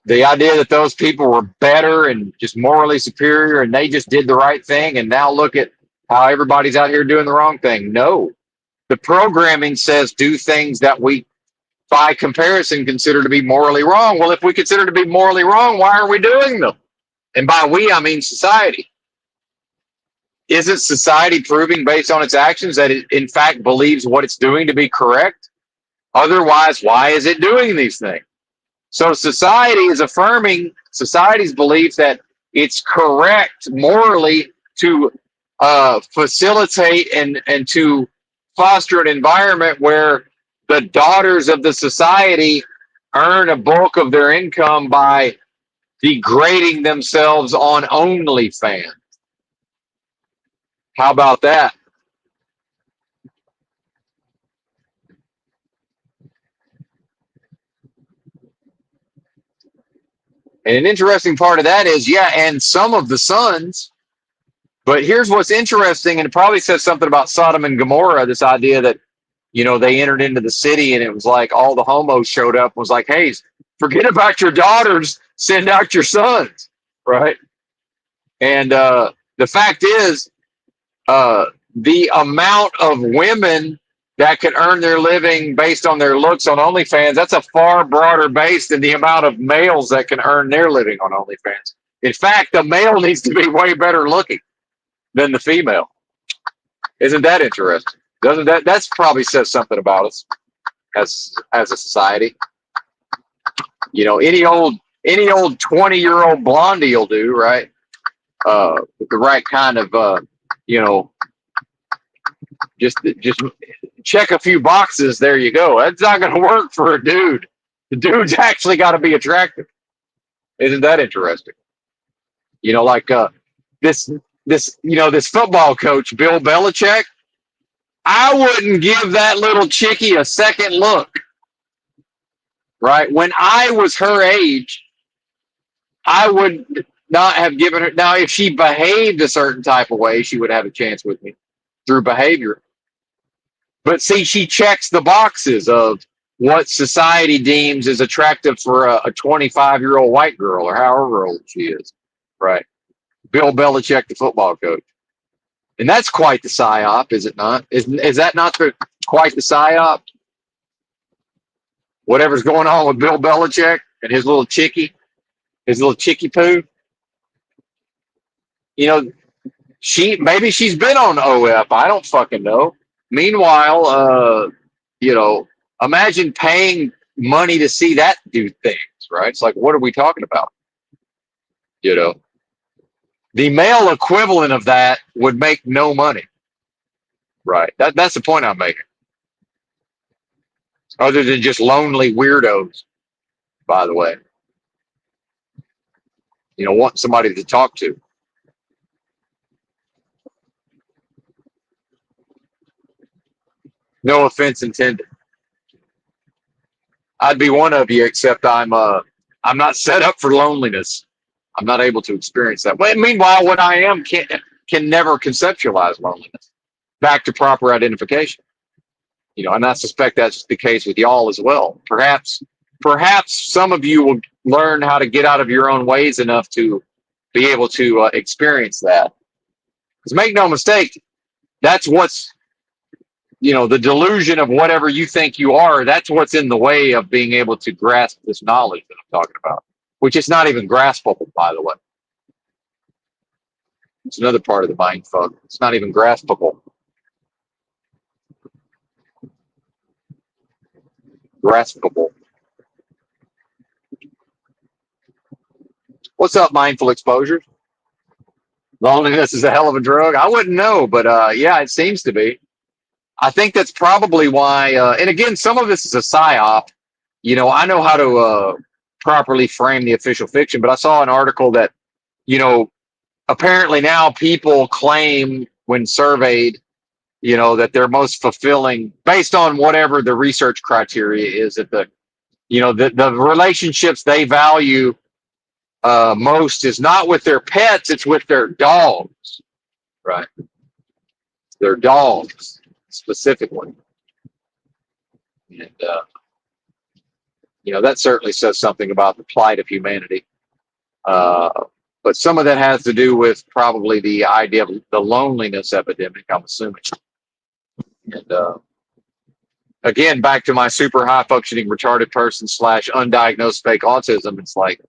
The idea that those people were better and just morally superior and they just did the right thing, and now look at how everybody's out here doing the wrong thing. No, The programming says do things that we, by comparison, consider to be morally wrong. Well, if we consider to be morally wrong, why are we doing them? And by we, I mean society. Isn't society proving based on its actions that it, in fact, believes what it's doing to be correct? Otherwise, why is it doing these things? So society is affirming society's belief that it's correct morally to facilitate and to foster an environment where the daughters of the society earn a bulk of their income by degrading themselves on OnlyFans. How about that? And an interesting part of that is, yeah, and some of the sons. But here's what's interesting, and it probably says something about Sodom and Gomorrah, this idea that, they entered into the city and it was like all the homos showed up and was like, hey, forget about your daughters, send out your sons, right? And the fact is, the amount of women that can earn their living based on their looks on OnlyFans, that's a far broader base than the amount of males that can earn their living on OnlyFans. In fact, the male needs to be way better looking than the female. Isn't that interesting? Doesn't that's probably says something about us as a society? Any old 20-year-old blondie will do, right? With the right kind of just check a few boxes, there you go. That's not going to work for a dude. The dude's actually got to be attractive. Isn't that interesting? Like this football coach, Bill Belichick. I wouldn't give that little chickie a second look. Right? When I was her age, I would not have given her. Now, if she behaved a certain type of way, she would have a chance with me through behavior. But see, she checks the boxes of what society deems is attractive for a 25-year-old white girl or however old she is. Right? Bill Belichick, the football coach. And that's quite the psyop, is it not? Is that not quite the psyop? Whatever's going on with Bill Belichick and his little chickie poo. Maybe she's been on OF. I don't fucking know. Meanwhile, imagine paying money to see that do things, right? It's like, what are we talking about? The male equivalent of that would make no money, right? That's the point I'm making. Other than just lonely weirdos, by the way. Want somebody to talk to. No offense intended. I'd be one of you, except I'm not set up for loneliness. I'm not able to experience that. Well, meanwhile, what I am can never conceptualize loneliness. Back to proper identification. And I suspect that's the case with y'all as well. Perhaps some of you will learn how to get out of your own ways enough to be able to experience that. Because make no mistake, that's what's the delusion of whatever you think you are. That's what's in the way of being able to grasp this knowledge that I'm talking about, which is not even graspable, by the way. It's another part of the mind fuck. It's not even graspable. Graspable. What's up, mindful exposures? Loneliness is a hell of a drug. I wouldn't know, but yeah, it seems to be. I think that's probably why. And again, some of this is a psyop. I know how to properly frame the official fiction, but I saw an article that, apparently now people claim when surveyed, that they're most fulfilling based on whatever the research criteria is, that the relationships they value most is not with their pets, it's with their dogs, right? Their dogs specifically. And, that certainly says something about the plight of humanity. But some of that has to do with probably the idea of the loneliness epidemic, I'm assuming. And again, back to my super high functioning retarded person slash undiagnosed fake autism. It's like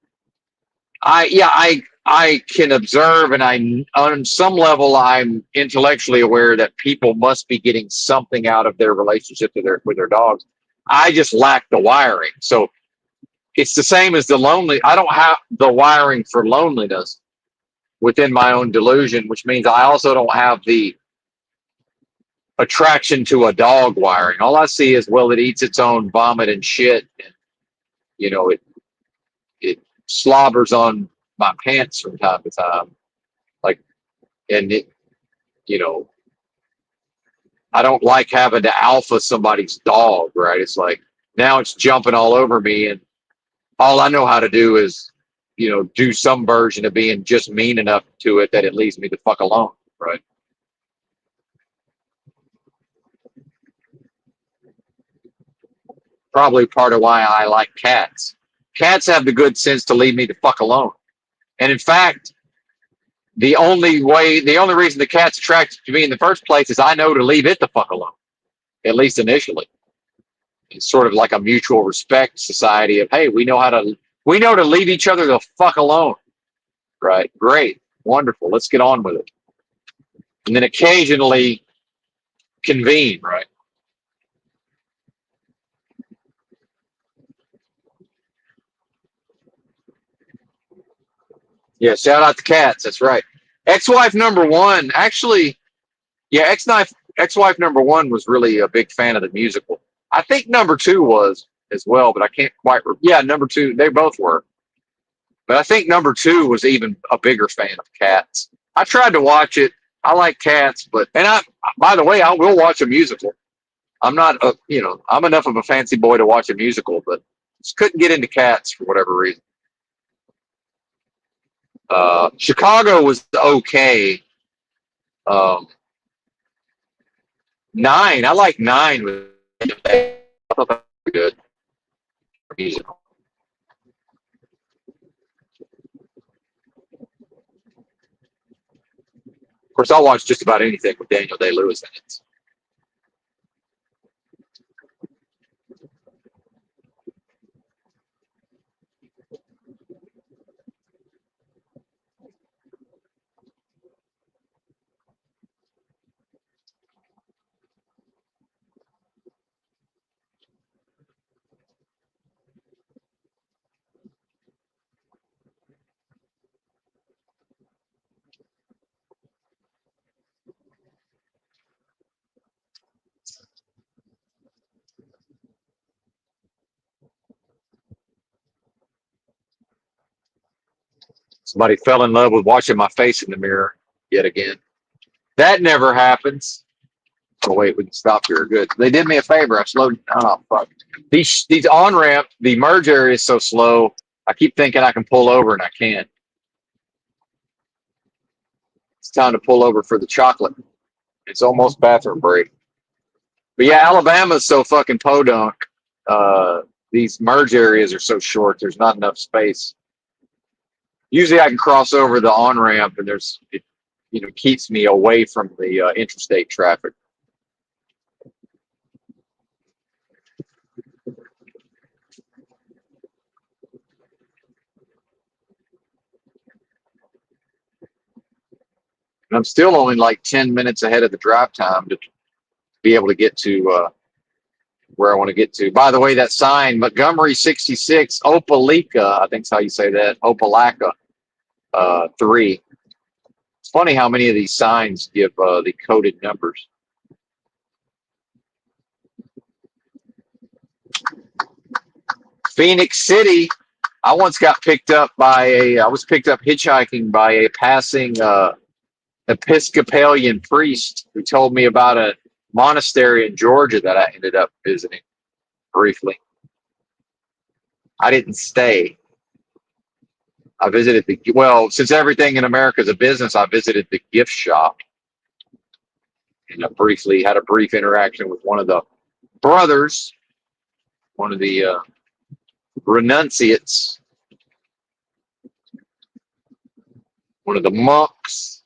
I can observe, and I on some level I'm intellectually aware that people must be getting something out of their relationship to with their dogs. I just lack the wiring. So it's the same as the lonely. I don't have the wiring for loneliness within my own delusion, which means I also don't have the attraction to a dog wiring. All I see is, well, it eats its own vomit and shit, and you know it slobbers on my pants from time to time, like, and it, you know, I don't like having to alpha somebody's dog, right? It's like now it's jumping all over me, and all I know how to do is, do some version of being just mean enough to it that it leaves me the fuck alone, right? Probably part of why I like cats. Cats have the good sense to leave me the fuck alone. And in fact, the only reason the cat's attracted to me in the first place is I know to leave it the fuck alone, at least initially. It's sort of like a mutual respect society of, hey, we know to leave each other the fuck alone, right? Great, wonderful, let's get on with it. And then occasionally convene, right? Yeah, shout out to cats. That's right. Ex-wife number one, actually, yeah, ex-wife number one was really a big fan of the musical. I think number two was as well, but I can't quite. Yeah, number two, they both were. But I think number two was even a bigger fan of cats. I tried to watch it. I like cats, by the way, I will watch a musical. I'm not, I'm enough of a fancy boy to watch a musical, but just couldn't get into cats for whatever reason. Chicago was okay. Um, Nine, I like Nine. I thought that was good musical. Of course, I'll watch just about anything with Daniel Day Lewis in it. Somebody fell in love with watching my face in the mirror yet again. That never happens. Oh wait, we can stop here. Good. They did me a favor. I slowed. Oh fuck. These on ramp, the merge area is so slow. I keep thinking I can pull over and I can't. It's time to pull over for the chocolate. It's almost bathroom break. But yeah, Alabama's so fucking podunk. Uh, these merge areas are so short. There's not enough space. Usually, I can cross over the on ramp, and it keeps me away from the interstate traffic. And I'm still only like 10 minutes ahead of the drive time to be able to get to where I want to get to. By the way, that sign, Montgomery 66, Opelika, I think is how you say that, Opelika 3. It's funny how many of these signs give the coded numbers. Phoenix City, I once got picked up I was picked up hitchhiking by a passing Episcopalian priest who told me about a monastery in Georgia that I ended up visiting briefly. I didn't stay. I visited since everything in America is a business, I visited the gift shop, and I briefly had a brief interaction with one of the brothers, one of the renunciates, one of the monks,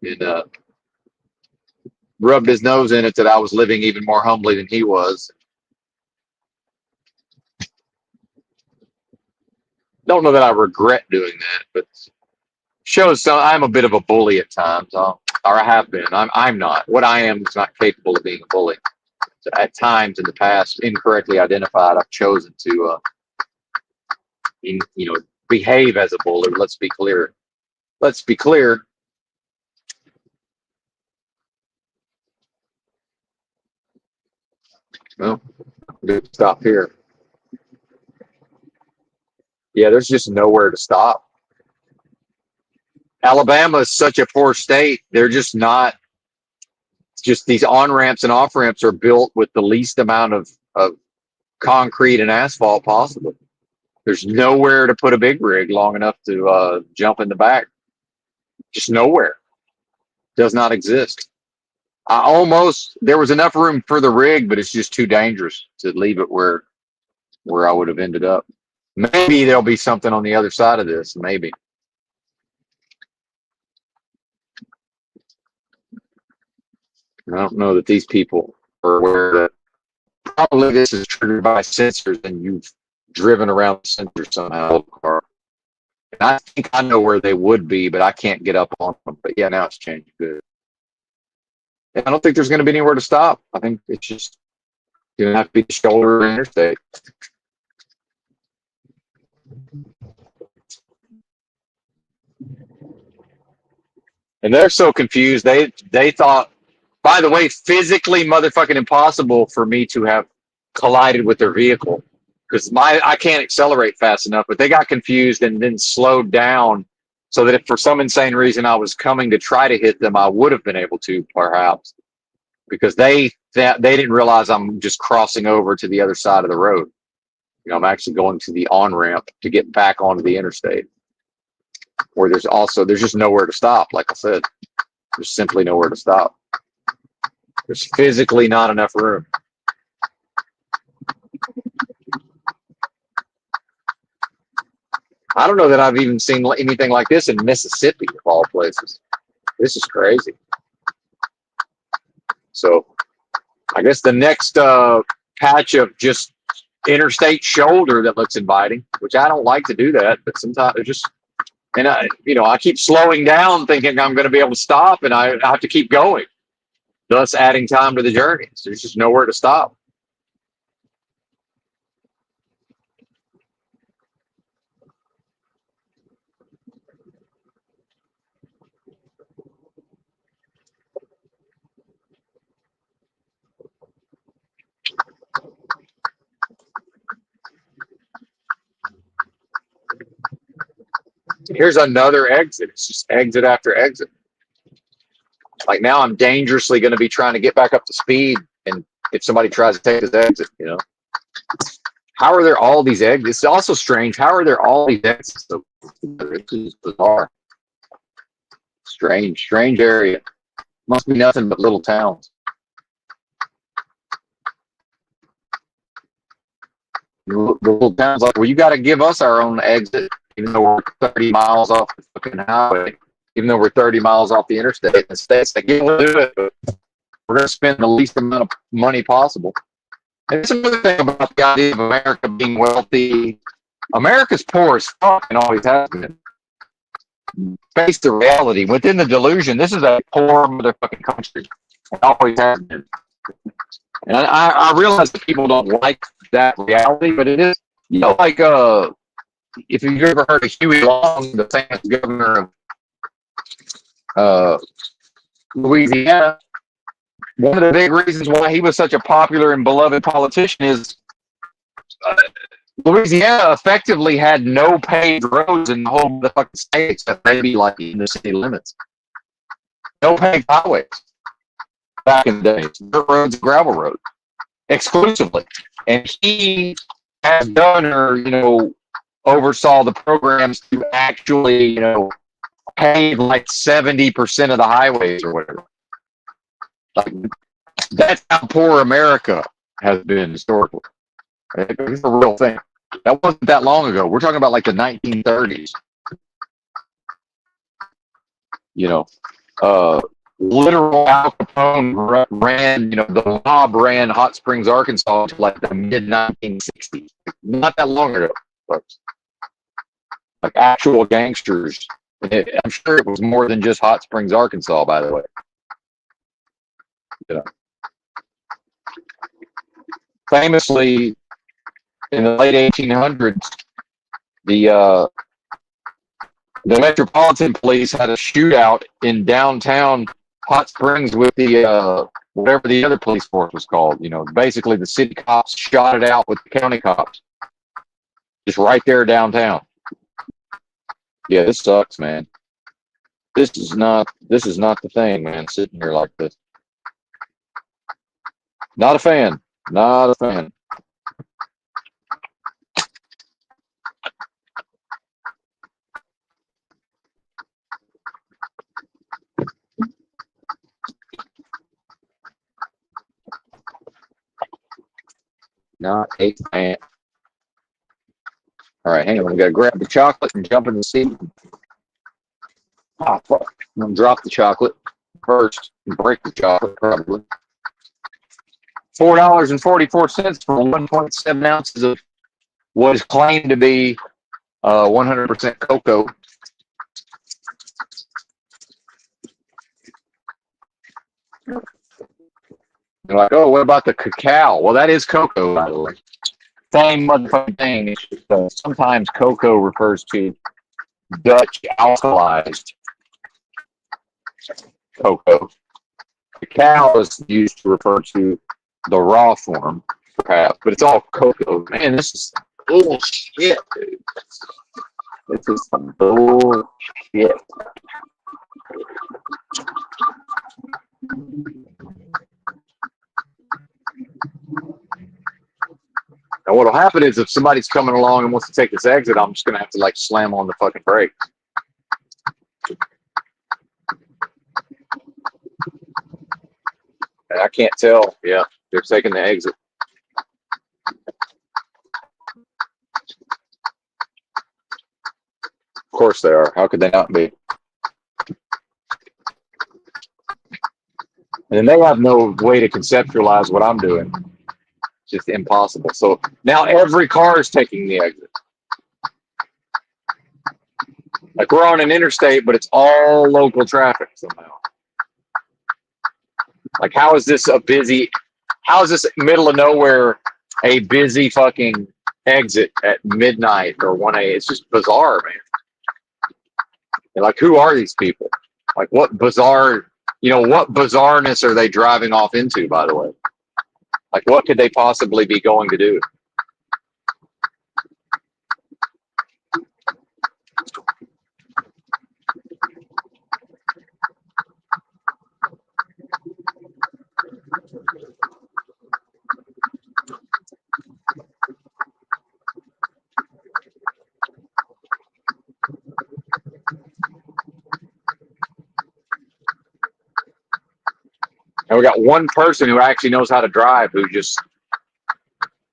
and rubbed his nose in it that I was living even more humbly than he was. Don't know that I regret doing that, but shows some I'm a bit of a bully at times, or I have been. I'm not. What I am is not capable of being a bully. So at times in the past, incorrectly identified, I've chosen to, behave as a bully. Let's be clear. Let's be clear. Well, good stop here. Yeah, there's just nowhere to stop. Alabama is such a poor state. They're just not. It's just these on ramps and off ramps are built with the least amount of concrete and asphalt possible. There's nowhere to put a big rig long enough to jump in the back. Just nowhere. Does not exist. There was enough room for the rig, but it's just too dangerous to leave it where I would have ended up. Maybe there'll be something on the other side of this. Maybe. I don't know that these people are aware that probably this is triggered by sensors and you've driven around the sensor somehow. And I think I know where they would be, but I can't get up on them. But yeah, now it's changed good. And I don't think there's going to be anywhere to stop. I think it's just going to have to be the shoulder of the interstate. And they're so confused. They thought, by the way, physically motherfucking impossible for me to have collided with their vehicle because I can't accelerate fast enough. But they got confused and then slowed down so that if for some insane reason I was coming to try to hit them, I would have been able to perhaps because they didn't realize I'm just crossing over to the other side of the road. I'm actually going to the on ramp to get back onto the interstate where there's just nowhere to stop. Like I said, there's simply nowhere to stop. There's physically not enough room. I don't know that I've even seen anything like this in Mississippi, of all places. This is crazy. So I guess the next patch of just interstate shoulder that looks inviting, which I don't like to do that, but sometimes it just, and I keep slowing down thinking I'm going to be able to stop and I have to keep going, thus adding time to the journey. So there's just nowhere to stop. Here's another exit. It's just exit after exit. Like now I'm dangerously going to be trying to get back up to speed. And if somebody tries to take this exit, how are there all these exits? It's also strange. How are there all these exits? This is bizarre. Strange area. Must be nothing but little towns. The little towns like, well, you got to give us our own exit, even though we're 30 miles off the fucking highway, even though we're 30 miles off the interstate. The state's like, yeah, we'll do it, but we're going to spend the least amount of money possible. And it's another thing about the idea of America being wealthy. America's poor as fuck and always has been. Face the reality. Within the delusion, this is a poor motherfucking country. It always has been. And I realize that people don't like that reality, but it is, like if you've ever heard of Huey Long, the famous governor of Louisiana, one of the big reasons why he was such a popular and beloved politician is Louisiana effectively had no paved roads in the whole motherfucking state except maybe like in the city limits. No paved highways back in the days. Dirt roads and gravel roads exclusively. And he, as governor, oversaw the programs to actually, pave like 70% of the highways or whatever. Like, that's how poor America has been historically. It's a real thing. That wasn't that long ago. We're talking about like the 1930s. literal Al Capone ran, the mob ran Hot Springs, Arkansas until like the mid 1960s. Not that long ago, folks. Like actual gangsters. I'm sure it was more than just Hot Springs, Arkansas, by the way. Famously, in the late 1800s, the Metropolitan Police had a shootout in downtown Hot Springs with the whatever the other police force was called. Basically the city cops shot it out with the county cops, just right there downtown. Yeah, this sucks, man. This is not the thing, man. Sitting here like this, not a fan. Not a fan. Not a fan. All right, hang on. We gotta grab the chocolate and jump in the seat. Oh fuck! I'm gonna drop the chocolate first and break the chocolate probably. $4.44 for 1.7 ounces of what is claimed to be 100% cocoa. They're like, oh, what about the cacao? Well, that is cocoa, by the way. Same motherfucking thing. It's just, sometimes cocoa refers to Dutch alkalized cocoa. Cacao is used to refer to the raw form, perhaps, but it's all cocoa. Man, this is bullshit, dude. This is some bullshit. And what'll happen is if somebody's coming along and wants to take this exit, I'm just gonna have to like slam on the fucking brake. I can't tell. Yeah, they're taking the exit. Of course they are. How could they not be? And they have no way to conceptualize what I'm doing. It's just impossible. So now every car is taking the exit. Like we're on an interstate, but it's all local traffic somehow. Like how is this middle of nowhere a busy fucking exit at midnight or 1 a.m.? It's just bizarre, man. And like, who are these people? Like what bizarreness are they driving off into, by the way? Like what could they possibly be going to do? And we got one person who actually knows how to drive who just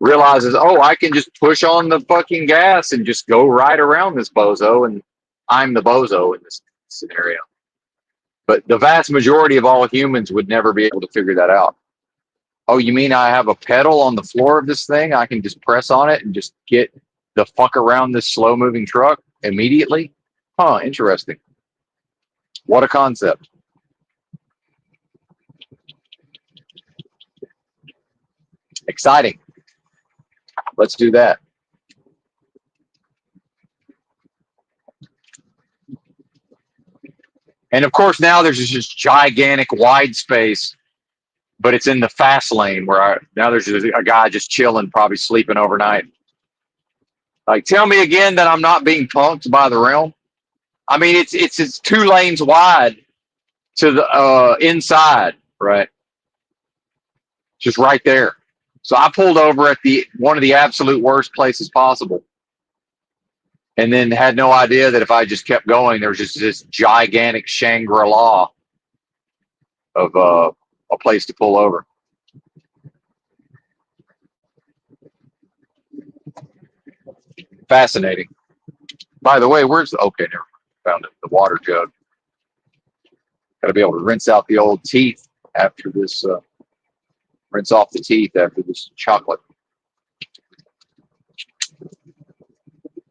realizes, oh, I can just push on the fucking gas and just go right around this bozo, and I'm the bozo in this scenario. But the vast majority of all humans would never be able to figure that out. Oh, you mean I have a pedal on the floor of this thing? I can just press on it and just get the fuck around this slow moving truck immediately? Huh, interesting. What a concept. Exciting. Let's do that. And of course, now there's this gigantic wide space, but it's in the fast lane where now there's just a guy just chilling, probably sleeping overnight. Like, tell me again that I'm not being punked by the realm. I mean, it's 2 lanes wide to the inside, right? Just right there. So I pulled over at one of the absolute worst places possible, and then had no idea that if I just kept going, there was just this gigantic Shangri-La of a place to pull over. Fascinating. By the way, where's okay? Never found it. The water jug. Got to be able to rinse out the old teeth after this. Rinse off the teeth after this chocolate.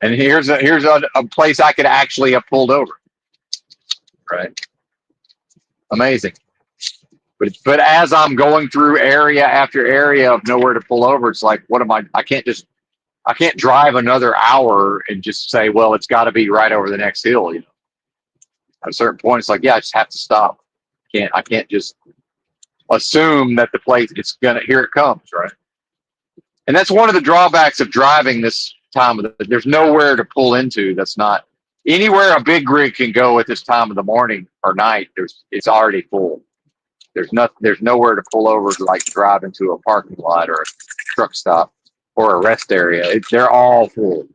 And here's a place I could actually have pulled over. Right. Amazing. But as I'm going through area after area of nowhere to pull over, it's like, what am I can't drive another hour and just say, well, it's got to be right over the next hill. You know, at a certain point, it's like, yeah, I just have to stop. I can't just assume that the place here it comes, right? And that's one of the drawbacks of driving this time of there's nowhere to pull into. That's not anywhere a big rig can go at this time of the morning or night. It's already full. There's nowhere to pull over to like drive into a parking lot or a truck stop or a rest area. They're all full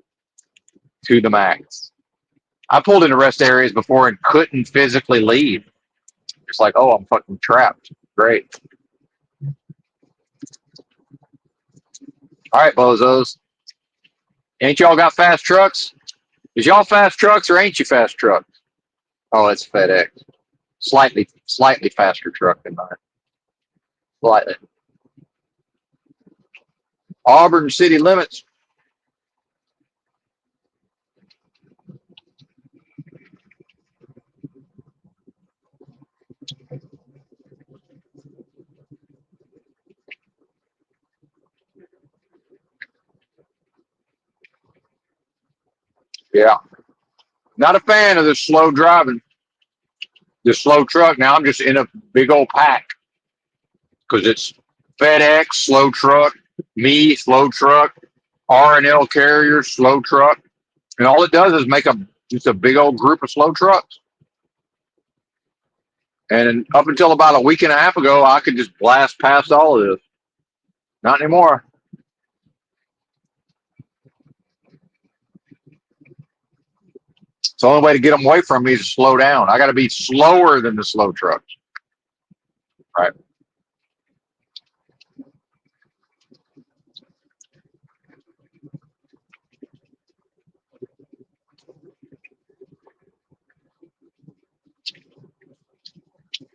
to the max. I pulled into rest areas before and couldn't physically leave. It's like, oh, I'm fucking trapped. Great. All right, bozos. Ain't y'all got fast trucks? Is y'all fast trucks or ain't you fast trucks? Oh, it's FedEx. Slightly faster truck than mine. Slightly. Auburn city limits. Yeah. Not a fan of this slow driving, this slow truck. Now I'm just in a big old pack because it's FedEx, slow truck, me, slow truck, R&L carrier, slow truck. And all it does is make just a big old group of slow trucks. And up until about a week and a half ago, I could just blast past all of this. Not anymore. So the only way to get them away from me is to slow down. I got to be slower than the slow trucks. Right.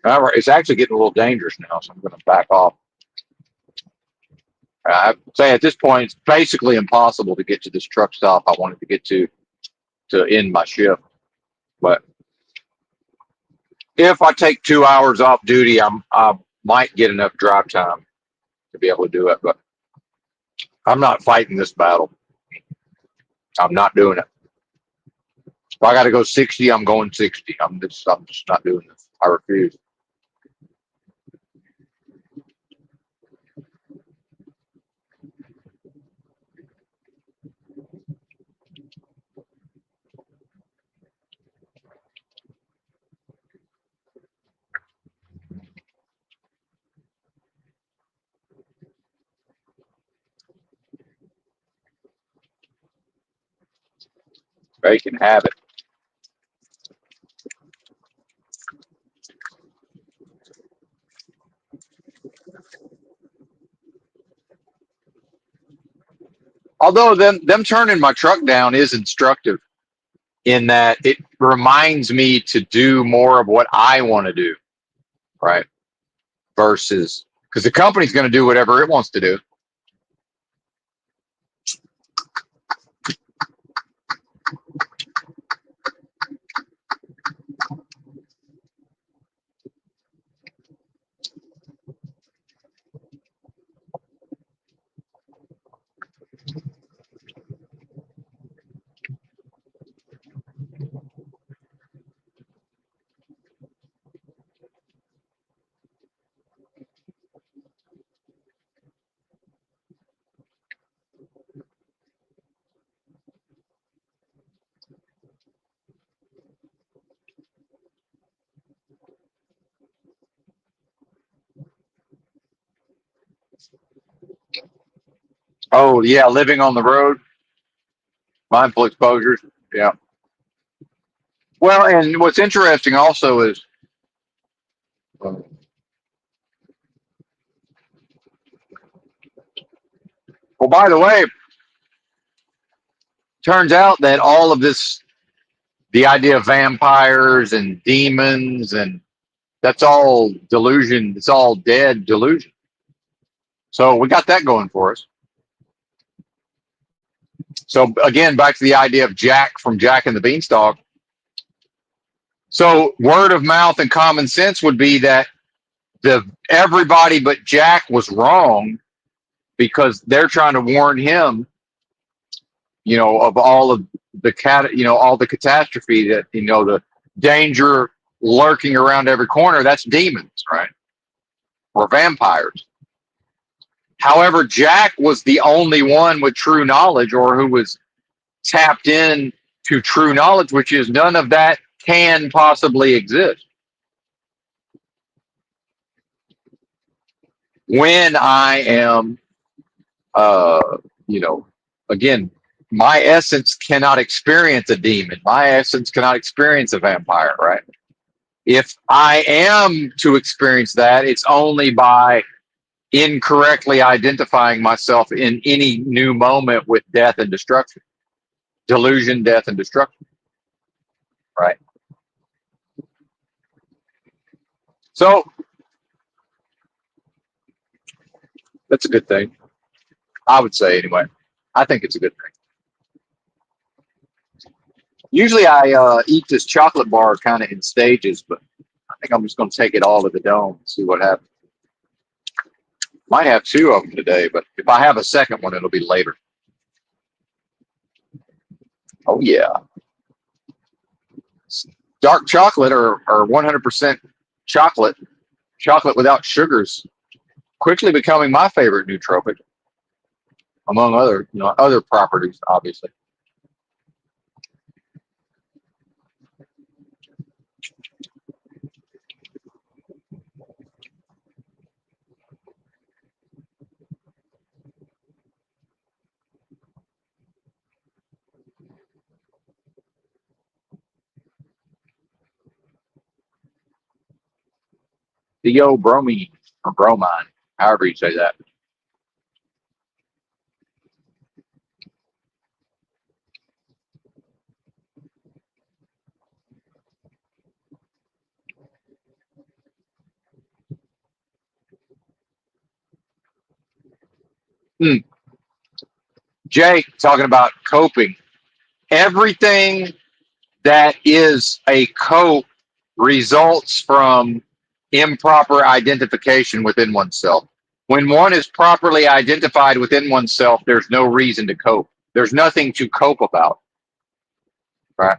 However, it's actually getting a little dangerous now, so I'm going to back off. I'd say at this point, it's basically impossible to get to this truck stop I wanted to get to end my shift. But if I take 2 hours off duty, I might get enough drive time to be able to do it. But I'm not fighting this battle. I'm not doing it. If I got to go 60, I'm going 60. I'm just not doing this. I refuse. They can have it. Although them turning my truck down is instructive in that it reminds me to do more of what I want to do, right? Versus because the company's going to do whatever it wants to do. Oh yeah, living on the road, mindful exposures. Yeah. Well, and what's interesting also is, well, by the way, turns out that all of this, the idea of vampires and demons and That's all delusion. It's all dead delusion. So we got that going for us. So again, back to the idea of Jack from Jack and the Beanstalk. So word of mouth and common sense would be that everybody but Jack was wrong because they're trying to warn him, of all of all the catastrophe that, the danger lurking around every corner. That's demons, right? Or vampires. However, Jack was the only one with true knowledge, or who was tapped in to true knowledge, which is none of that can possibly exist. When I am, again, my essence cannot experience a demon. My essence cannot experience a vampire, right? If I am to experience that, it's only by incorrectly identifying myself in any new moment with death and destruction. Delusion, death, and destruction, right? So that's a good thing, I would say, anyway. I think it's a good thing. Usually I eat this chocolate bar kind of in stages, but I think I'm just going to take it all to the dome and see what happens. Might have two of them today, but if I have a second one, it'll be later. Oh, yeah. Dark chocolate or 100% chocolate without sugars, quickly becoming my favorite nootropic, among other properties, obviously. Theobromine or bromine, however you say that. Jake talking about coping. Everything that is a cope results from improper identification within oneself. When one is properly identified within oneself, there's no reason to cope. There's nothing to cope about. Right?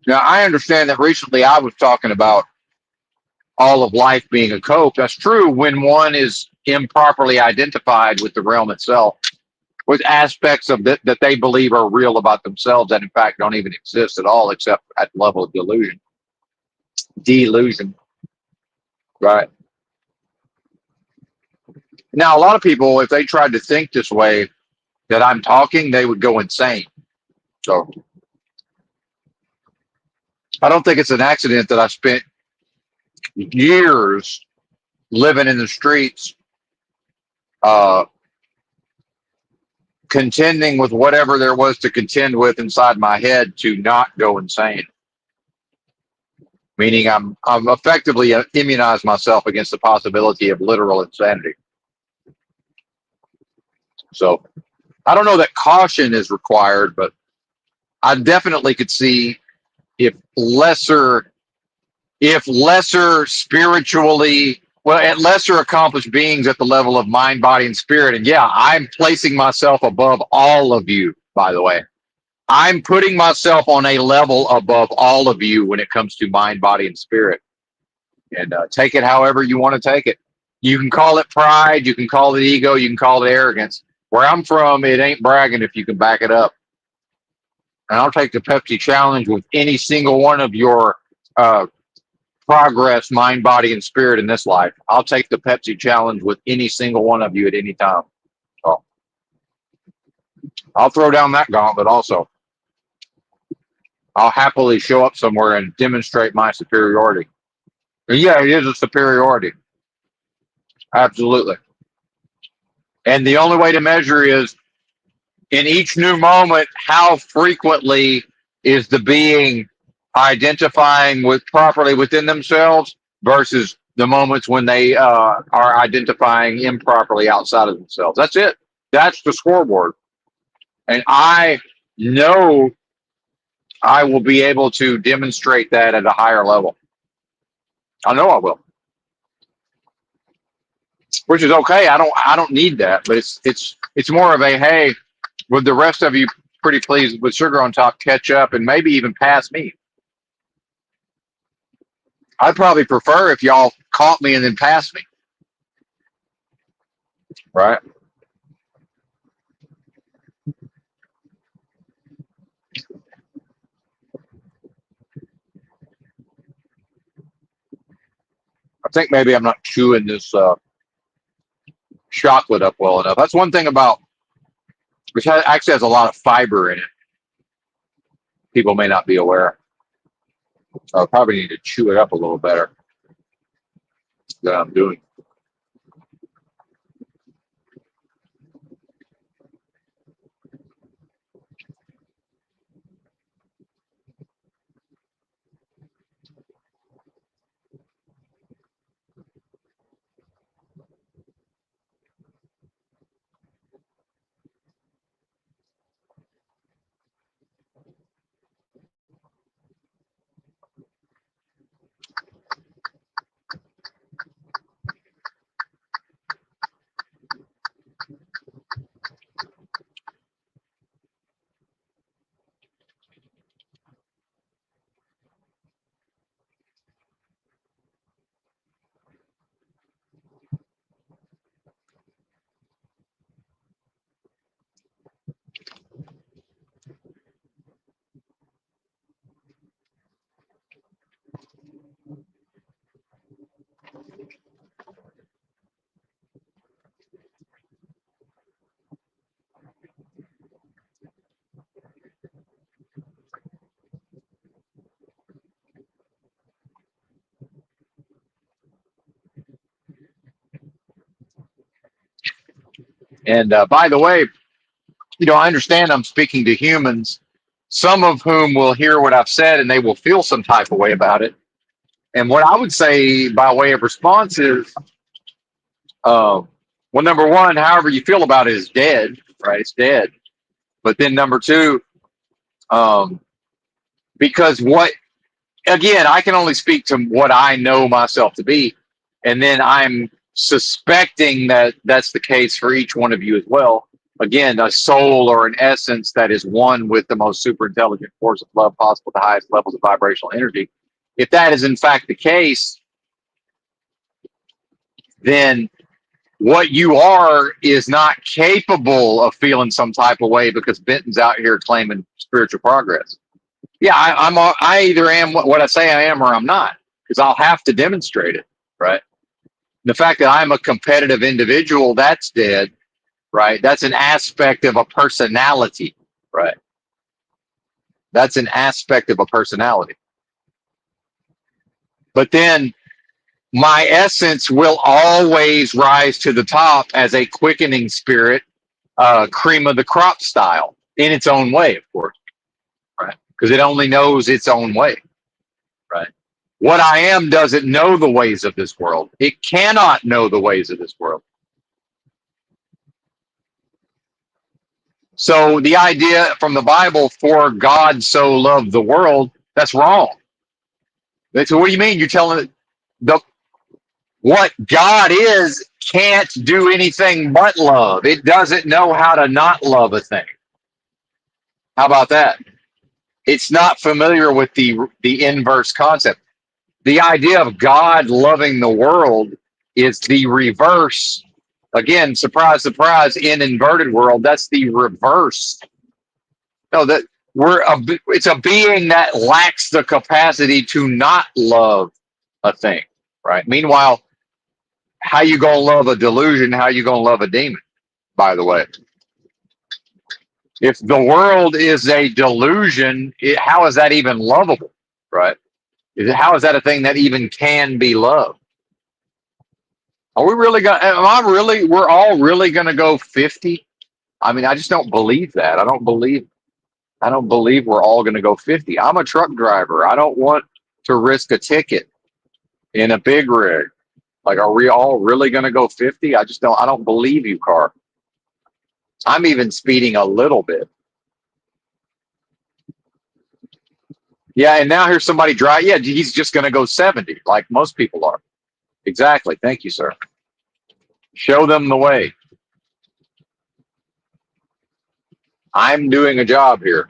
Now, I understand that recently I was talking about all of life being a cope. That's true when one is improperly identified with the realm itself, with aspects of that they believe are real about themselves that in fact don't even exist at all, except at the level of delusion. Delusion. Right. Now, a lot of people, if they tried to think this way that I'm talking, they would go insane. So I don't think it's an accident that I spent years living in the streets, uh, contending with whatever there was to contend with inside my head to not go insane. Meaning I'm effectively immunized myself against the possibility of literal insanity. So I don't know that caution is required, but I definitely could see if lesser spiritually, well, at lesser accomplished beings at the level of mind, body, and spirit. And yeah, I'm placing myself above all of you, by the way. I'm putting myself on a level above all of you when it comes to mind, body, and spirit. And take it however you want to take it. You can call it pride, you can call it ego, you can call it arrogance. Where I'm from, it ain't bragging if you can back it up. And I'll take the Pepsi challenge with any single one of your progress, mind, body, and spirit in this life. I'll take the Pepsi challenge with any single one of you at any time. So I'll throw down that gauntlet also. I'll happily show up somewhere and demonstrate my superiority. And yeah, it is a superiority. Absolutely. And the only way to measure is in each new moment, how frequently is the being identifying with properly within themselves versus the moments when they are identifying improperly outside of themselves. That's it. That's the scoreboard. And I know I will be able to demonstrate that at a higher level. I know I will, which is okay. I don't need that, but it's more of a hey, would the rest of you pretty pleased with sugar on top catch up and maybe even pass me? I'd probably prefer if y'all caught me and then passed me, right? I think maybe I'm not chewing this chocolate up well enough. That's one thing about which actually has a lot of fiber in it. People may not be aware. I probably need to chew it up a little better than I'm doing. And by the way, I understand I'm speaking to humans, some of whom will hear what I've said and they will feel some type of way about it. And what I would say by way of response is, well, number one, however you feel about it is dead, right? It's dead. But then number two, um, because what, again, I can only speak to what I know myself to be. And then I'm suspecting that that's the case for each one of you as well. Again, a soul or an essence that is one with the most super intelligent force of love possible, the highest levels of vibrational energy. If that is in fact the case, then what you are is not capable of feeling some type of way because Benton's out here claiming spiritual progress. Yeah, I either am what I say I am or I'm not because I'll have to demonstrate it, right? The fact that I'm a competitive individual, that's dead, right? That's an aspect of a personality, right? That's an aspect of a personality. But then my essence will always rise to the top as a quickening spirit, cream of the crop style in its own way, of course, right? Because it only knows its own way, right? What I am doesn't know the ways of this world. It cannot know the ways of this world. So the idea from the Bible, for God so loved the world, that's wrong. So what do you mean? You're telling the what God is can't do anything but love. It doesn't know how to not love a thing. How about that? It's not familiar with the inverse concept. The idea of God loving the world is the reverse. Again, surprise, surprise, in inverted world, that's the reverse. No, that it's a being that lacks the capacity to not love a thing, right? Meanwhile, how you gonna love a delusion? How you gonna love a demon? By the way, if the world is a delusion, how is that even lovable, right? How is that a thing that even can be loved? Are we really gonna? Am I really? We're all really gonna go 50? I mean, I just don't believe that. I don't believe. I don't believe we're all gonna go 50. I'm a truck driver. I don't want to risk a ticket in a big rig. Like, are we all really gonna go 50? I just don't. I don't believe you, car. I'm even speeding a little bit. Yeah, and now here's somebody drive. Yeah, he's just gonna go 70, like most people are. Exactly. Thank you, sir. Show them the way. I'm doing a job here.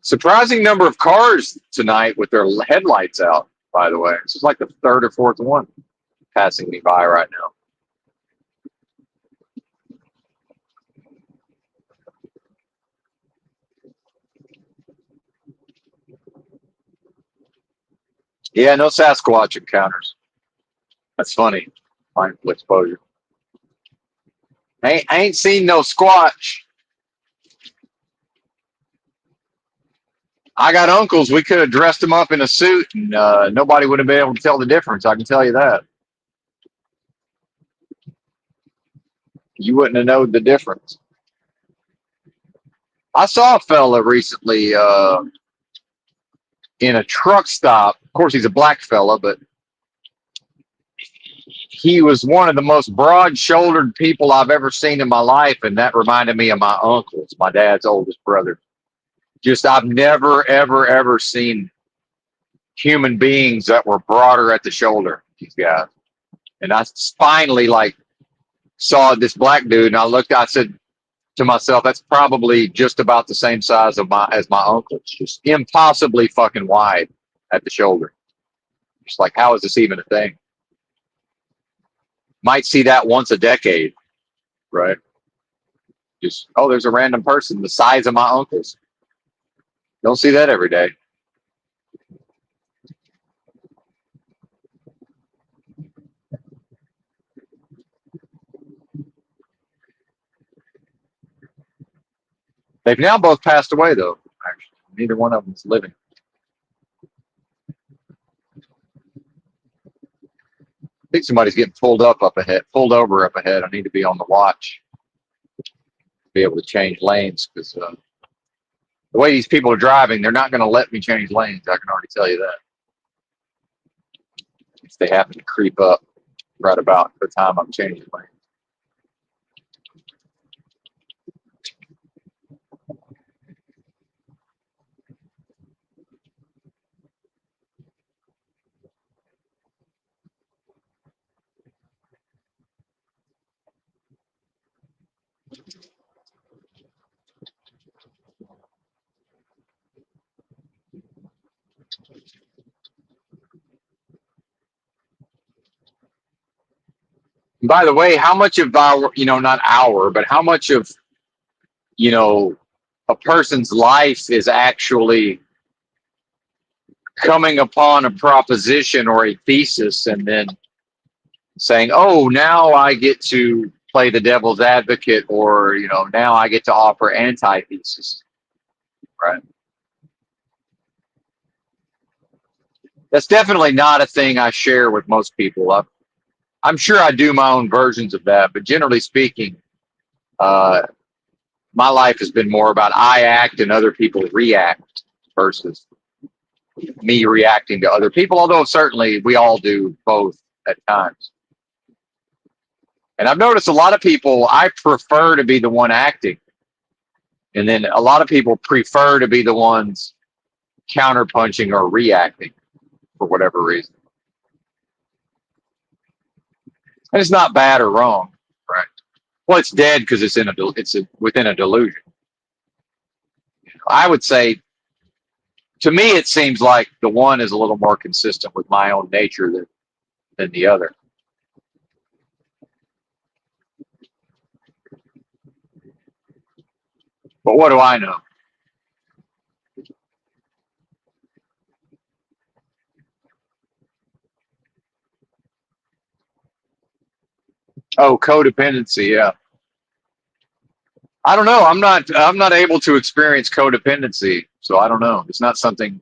Surprising number of cars tonight with their headlights out, by the way. This is like the third or fourth one passing me by right now. Yeah, no Sasquatch encounters. That's funny. Mindful exposure. I ain't seen no Squatch. I got uncles. We could have dressed them up in a suit and nobody would have been able to tell the difference. I can tell you that. You wouldn't have known the difference. I saw a fella recently in a truck stop. Of course, he's a black fella, but he was one of the most broad-shouldered people I've ever seen in my life, and that reminded me of my uncles, my dad's oldest brother. Just I've never, ever, ever seen human beings that were broader at the shoulder. These guys, and I finally like saw this black dude, and I looked. I said to myself, "That's probably just about the same size of my as my uncle. It's just impossibly fucking wide at the shoulder. Just like, how is this even a thing? Might see that once a decade, right? Just, oh, there's a random person the size of my uncles. Don't see that every day. They've now both passed away, though. Actually, neither one of them is living. I think somebody's getting pulled over up ahead. I need to be on the watch to be able to change lanes because the way these people are driving, they're not going to let me change lanes. I can already tell you that. If they happen to creep up right about the time I'm changing lanes. And by the way, how much of our, not our, but how much of, you know, a person's life is actually coming upon a proposition or a thesis and then saying, oh, now I get to play the devil's advocate, or, now I get to offer antithesis, right? That's definitely not a thing I share with most people. I'm sure I do my own versions of that, but generally speaking, uh, my life has been more about I act and other people react versus me reacting to other people, although certainly we all do both at times. And I've noticed a lot of people, I prefer to be the one acting. And then a lot of people prefer to be the ones counterpunching or reacting for whatever reason. And it's not bad or wrong, right? Well, it's dead because within a delusion. I would say, to me, it seems like the one is a little more consistent with my own nature than the other. But what do I know? Oh, codependency, yeah. I don't know. I'm not able to experience codependency, so I don't know. It's not something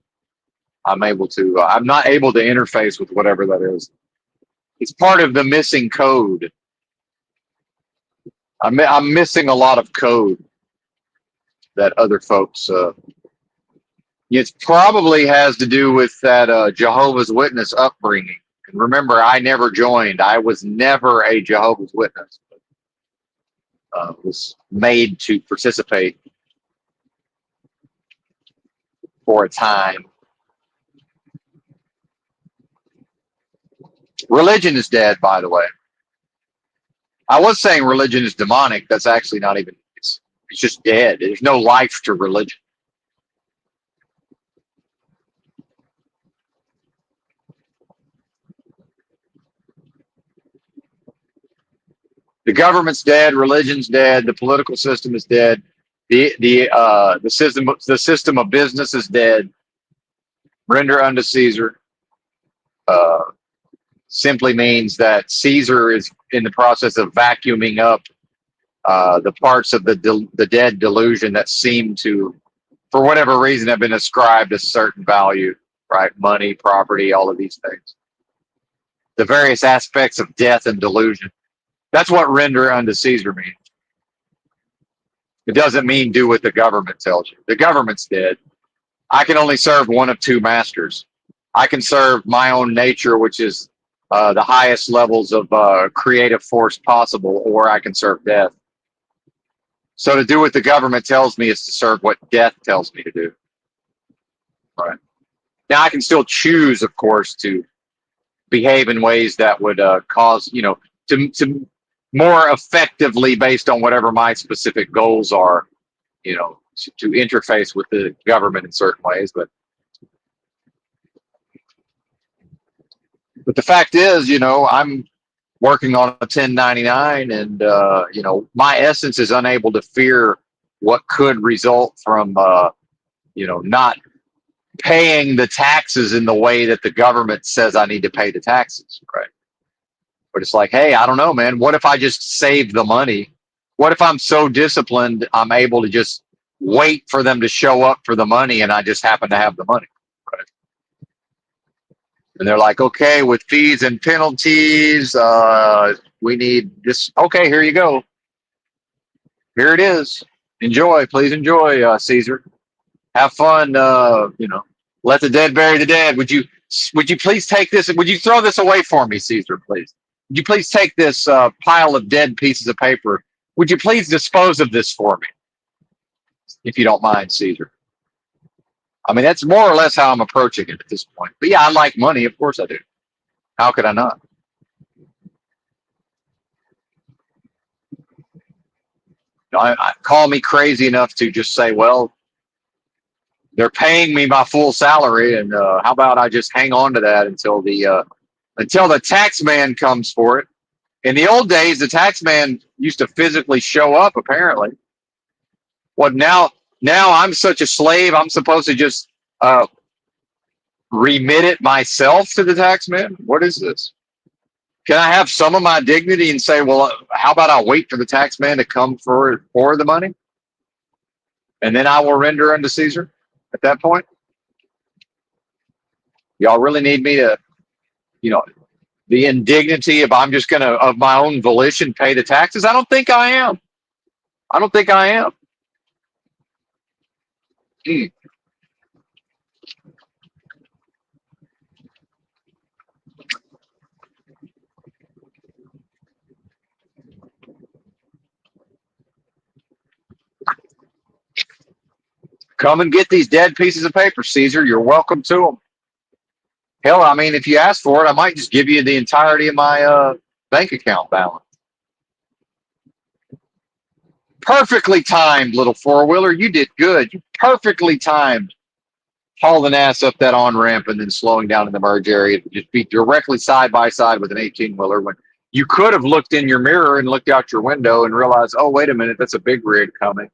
I'm not able to interface with whatever that is. It's part of the missing code. I'm missing a lot of code that other folks. It probably has to do with that Jehovah's Witness upbringing. And remember, I never joined. I was never a Jehovah's Witness. Was made to participate for a time. Religion is dead, by the way. I was saying religion is demonic. That's actually not even, it's just dead. There's no life to religion. The government's dead, religion's dead, the political system is dead, the system of business is dead. Render unto Caesar uh, simply means that Caesar is in the process of vacuuming up the parts of the dead delusion that seem to, for whatever reason, have been ascribed a certain value, right? Money, property, all of these things. The various aspects of death and delusion. That's what render unto Caesar means. It doesn't mean do what the government tells you. The government's dead. I can only serve one of two masters. I can serve my own nature, which is the highest levels of creative force possible, or I can serve death. So to do what the government tells me is to serve what death tells me to do. Right. Now I can still choose, of course, to behave in ways that would cause, to more effectively, based on whatever my specific goals are, to interface with the government in certain ways. But the fact is, I'm working on a 1099, and my essence is unable to fear what could result from not paying the taxes in the way that the government says I need to pay the taxes, right? But it's like, hey, I don't know, man. What if I just save the money? What if I'm so disciplined I'm able to just wait for them to show up for the money, and I just happen to have the money, right? And they're like, okay, with fees and penalties, we need this. Okay, here you go. Here it is. Enjoy, please enjoy, Caesar. Have fun. Let the dead bury the dead. Would you please take this? Would you throw this away for me, Caesar, please? Would you please take this pile of dead pieces of paper? Would you please dispose of this for me, if you don't mind, Caesar? I mean, that's more or less how I'm approaching it at this point. But yeah, I like money. Of course I do. How could I not? I call me crazy enough to just say, well, they're paying me my full salary, and how about I just hang on to that until the tax man comes for it. In the old days, the tax man used to physically show up, apparently. Well, now I'm such a slave, I'm supposed to just remit it myself to the tax man? What is this? Can I have some of my dignity and say, well, how about I wait for the tax man to come for the money, and then I will render unto Caesar at that point? Y'all really need me to, the indignity of I'm just going to, of my own volition, pay the taxes? I don't think I am. I don't think I am. Mm. Come and get these dead pieces of paper, Caesar. You're welcome to them. Hell, I mean, if you ask for it, I might just give you the entirety of my bank account balance. Perfectly timed, little four-wheeler. You did good. You perfectly timed hauling ass up that on-ramp and then slowing down in the merge area to just be directly side by side with an 18-wheeler, when you could have looked in your mirror and looked out your window and realized, oh, wait a minute, that's a big rig coming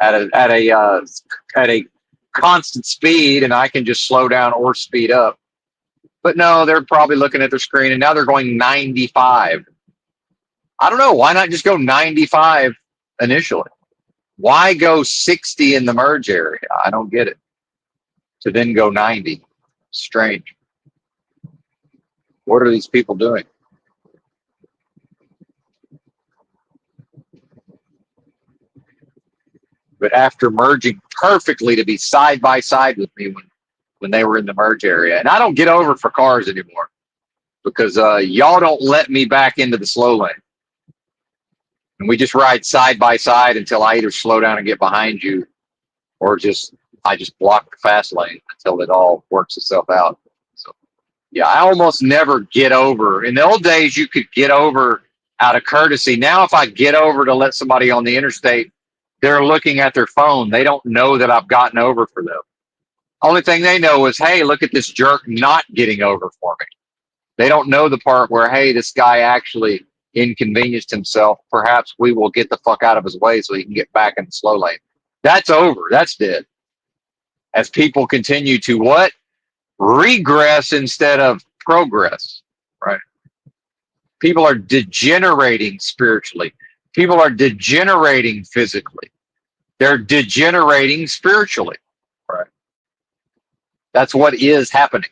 at a constant speed, and I can just slow down or speed up. But no, they're probably looking at their screen, and now they're going 95. I don't know. Why not just go 95 initially? Why go 60 in the merge area? I don't get it. To then go 90. Strange. What are these people doing? but after merging perfectly to be side by side with me when they were in the merge area. And I don't get over for cars anymore because y'all don't let me back into the slow lane. And we just ride side by side until I either slow down and get behind you or I just block the fast lane until it all works itself out. So yeah, I almost never get over. In the old days, you could get over out of courtesy. Now, if I get over to let somebody on the interstate, they're looking at their phone. They don't know that I've gotten over for them. Only thing they know is, hey, look at this jerk not getting over for me. They don't know the part where, hey, this guy actually inconvenienced himself. Perhaps we will get the fuck out of his way so he can get back in the slow lane. That's over. That's dead. As people continue to what? Regress instead of progress, right? People are degenerating spiritually. People are degenerating physically. They're degenerating spiritually, right? That's what is happening.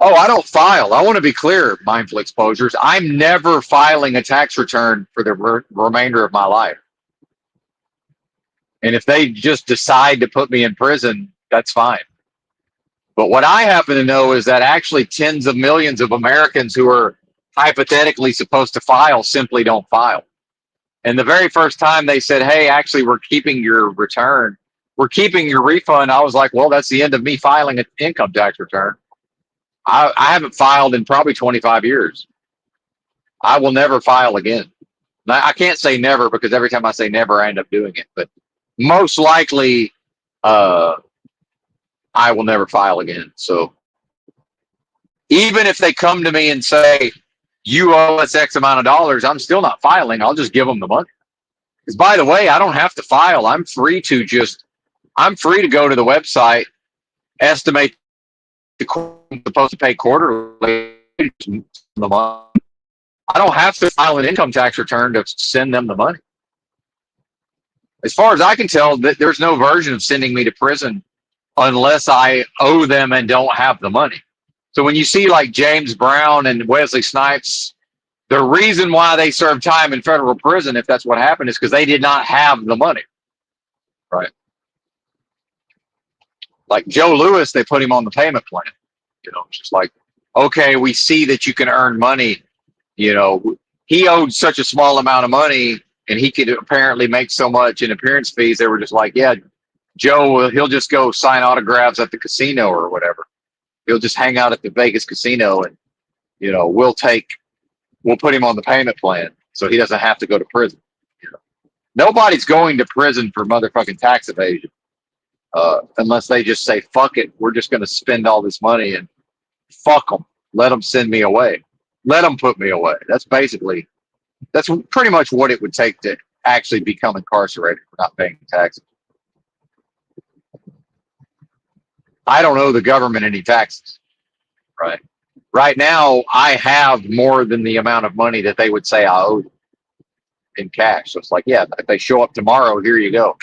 Oh, I don't file. I want to be clear, mindful exposures. I'm never filing a tax return for the remainder of my life. And if they just decide to put me in prison, that's fine. But what I happen to know is that actually tens of millions of Americans who are hypothetically supposed to file simply don't file. And the very first time they said, hey, actually, we're keeping your return, we're keeping your refund, I was like, well, that's the end of me filing an income tax return. I haven't filed in probably 25 years. I will never file again. Now, I can't say never because every time I say never, I end up doing it. But most likely, I will never file again. So even if they come to me and say, you owe us X amount of dollars, I'm still not filing. I'll just give them the money. Because by the way, I don't have to file. I'm free to go to the website, estimate I'm supposed to pay quarterly the month. I don't have to file an income tax return to send them the money. As far as I can tell, there's no version of sending me to prison unless I owe them and don't have the money. So when you see like James Brown and Wesley Snipes, the reason why they served time in federal prison, if that's what happened, is because they did not have the money. Right. Like Joe Lewis, they put him on the payment plan. It's just like, okay, we see that you can earn money. He owed such a small amount of money and he could apparently make so much in appearance fees. They were just like, yeah, Joe, he'll just go sign autographs at the casino or whatever. He'll just hang out at the Vegas casino and, we'll put him on the payment plan so he doesn't have to go to prison. Nobody's going to prison for motherfucking tax evasion unless they just say, fuck it, we're just going to spend all this money and fuck them. Let them send me away. Let them put me away. That's pretty much what it would take to actually become incarcerated for not paying taxes. I don't owe the government any taxes, right? Right now, I have more than the amount of money that they would say I owe in cash. So it's like, yeah, if they show up tomorrow, here you go.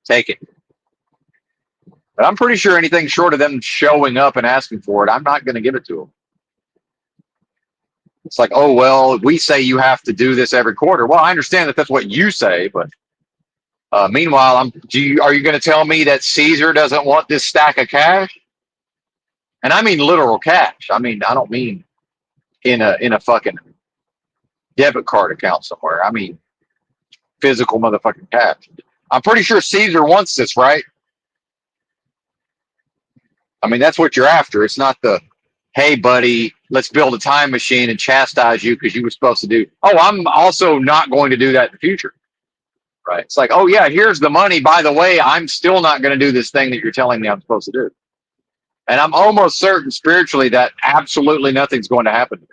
Take it. But I'm pretty sure anything short of them showing up and asking for it, I'm not going to give it to them. It's like, oh, well, we say you have to do this every quarter. Well, I understand that that's what you say, but meanwhile, are you going to tell me that Caesar doesn't want this stack of cash? And I mean literal cash. I don't mean in a fucking debit card account somewhere. I mean physical motherfucking cash. I'm pretty sure Caesar wants this, right? I mean, that's what you're after. It's not the, hey, buddy, let's build a time machine and chastise you because you were supposed to do. Oh, I'm also not going to do that in the future. Right. It's like, oh, yeah, here's the money. By the way, I'm still not going to do this thing that you're telling me I'm supposed to do. And I'm almost certain spiritually that absolutely nothing's going to happen to me.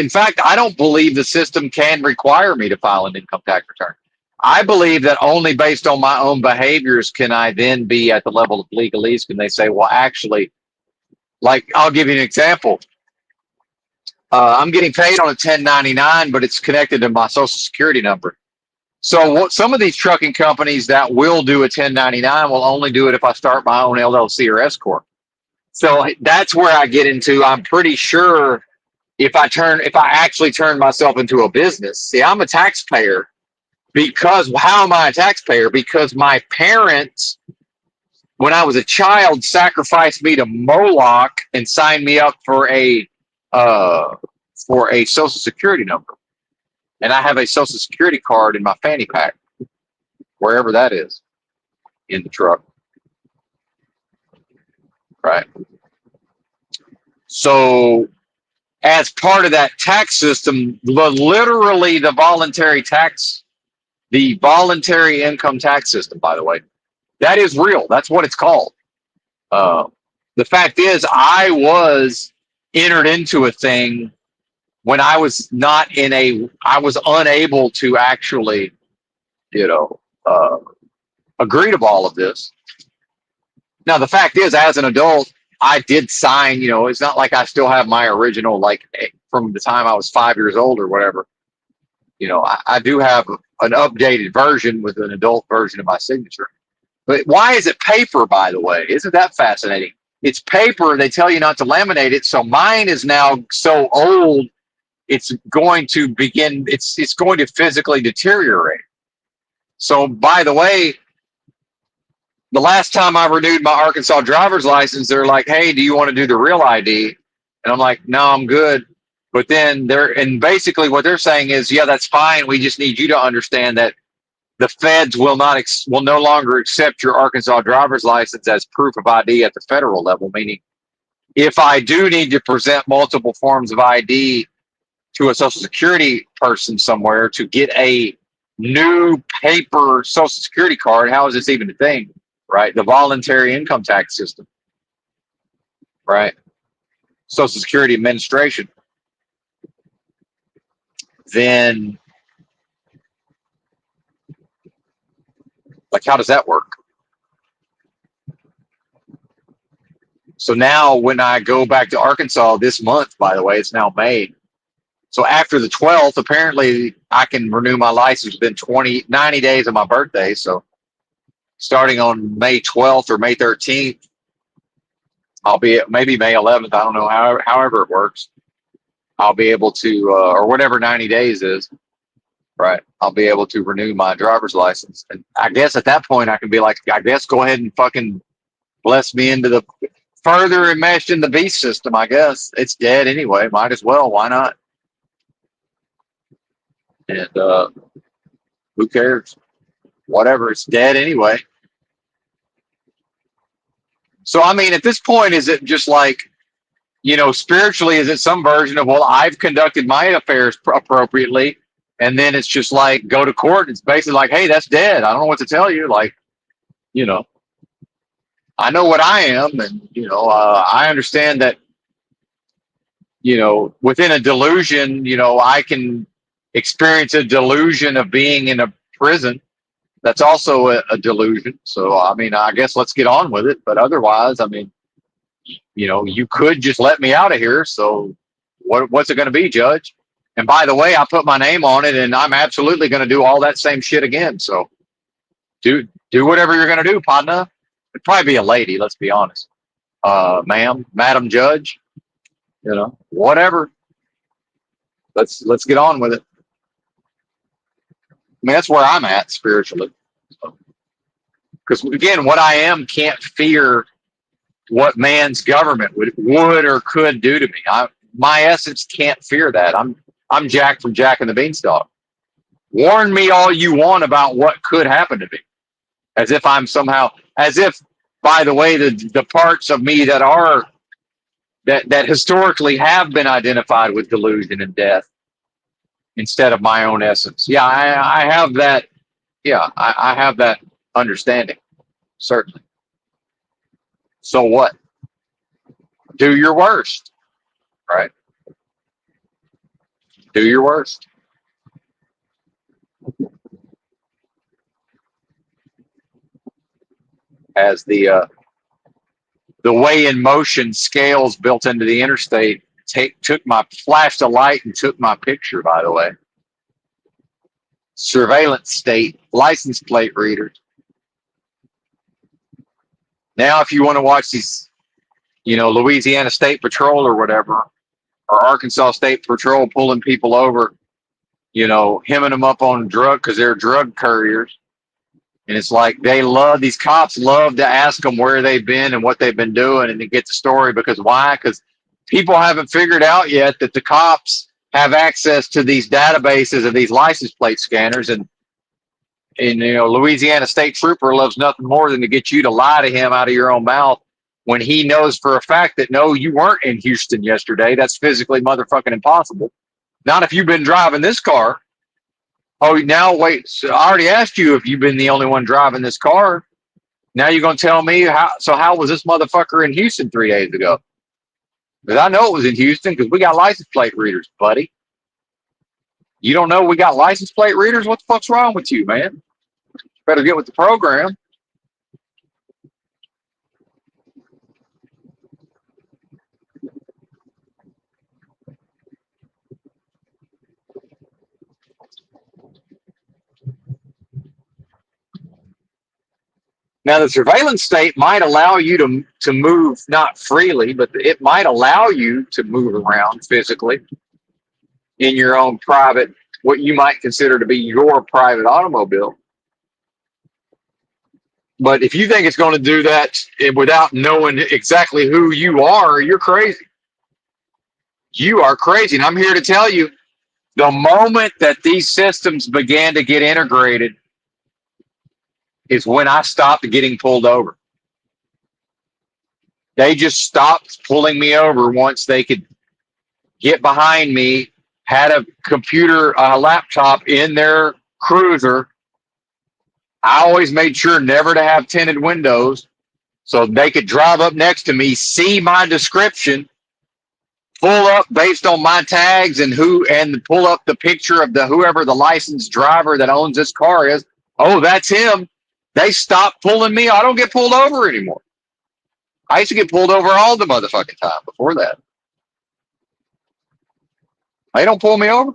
In fact, I don't believe the system can require me to file an income tax return. I believe that only based on my own behaviors can I then be at the level of legalese. Can they say, well, actually, like, I'll give you an example. I'm getting paid on a 1099, but it's connected to my social security number. So what some of these trucking companies that will do a 1099 will only do it if I start my own LLC or S corp. So that's where I get into. I'm pretty sure if I actually turn myself into a business. See, I'm a taxpayer because how am I a taxpayer? Because my parents, when I was a child, sacrificed me to Moloch and signed me up uh, for a social security number, and I have a social security card in my fanny pack, wherever that is in the truck, right? So as part of that tax system, literally the voluntary income tax system, by the way, that is real. That's what it's called. Uh, the fact is, I was entered into a thing when I was unable to actually, you know, agree to all of this. Now, the fact is, as an adult, I did sign, it's not like I still have my original, like from the time I was 5 years old or whatever. I do have an updated version with an adult version of my signature. But why is it paper, by the way? Isn't that fascinating? It's paper. They tell you not to laminate it. So mine is now so old, it's going to it's going to physically deteriorate. So, by the way, the last time I renewed my Arkansas driver's license, they're like, "Hey, do you want to do the real ID?" And I'm like, "No, I'm good." But then and basically what they're saying is, "Yeah, that's fine. We just need you to understand that the feds will no longer accept your Arkansas driver's license as proof of ID at the federal level." Meaning, if I do need to present multiple forms of ID to a Social Security person somewhere to get a new paper Social Security card, how is this even a thing? Right? The voluntary income tax system, right? Social Security Administration. Then, like, how does that work? So now when I go back to Arkansas this month, by the way, it's now May. So after the 12th, apparently I can renew my license within 90 days of my birthday. So starting on May 12th or May 13th, I'll be at maybe May 11th. I don't know, however it works. I'll be able to, or whatever 90 days is, right? I'll be able to renew my driver's license. And I guess at that point, I can be like, I guess go ahead and fucking bless me into the further enmeshed in the beast system. I guess it's dead anyway. Might as well. Why not? And who cares? Whatever. It's dead anyway. So, I mean, at this point, is it just like, spiritually, is it some version of, well, I've conducted my affairs appropriately, and then it's just like, go to court. It's basically like, hey, that's dead. I don't know what to tell you. Like, you know, I know what I am, and, I understand that, within a delusion, I can experience a delusion of being in a prison. That's also a delusion. So, I mean, I guess let's get on with it. But otherwise, I mean, you could just let me out of here. So what's it going to be, Judge? And by the way, I put my name on it, and I'm absolutely going to do all that same shit again. So do whatever you're going to do, partner. It'd probably be a lady. Let's be honest, ma'am, madam Judge. Whatever. Let's get on with it. I mean, that's where I'm at spiritually. Because again, what I am can't fear what man's government would or could do to me. My essence can't fear that. I'm Jack from Jack and the Beanstalk. Warn me all you want about what could happen to me, as if I'm somehow, as if, by the way, the parts of me that historically have been identified with delusion and death instead of my own essence. Yeah, I have that. Yeah, I have that understanding, certainly. So what? Do your worst, right? Do your worst. As the way in motion scales built into the interstate flashed a light and took my picture, by the way. surveillance state, license plate readers. Now, if you want to watch these, Louisiana State Patrol or whatever, or Arkansas State Patrol pulling people over, hemming them up on drug because they're drug couriers. And it's like these cops love to ask them where they've been and what they've been doing and to get the story. Because why? Because people haven't figured out yet that the cops have access to these databases of these license plate scanners. And Louisiana State Trooper loves nothing more than to get you to lie to him out of your own mouth when he knows for a fact that, no, you weren't in Houston yesterday. That's physically motherfucking impossible. Not if you've been driving this car. Oh, now wait. So I already asked you if you've been the only one driving this car. Now you're going to tell me how was this motherfucker in Houston 3 days ago? Because I know it was in Houston because we got license plate readers, buddy. You don't know we got license plate readers? What the fuck's wrong with you, man? Better get with the program. Now, the surveillance state might allow you to move, not freely, but it might allow you to move around physically in your own private, what you might consider to be your private automobile. But if you think it's going to do that without knowing exactly who you are, you're crazy. You are crazy. And I'm here to tell you, the moment that these systems began to get integrated is when I stopped getting pulled over. They just stopped pulling me over once they could get behind me, had a computer, a laptop in their cruiser. I always made sure never to have tinted windows so they could drive up next to me, see my description, pull up based on my tags and pull up the picture of whoever the licensed driver that owns this car is. Oh, that's him. They stopped pulling me. I don't get pulled over anymore. I used to get pulled over all the motherfucking time before that. They don't pull me over.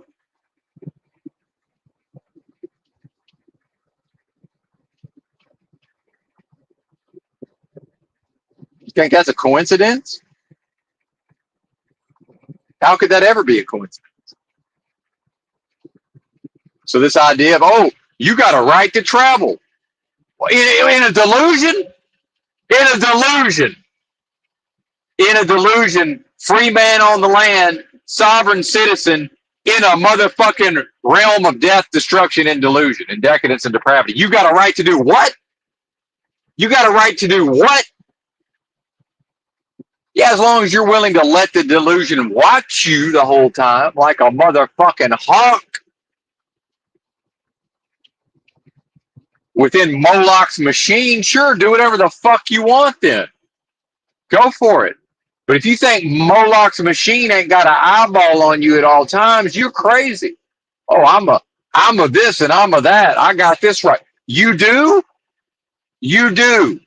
You think that's a coincidence? How could that ever be a coincidence? So this idea of, oh, you got a right to travel. In a delusion? In a delusion. In a delusion, free man on the land, sovereign citizen, in a motherfucking realm of death, destruction, and delusion, and decadence and depravity. You got a right to do what? You got a right to do what? Yeah, as long as you're willing to let the delusion watch you the whole time like a motherfucking hawk within Moloch's machine, sure, do whatever the fuck you want then. Go for it. But if you think Moloch's machine ain't got an eyeball on you at all times, you're crazy. Oh, I'm a this and I'm a that. I got this right. You do? You do.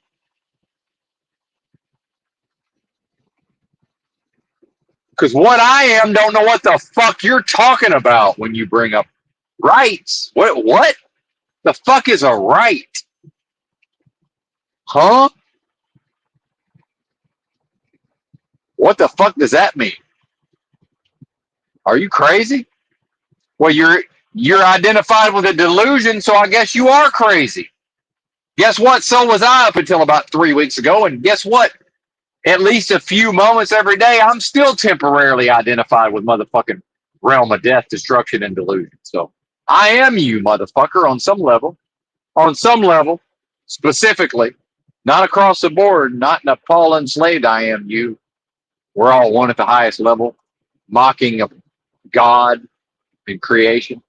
Because what I am don't know what the fuck you're talking about when you bring up rights. What? The fuck is a right? Huh? What the fuck does that mean? Are you crazy? Well, you're identified with a delusion, so I guess you are crazy. Guess what? So was I up until about 3 weeks ago, and guess what? At least a few moments every day, I'm still temporarily identified with motherfucking realm of death, destruction, and delusion. So I am you, motherfucker, on some level. On some level, specifically, not across the board, not in a Paul enslaved I am you. We're all one at the highest level, mocking of God and creation.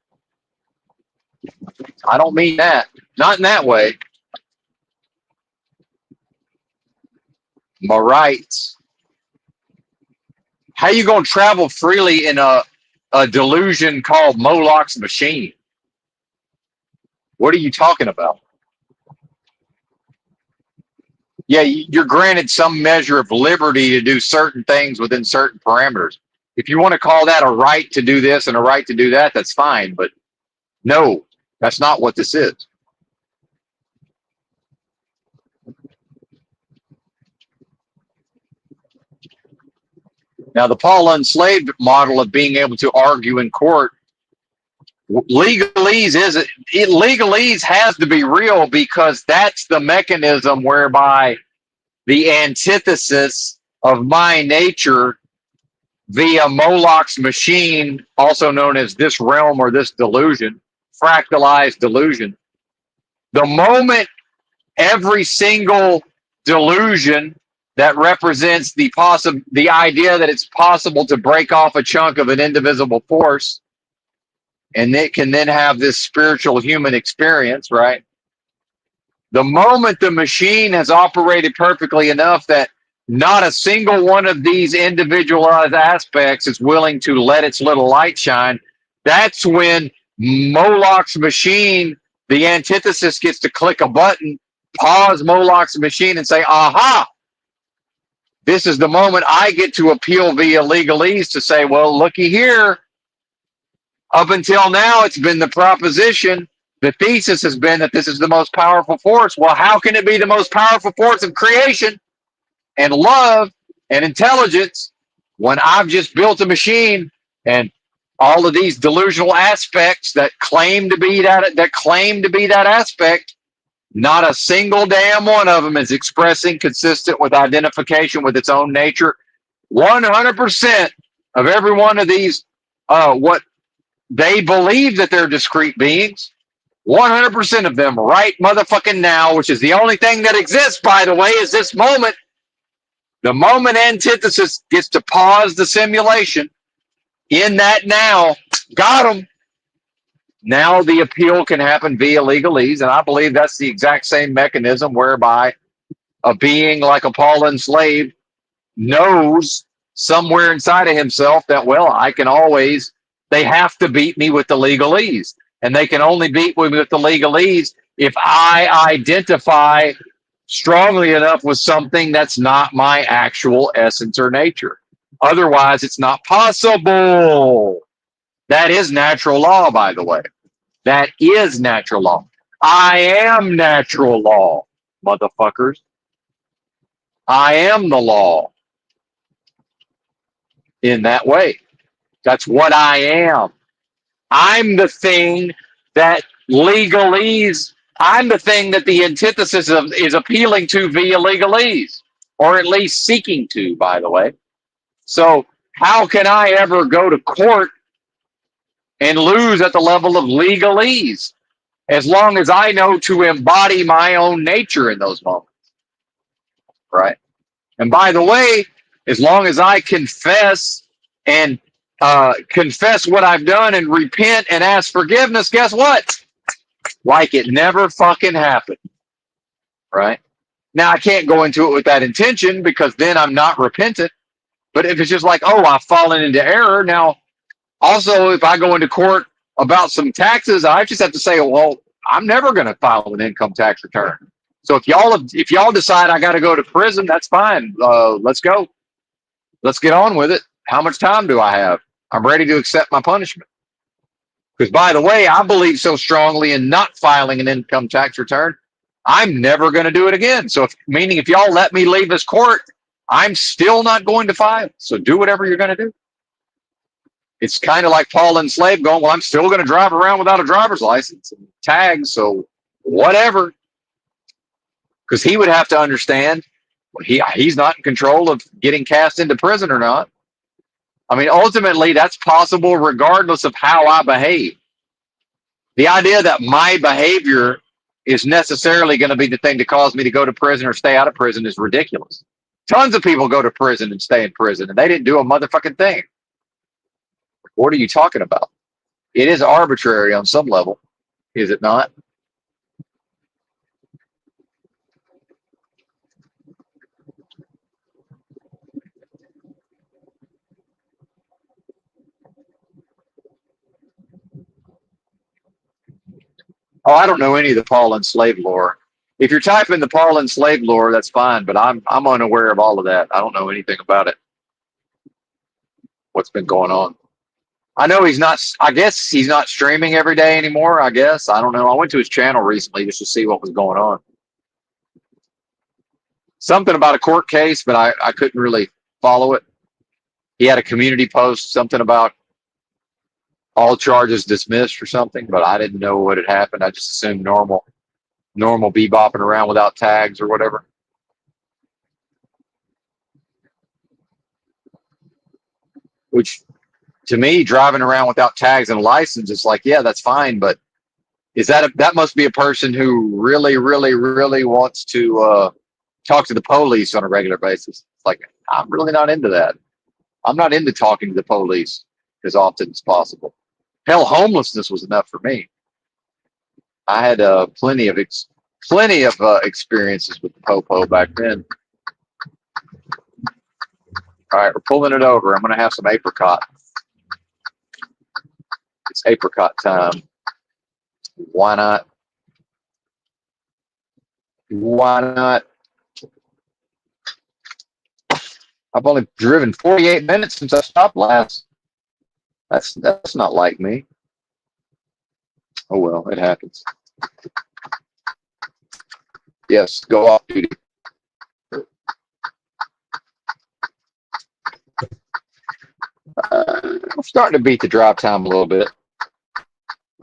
I don't mean that. Not in that way. My rights. How you gonna travel freely in a delusion called Moloch's machine? What are you talking about? Yeah, you're granted some measure of liberty to do certain things within certain parameters. If you want to call that a right to do this and a right to do that, that's fine. But no, That's not what this is. Now, the Paul Unslaved model of being able to argue in court, legalese has to be real, because that's the mechanism whereby the antithesis of my nature via Moloch's machine, also known as this realm or this delusion, fractalized delusion. The moment every single delusion that represents the idea that it's possible to break off a chunk of an indivisible force, and it can then have this spiritual human experience, right? The moment the machine has operated perfectly enough that not a single one of these individualized aspects is willing to let its little light shine, that's when Moloch's machine, the antithesis, gets to click a button, pause Moloch's machine, and say, aha, this is the moment I get to appeal via legalese to say, well, looky here. Up until now, it's been the proposition. The thesis has been that this is the most powerful force. Well, how can it be the most powerful force of creation and love and intelligence when I've just built a machine and all of these delusional aspects that claim to be that aspect, not a single damn one of them is expressing consistent with identification with its own nature. 100% of every one of these, what they believe that they're discrete beings, 100% of them right motherfucking now, which is the only thing that exists, by the way, is this moment. The moment antithesis gets to pause the simulation in that now, got them. Now the appeal can happen via legalese, and I believe that's the exact same mechanism whereby a being like a Paul enslaved knows somewhere inside of himself that, well, they have to beat me with the legalese. And they can only beat me with the legalese if I identify strongly enough with something that's not my actual essence or nature. Otherwise, it's not possible. That is natural law, by the way. That is natural law. I am natural law, motherfuckers. I am the law in that way. That's what I am. I'm the thing that I'm the thing that the antithesis is appealing to via legalese, or at least seeking to, by the way. So how can I ever go to court and lose at the level of legalese, as long as I know to embody my own nature in those moments, right? And by the way, as long as I confess and confess what I've done and repent and ask forgiveness, guess what? Like it never fucking happened, right? Now, I can't go into it with that intention, because then I'm not repentant. But if it's just like, oh, I've fallen into error. Now, also, if I go into court about some taxes, I just have to say, well, I'm never going to file an income tax return. So if y'all decide I got to go to prison, that's fine. Let's go. Let's get on with it. How much time do I have? I'm ready to accept my punishment. Because, by the way, I believe so strongly in not filing an income tax return, I'm never going to do it again. So, if y'all let me leave this court, I'm still not going to file. So do whatever you're going to do. It's kind of like Paul enslaved going, well, I'm still going to drive around without a driver's license and tags, so whatever. Because he would have to understand he's not in control of getting cast into prison or not. I mean, ultimately, that's possible regardless of how I behave. The idea that my behavior is necessarily going to be the thing to cause me to go to prison or stay out of prison is ridiculous. Tons of people go to prison and stay in prison, and they didn't do a motherfucking thing. What are you talking about? It is arbitrary on some level, is it not? Oh, I don't know any of the Paul enslaved lore. If you're typing the Paul enslaved lore, that's fine, but I'm unaware of all of that. I don't know anything about it. What's been going on? I know he's not. I guess he's not streaming every day anymore. I guess I don't know. I went to his channel recently just to see what was going on. Something about a court case, but I couldn't really follow it. He had a community post, something about all charges dismissed or something, but I didn't know what had happened. I just assumed normal bebopping around without tags or whatever. Which, to me, driving around without tags and a license, it's like, yeah, that's fine, but that must be a person who really, really, really wants to talk to the police on a regular basis. It's like, I'm really not into that. I'm not into talking to the police as often as possible. Hell, homelessness was enough for me. I had plenty of experiences with the popo back then. All right, we're pulling it over. I'm going to have some apricot. It's apricot time. Why not? Why not? I've only driven 48 minutes since I stopped last. That's not like me. Oh well, it happens. Yes, go off duty. I'm starting to beat the drive time a little bit.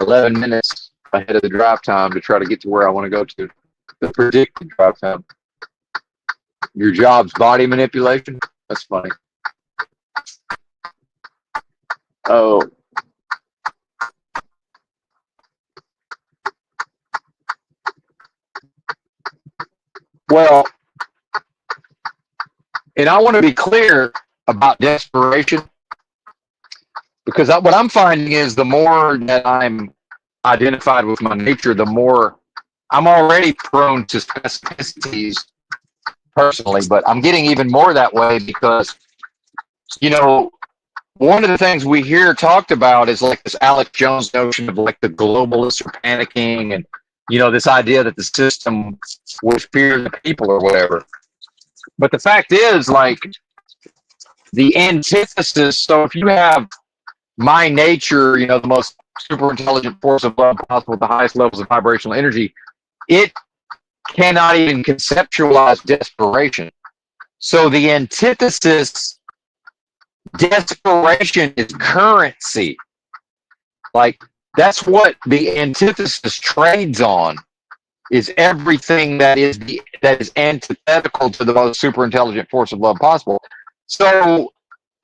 11 minutes ahead of the drive time to try to get to where I want to go to. The predicted drive time. Your job's body manipulation? That's funny. Oh. Well, and I want to be clear about desperation, because what I'm finding is the more that I'm identified with my nature, the more I'm already prone to specificities personally, but I'm getting even more that way because, one of the things we hear talked about is like this Alex Jones notion of like the globalists are panicking and, this idea that the system would fear the people or whatever. But the fact is, like, the antithesis, so if you have my nature, the most super intelligent force of love possible, the highest levels of vibrational energy, it cannot even conceptualize desperation. So the antithesis, desperation, is currency. Like, that's what the antithesis trades on, is everything that is antithetical to the most super intelligent force of love possible. So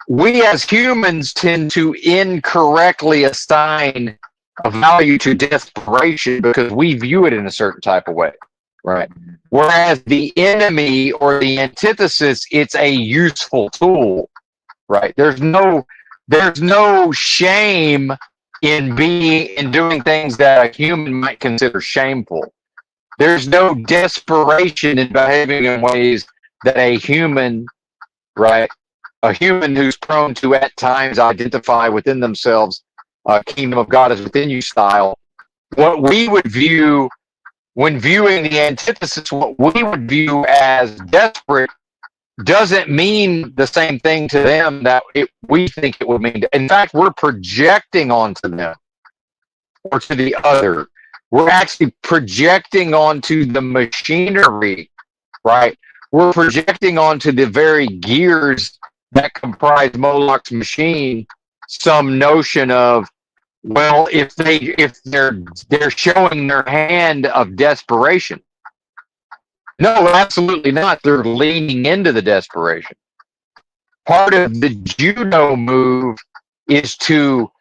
we as humans tend to incorrectly assign a value to desperation because we view it in a certain type of way, right? Whereas the enemy or the antithesis, it's a useful tool, right? There's no shame in doing things that a human might consider shameful. There's no desperation in behaving in ways that a human, right? A human who's prone to at times identify within themselves kingdom of God is within you style. What we would view when viewing the antithesis, what we would view as desperate doesn't mean the same thing to them that we think it would mean. In fact, we're projecting onto them or to the other. We're actually projecting onto the machinery, right? We're projecting onto the very gears that comprise Moloch's machine some notion of, well, if they're showing their hand of desperation. No, absolutely not. They're leaning into the desperation. Part of the judo move is to,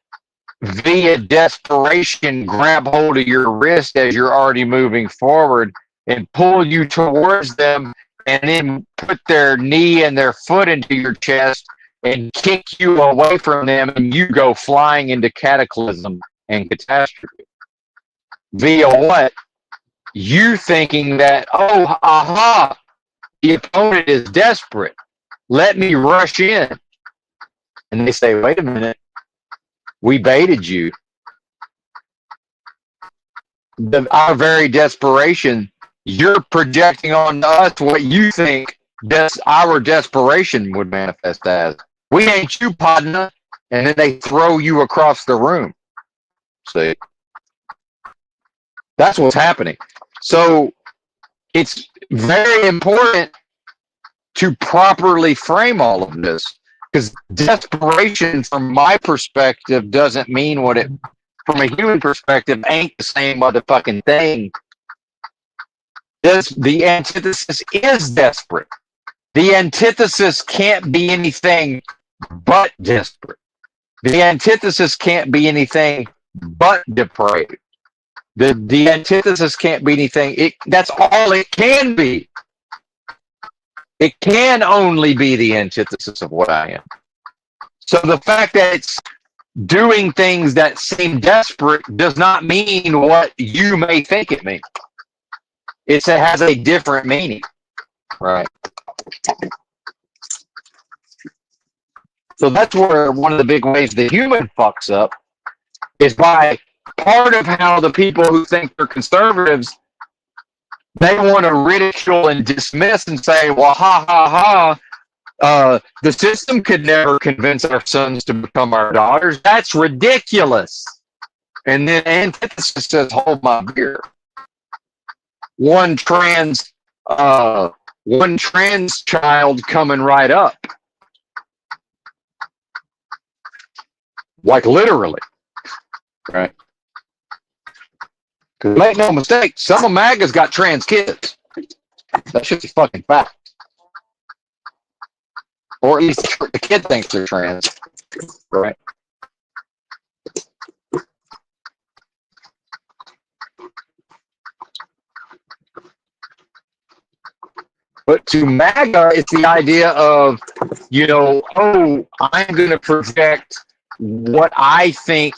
via desperation, grab hold of your wrist as you're already moving forward and pull you towards them, and then put their knee and their foot into your chest and kick you away from them, and you go flying into cataclysm and catastrophe. Via what? You thinking that, oh, aha, the opponent is desperate. Let me rush in. And they say, wait a minute, we baited you. Our very desperation, you're projecting on us what you think our desperation would manifest as. We ain't you, partner. and then they throw you across the room. See, that's what's happening. So it's very important to properly frame all of this, because desperation, from my perspective, doesn't mean what it, from a human perspective, ain't the same motherfucking thing. The antithesis is desperate. The antithesis can't be anything but desperate. The antithesis can't be anything but depraved. The antithesis can't be anything. That's all it can be. It can only be the antithesis of what I am. So the fact that it's doing things that seem desperate does not mean what you may think it means. It has a different meaning, right? So that's where one of the big ways the human fucks up is by part of how the people who think they're conservatives, they want to ridicule and dismiss and say, well, ha, ha, ha, the system could never convince our sons to become our daughters. That's ridiculous. And then antithesis says, hold my beer. One trans child coming right up. Like literally. Right? Because make no mistake, some of MAGA's got trans kids. That's just a fucking fact. Or at least the kid thinks they're trans. Right? But to MAGA, it's the idea of, oh, I'm going to project what I think,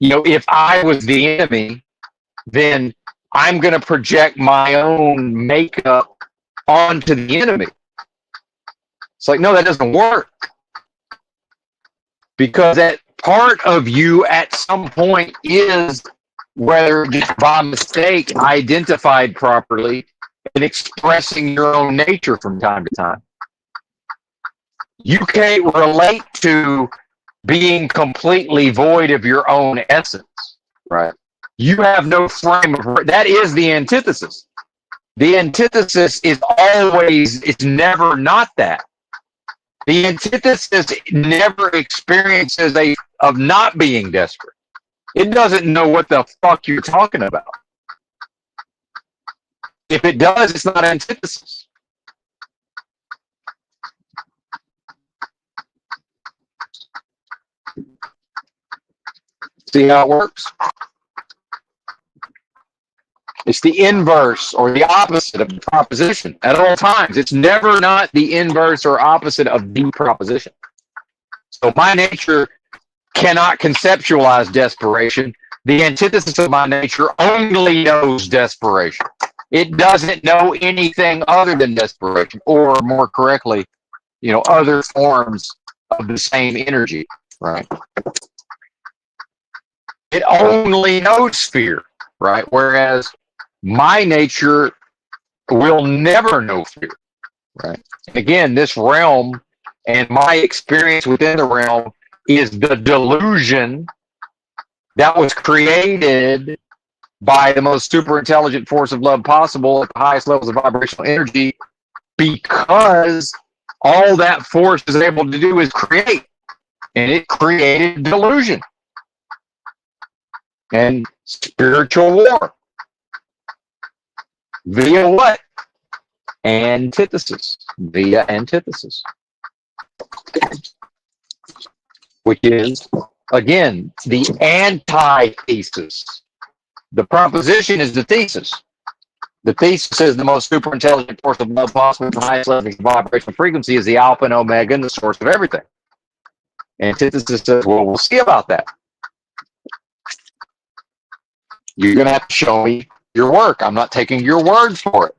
if I was the enemy, then I'm going to project my own makeup onto the enemy. It's like, no, that doesn't work. Because that part of you at some point is, whether just by mistake, identified properly and expressing your own nature from time to time. You can't relate to being completely void of your own essence, right? You have no frame of, that is the antithesis. The antithesis is always, it's never not that. The antithesis never experiences of not being desperate. It doesn't know what the fuck you're talking about. If it does, it's not antithesis. See how it works? It's the inverse or the opposite of the proposition at all times. It's never not the inverse or opposite of the proposition. So my nature cannot conceptualize desperation. The antithesis of my nature only knows desperation. It doesn't know anything other than desperation, or more correctly, other forms of the same energy, right? It only knows fear, right? Whereas my nature will never know fear, right? And again, this realm and my experience within the realm is the delusion that was created by the most super intelligent force of love possible at the highest levels of vibrational energy, because all that force is able to do is create. And it created delusion and spiritual war. Via what? Antithesis. Via antithesis. Which is, again, the antithesis. The proposition is the thesis. The thesis is the most super intelligent force of love possible at the highest levels of vibrational frequency is the alpha and omega and the source of everything. Antithesis says, well, we'll see about that. You're going to have to show me your work. I'm not taking your word for it.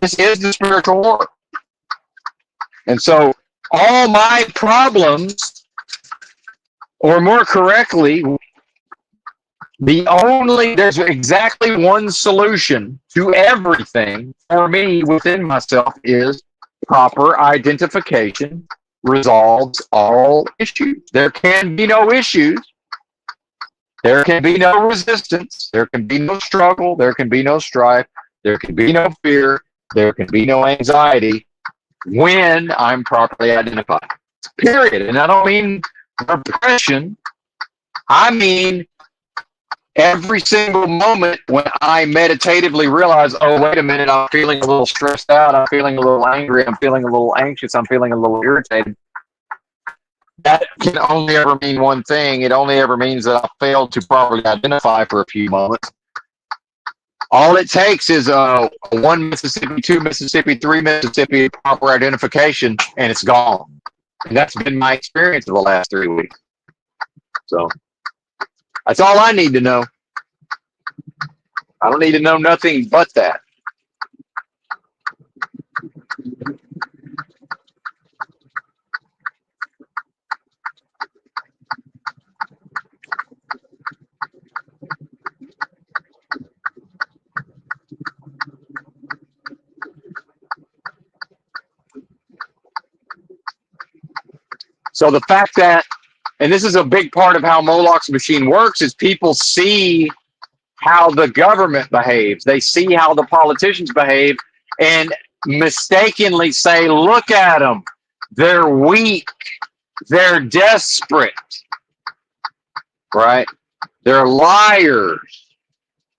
This is the spiritual war. And so all my problems, or more correctly, there's exactly one solution to everything for me within myself is proper identification resolves all issues. There can be no issues. There can be no resistance. There can be no struggle. There can be no strife. There can be no fear. There can be no anxiety when I'm properly identified. Period. And I don't mean repression. I mean every single moment when I meditatively realize, oh, wait a minute, I'm feeling a little stressed out. I'm feeling a little angry. I'm feeling a little anxious. I'm feeling a little irritated. That can only ever mean one thing. It only ever means that I failed to properly identify for a few moments. All it takes is a 1 Mississippi, 2 Mississippi, 3 Mississippi proper identification, and it's gone. And that's been my experience for the last 3 weeks. So that's all I need to know. I don't need to know nothing but that. So the fact that, and this is a big part of how Moloch's machine works, is people see how the government behaves. They see how the politicians behave and mistakenly say, look at them. They're weak. They're desperate. Right? They're liars.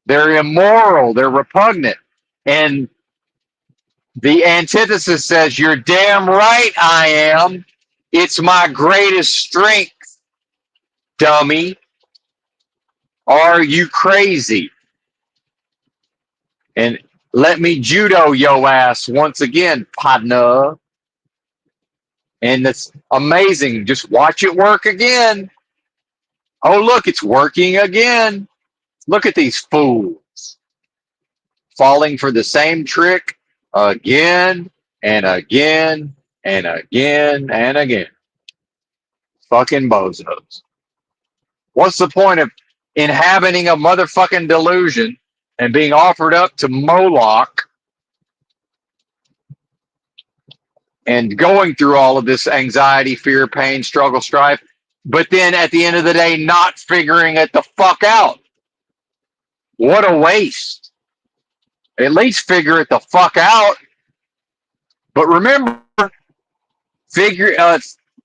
They're immoral. They're repugnant. And the antithesis says, you're damn right I am. It's my greatest strength, dummy. Are you crazy? And let me judo yo ass once again, partner. And it's amazing. Just watch it work again. Oh, look, it's working again. Look at these fools falling for the same trick again and again and again and again. Fucking bozos. What's the point of inhabiting a motherfucking delusion and being offered up to Moloch and going through all of this anxiety, fear, pain, struggle, strife, but then at the end of the day, not figuring it the fuck out? What a waste. At least figure it the fuck out. But remember,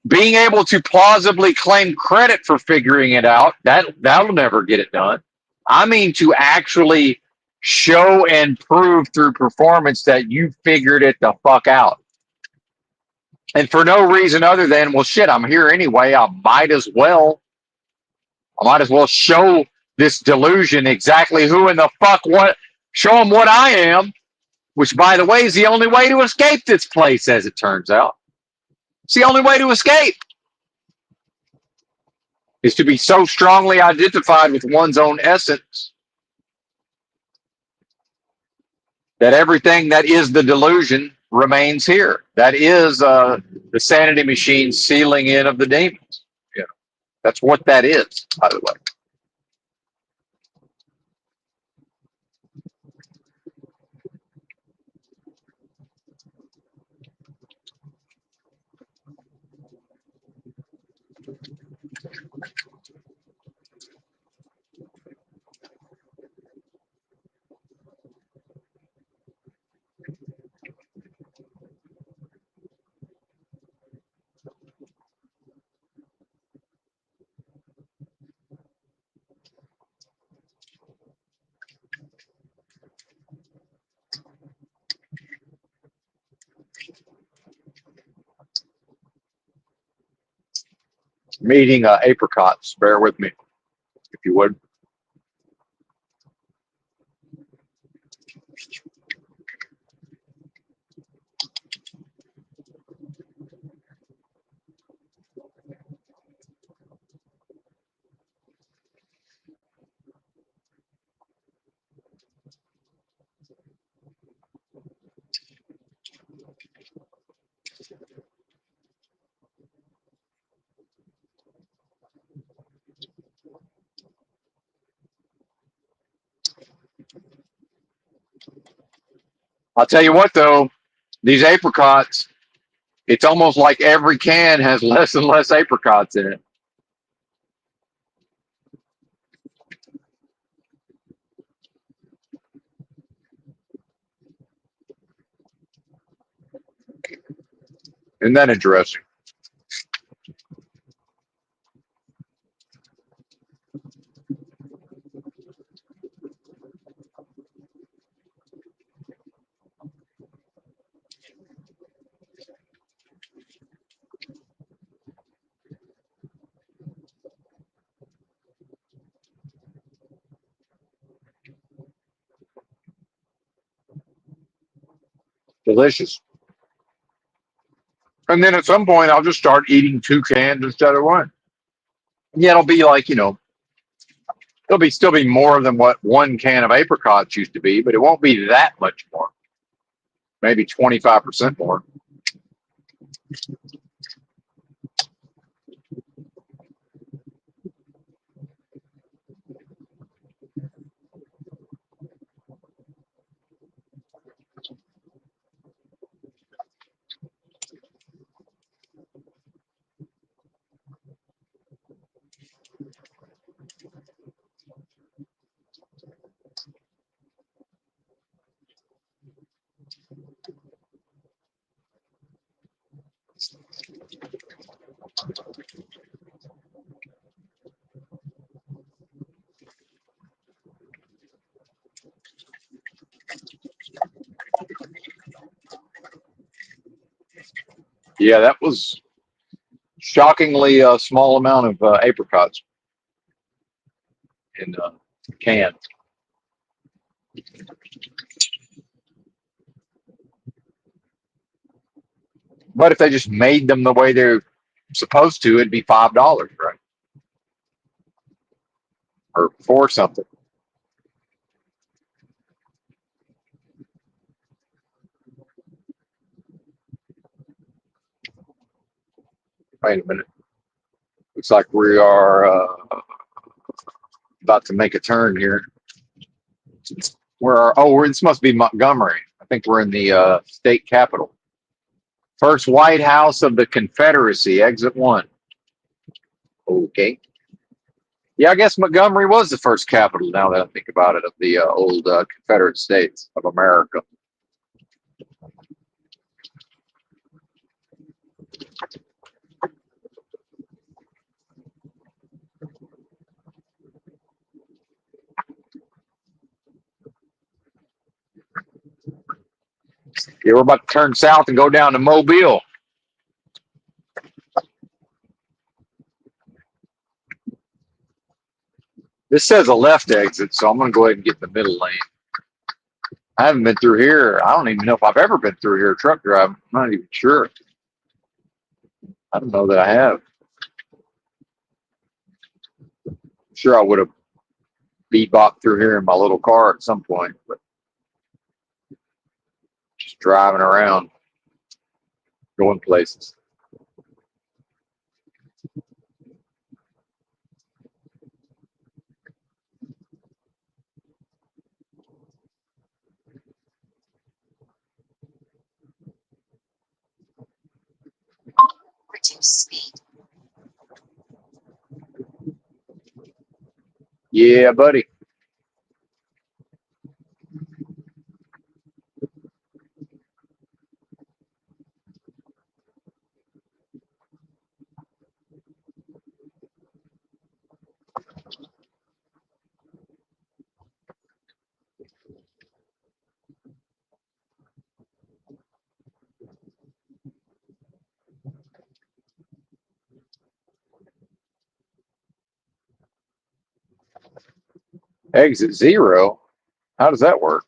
being able to plausibly claim credit for figuring it out, that'll never get it done. I mean to actually show and prove through performance that you figured it the fuck out. And for no reason other than, well, shit, I'm here anyway. I might as well show this delusion exactly who in the fuck what, show them what I am, which, by the way, is the only way to escape this place, as it turns out. It's the only way to escape, is to be so strongly identified with one's own essence that everything that is the delusion remains here. That is the sanity machine sealing in of the demons. You know, that's what that is, by the way. I'm eating apricots. Bear with me, if you would. I'll tell you what, though, these apricots, It's almost like every can has less and less apricots in it. Isn't that interesting? Delicious. And then at some point, I'll just start eating two cans instead of one. Yeah, it'll be like, there'll be still be more than what one can of apricots used to be, but it won't be that much more. Maybe 25% more. Yeah, that was shockingly a small amount of apricots in the can. But if they just made them the way they're supposed to, it'd be $5, right? Or four something. Wait a minute. Looks like we are about to make a turn here. This must be Montgomery. I think we're in the state capitol. First White House of the Confederacy, exit one. Okay. Yeah, I guess Montgomery was the first capital, now that I think about it, of the old Confederate States of America. Yeah, we're about to turn south and go down to Mobile. This says a left exit, so I'm going to go ahead and get the middle lane. I haven't been through here. I don't even know if I've ever been through here truck driving. I'm not even sure. I don't know that I have. I'm sure I would have bebopped through here in my little car at some point, but just driving around, going places. Yeah, buddy. Exit zero. How does that work?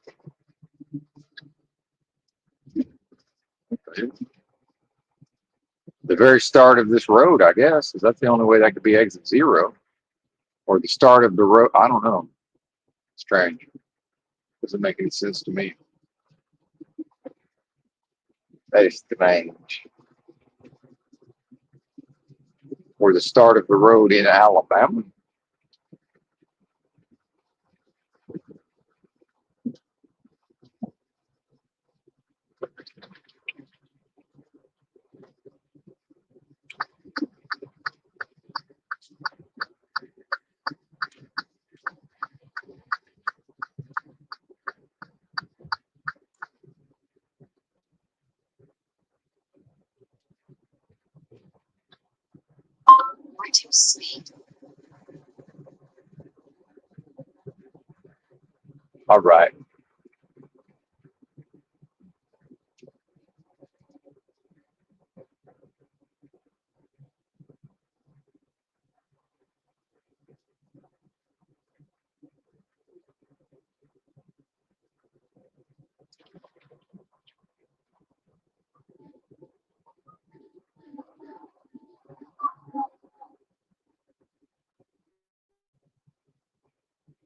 The very start of this road, I guess. Is that the only way that could be exit zero? Or the start of the road? I don't know. Strange. Doesn't make any sense to me. That is strange. Or the start of the road in Alabama. All right.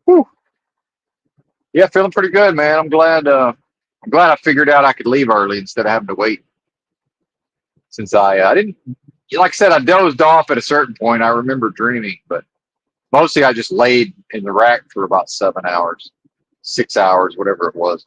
Whew. Yeah, feeling pretty good, man. I'm glad. I'm glad I figured out I could leave early instead of having to wait. Since I didn't, like I said, I dozed off at a certain point. I remember dreaming, but mostly I just laid in the rack for about 7 hours, 6 hours, whatever it was.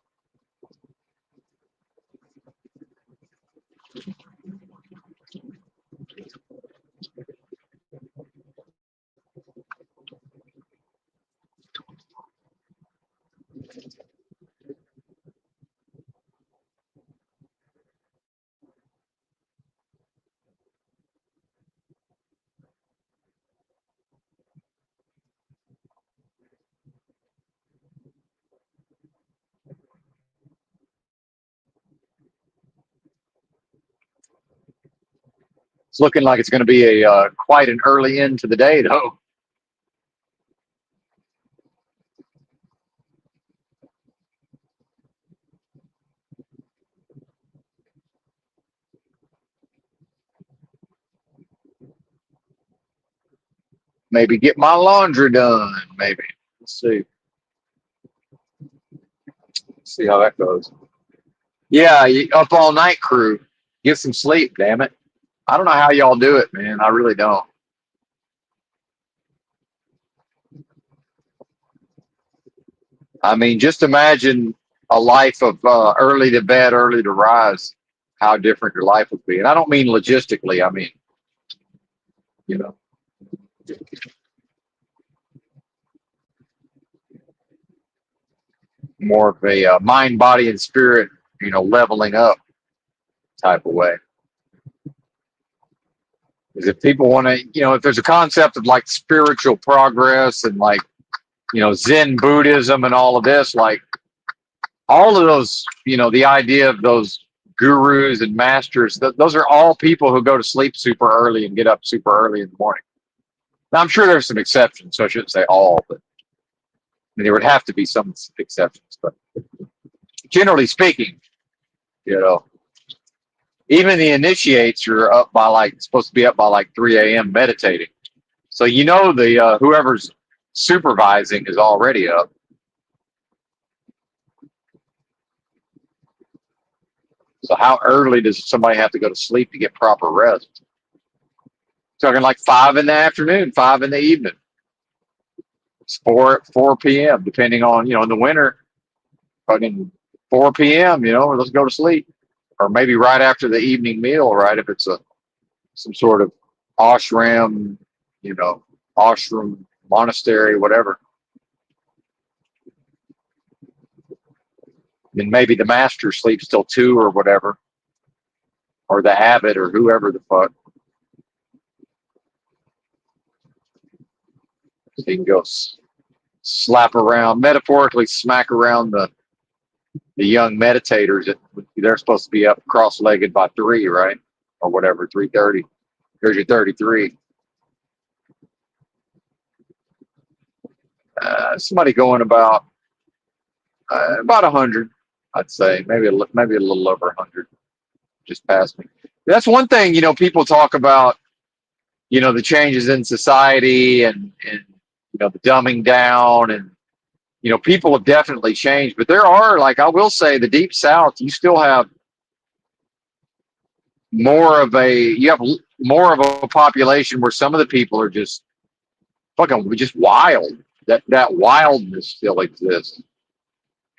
It's looking like it's going to be a quite an early end to the day, though. Maybe get my laundry done. Maybe. Let's see. See how that goes. Yeah, up all night crew. Get some sleep, damn it. I don't know how y'all do it, man. I really don't. I mean, just imagine a life of early to bed, early to rise. How different your life would be. And I don't mean logistically. I mean, you know, more of a mind, body, and spirit, leveling up type of way. Because if people want to, if there's a concept of like spiritual progress and like, Zen Buddhism and all of this, like all of those, the idea of those gurus and masters, those are all people who go to sleep super early and get up super early in the morning. Now, I'm sure there's some exceptions, so I shouldn't say all, but there would have to be some exceptions. But generally speaking, you know, even the initiates are up by like supposed to be up by like 3 a.m. meditating. So the whoever's supervising is already up. So how early does somebody have to go to sleep to get proper rest? Talking like 5 in the afternoon, 5 in the evening. It's 4 p.m. depending on in the winter, fucking 4 p.m. Let's go to sleep, or maybe right after the evening meal, right? If it's some sort of ashram, you know, ashram monastery, whatever. Then maybe the master sleeps till 2 or whatever, or the abbot or whoever the fuck. So he can go slap around, metaphorically smack around the young meditators. They're supposed to be up cross-legged by 3, right? Or whatever, 3:30. Here's your 33. Somebody going about 100, I'd say, maybe a little over 100, just past me. That's one thing, people talk about, the changes in society and the dumbing down and people have definitely changed, but there are, like, I will say, the deep South, you still have you have more of a population where some of the people are just fucking just wild. That wildness still exists,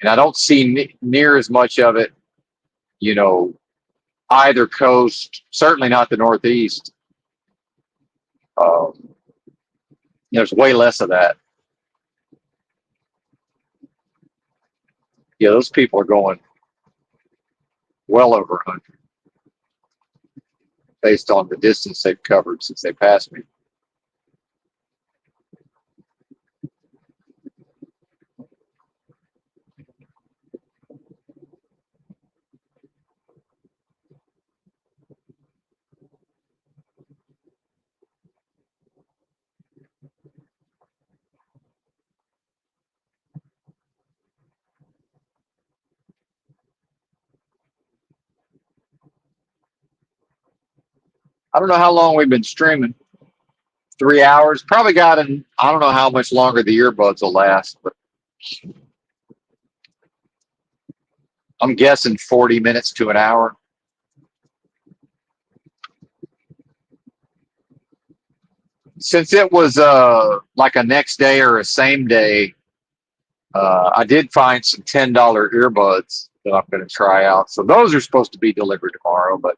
and I don't see near as much of it, you know, either coast. Certainly not the Northeast. Um, there's way less of that. Yeah, those people are going well over 100 based on the distance they've covered since they passed me. I don't know how long we've been streaming. 3 hours. Probably got an. I don't know how much longer the earbuds will last, but I'm guessing 40 minutes to an hour. Since it was like a next day or a same day, I did find some $10 earbuds that I'm going to try out. So those are supposed to be delivered tomorrow, but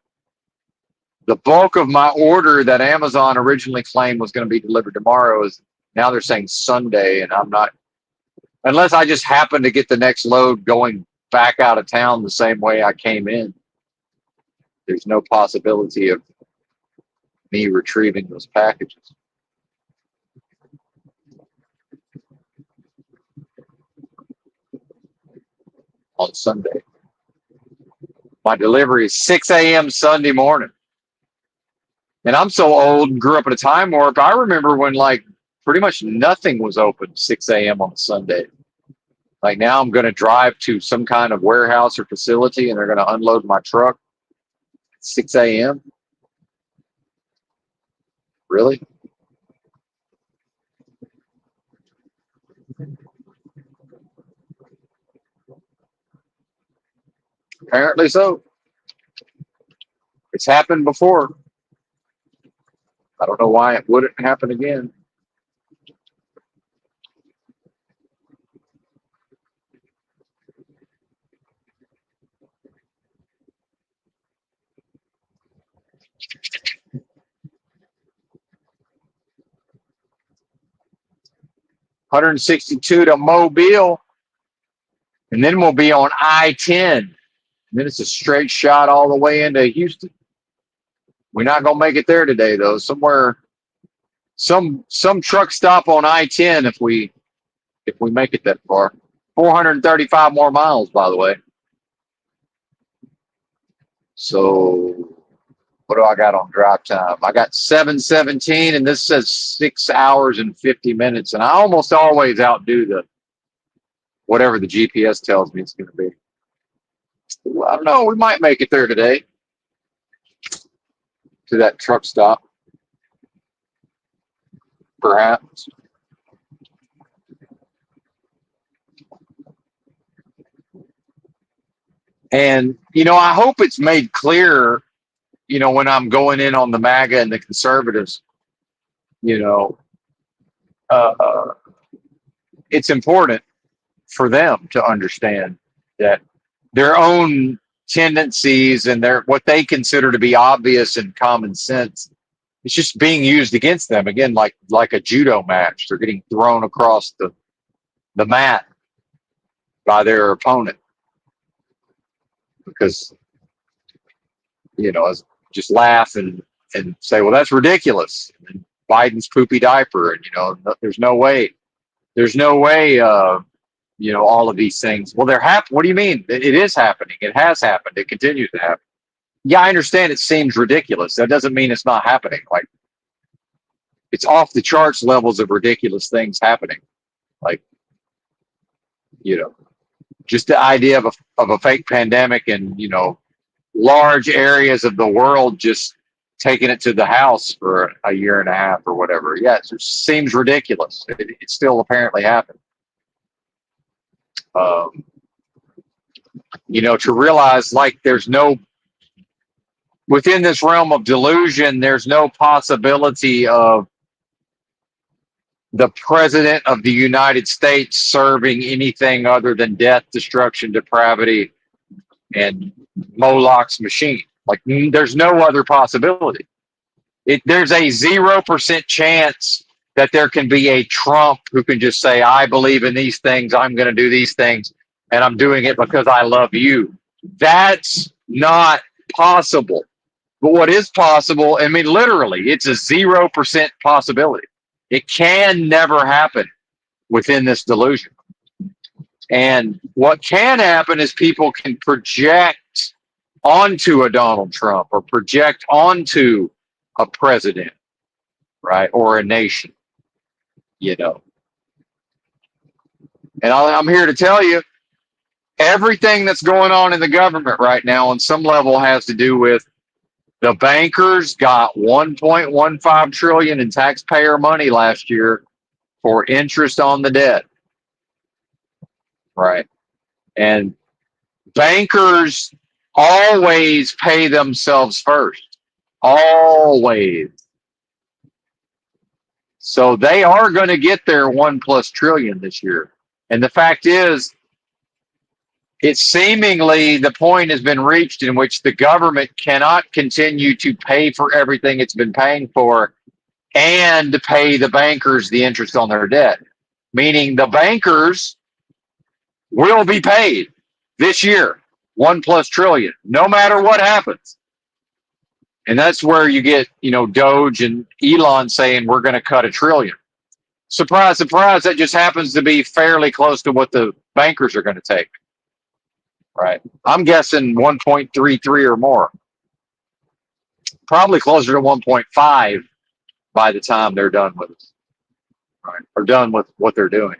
the bulk of my order that Amazon originally claimed was going to be delivered tomorrow is now they're saying Sunday, and I'm not, unless I just happen to get the next load going back out of town the same way I came in. There's no possibility of me retrieving those packages on Sunday. My delivery is 6 a.m. Sunday morning. And I'm so old and grew up in a time warp. I remember when like pretty much nothing was open 6 a.m. on Sunday. Like now I'm going to drive to some kind of warehouse or facility and they're going to unload my truck at 6 a.m. Really? Apparently so. It's happened before. I don't know why it wouldn't happen again. $162 to Mobile, and then we'll be on I-10. And then it's a straight shot all the way into Houston. We're not gonna make it there today, though. Somewhere, some truck stop on I-10 if we make it that far. 435 more miles, by the way. So what do I got on drive time? I got 7:17, and this says 6 hours and 50 minutes. And I almost always outdo the whatever the GPS tells me it's going to be. Well, I don't know. We might make it there today to that truck stop, perhaps. And I hope it's made clear. When I'm going in on the MAGA and the conservatives, you know, uh, it's important for them to understand that their own tendencies and what they consider to be obvious and common sense, it's just being used against them again, like a judo match. They're getting thrown across the mat by their opponent because just laugh and say, well, that's ridiculous. And Biden's poopy diaper, and there's no way. There's no way. All of these things. Well, they're happening. What do you mean? It is happening. It has happened. It continues to happen. Yeah, I understand it seems ridiculous. That doesn't mean it's not happening. Like, it's off the charts levels of ridiculous things happening. Like, just the idea of a fake pandemic and, large areas of the world just taking it to the house for a year and a half or whatever. Yeah, it seems ridiculous. It still apparently happened. To realize like within this realm of delusion, there's no possibility of the president of the United States serving anything other than death, destruction, depravity, and Moloch's machine. Like, there's no other possibility. There's a 0% chance that there can be a Trump who can just say, I believe in these things, I'm going to do these things, and I'm doing it because I love you. That's not possible. But what is possible, I mean, literally, it's a 0% possibility. It can never happen within this delusion. And what can happen is people can project onto a Donald Trump or project onto a president, right? Or a nation, And I'm here to tell you, everything that's going on in the government right now on some level has to do with The bankers got 1.15 trillion in taxpayer money last year for interest on the debt. Right. And bankers always pay themselves first. Always. So they are going to get their 1+ trillion this year. And the fact is, it's seemingly the point has been reached in which the government cannot continue to pay for everything it's been paying for and pay the bankers the interest on their debt. Meaning the bankers will be paid this year, 1+ trillion, no matter what happens. And that's where you get, Doge and Elon saying we're going to cut 1 trillion. Surprise, surprise, that just happens to be fairly close to what the bankers are going to take. Right. I'm guessing 1.33 or more. Probably closer to 1.5 by the time they're done with us. Right. Or done with what they're doing.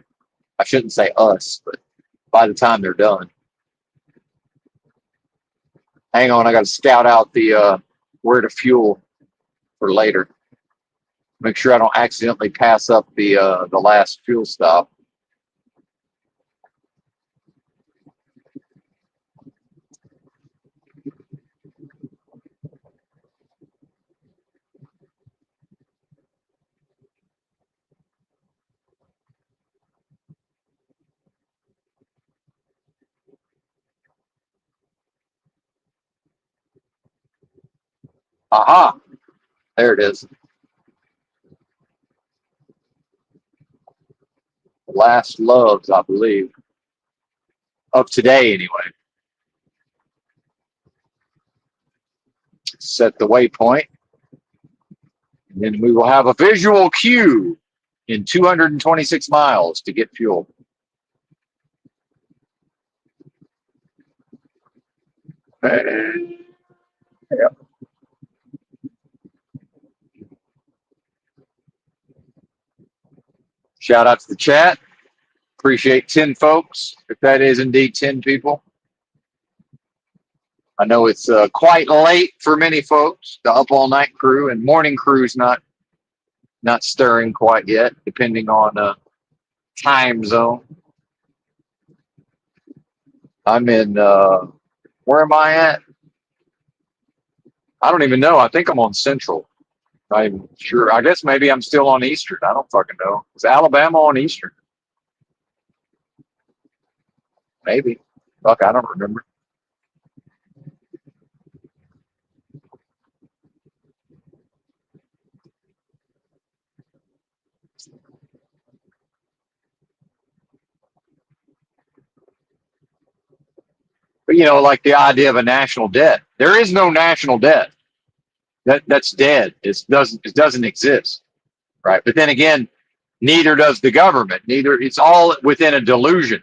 I shouldn't say us, but by the time they're done. Hang on, I got to scout out the where to fuel for later. Make sure I don't accidentally pass up the last fuel stop. Aha! There it is. Last loves, I believe. Of today, anyway. Set the waypoint. And then we will have a visual cue in 226 miles to get fuel. Yep. Shout out to the chat. Appreciate 10 folks, if that is indeed 10 people. I know it's quite late for many folks. The up all night crew and morning crew's not stirring quite yet, depending on time zone. I'm in where am I at? I don't even know. I think I'm on Central. I'm sure. I guess maybe I'm still on Eastern. I don't fucking know. Is Alabama on Eastern? Maybe. Fuck, I don't remember. But like the idea of a national debt. There is no national debt. That's dead. It doesn't exist. Right. But then again, neither does the government. Neither. It's all within a delusion.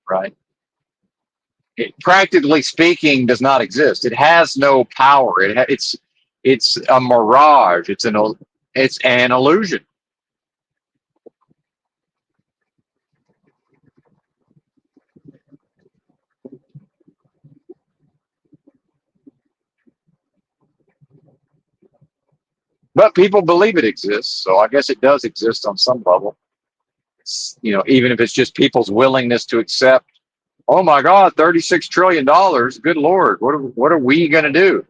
Right. It, practically speaking, does not exist. It has no power. It's a mirage. It's an illusion. But people believe it exists, so I guess it does exist on some level. Even if it's just people's willingness to accept. Oh my God, $36 trillion. Good Lord, what are we going to do?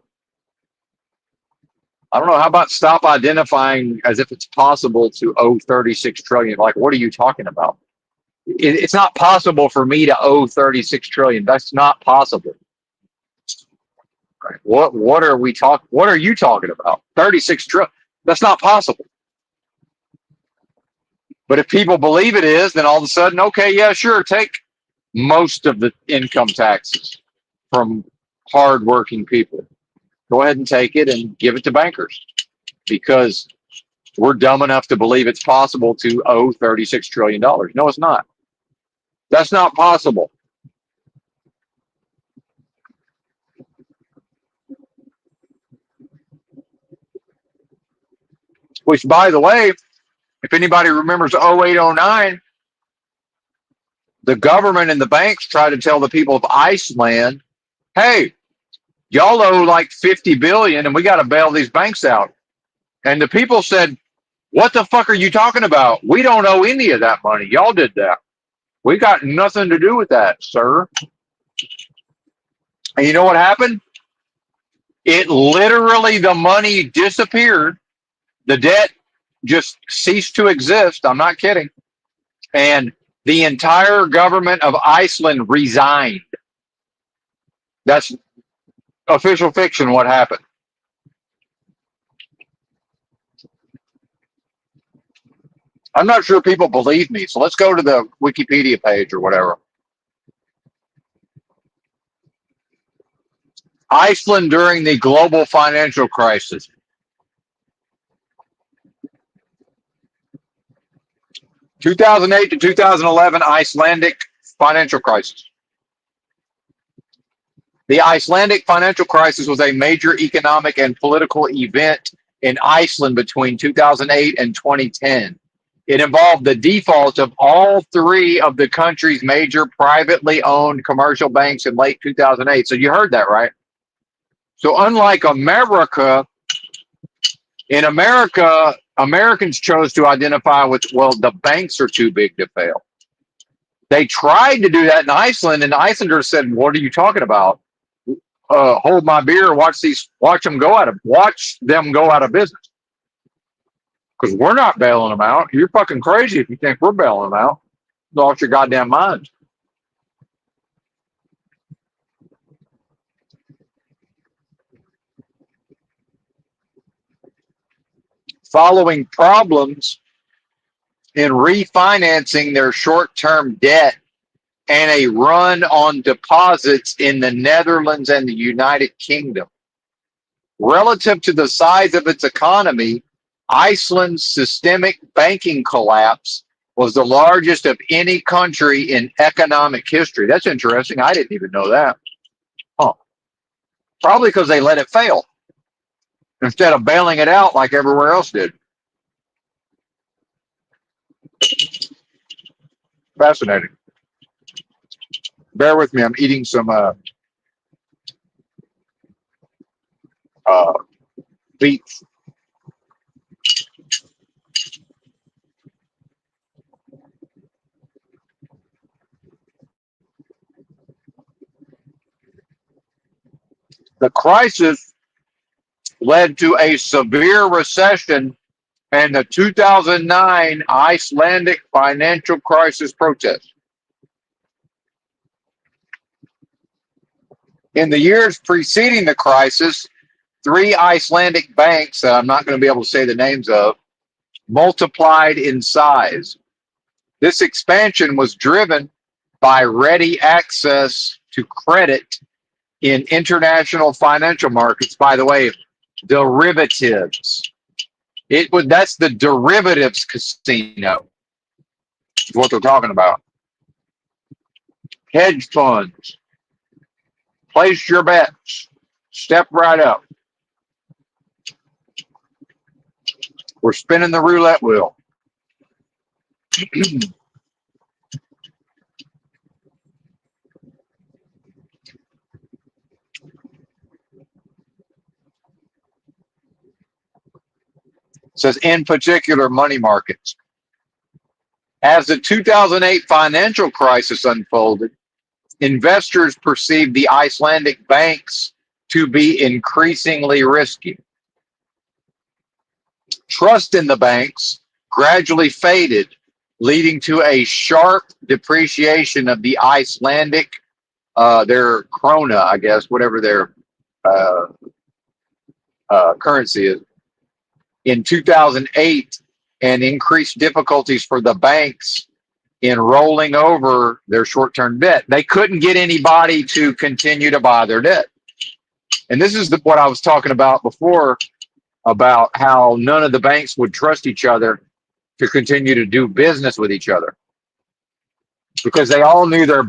I don't know. How about stop identifying as if it's possible to owe 36 trillion? Like, what are you talking about? It's not possible for me to owe 36 trillion. That's not possible. Right. What are we talking? What are you talking about? 36 trillion. That's not possible. But if people believe it is, then all of a sudden, okay, yeah, sure, take most of the income taxes from hardworking people. Go ahead and take it and give it to bankers, because we're dumb enough to believe it's possible to owe $36 trillion. No, it's not. That's not possible. Which, by the way, if anybody remembers 0809, the government and the banks tried to tell the people of Iceland, hey, y'all owe like 50 billion and we got to bail these banks out. And the people said, what the fuck are you talking about? We don't owe any of that money. Y'all did that. We got nothing to do with that, sir. And you know what happened? It literally, the money disappeared. The debt just ceased to exist. I'm not kidding. And the entire government of Iceland resigned. That's official fiction, what happened. I'm not sure people believe me, so let's go to the Wikipedia page or whatever. Iceland during the global financial crisis. 2008 to 2011 Icelandic financial crisis. The Icelandic financial crisis was a major economic and political event in Iceland between 2008 and 2010. It involved the default of all three of the country's major privately owned commercial banks in late 2008. So you heard that, right? So unlike America, in America, Americans chose to identify with, well, the banks are too big to fail. They tried to do that in Iceland, and the Icelanders said, what are you talking about? Hold my beer, watch them go out of business. Because we're not bailing them out. You're fucking crazy if you think we're bailing them out. Lost your goddamn minds. Following problems in refinancing their short-term debt and a run on deposits in the Netherlands and the United Kingdom. Relative to the size of its economy, Iceland's systemic banking collapse was the largest of any country in economic history. That's interesting. I didn't even know that. Huh. Probably because they let it fail instead of bailing it out like everywhere else did. Fascinating. Bear with me. I'm eating some beef. The crisis led to a severe recession and the 2009 Icelandic financial crisis protest. In the years preceding the crisis, three Icelandic banks that I'm not going to be able to say the names of multiplied in size. This expansion was driven by ready access to credit in international financial markets. By the way, derivatives. That's the derivatives casino. Is what they're talking about. Hedge funds. Place your bets. Step right up. We're spinning the roulette wheel. It says, in particular, money markets. As the 2008 financial crisis unfolded, investors perceived the Icelandic banks to be increasingly risky. Trust in the banks gradually faded, leading to a sharp depreciation of the Icelandic, their krona, I guess, whatever their currency is, in 2008, and increased difficulties for the banks in rolling over their short-term debt. They couldn't get anybody to continue to buy their debt. And this is what I was talking about before, about how none of the banks would trust each other to continue to do business with each other, because they all knew their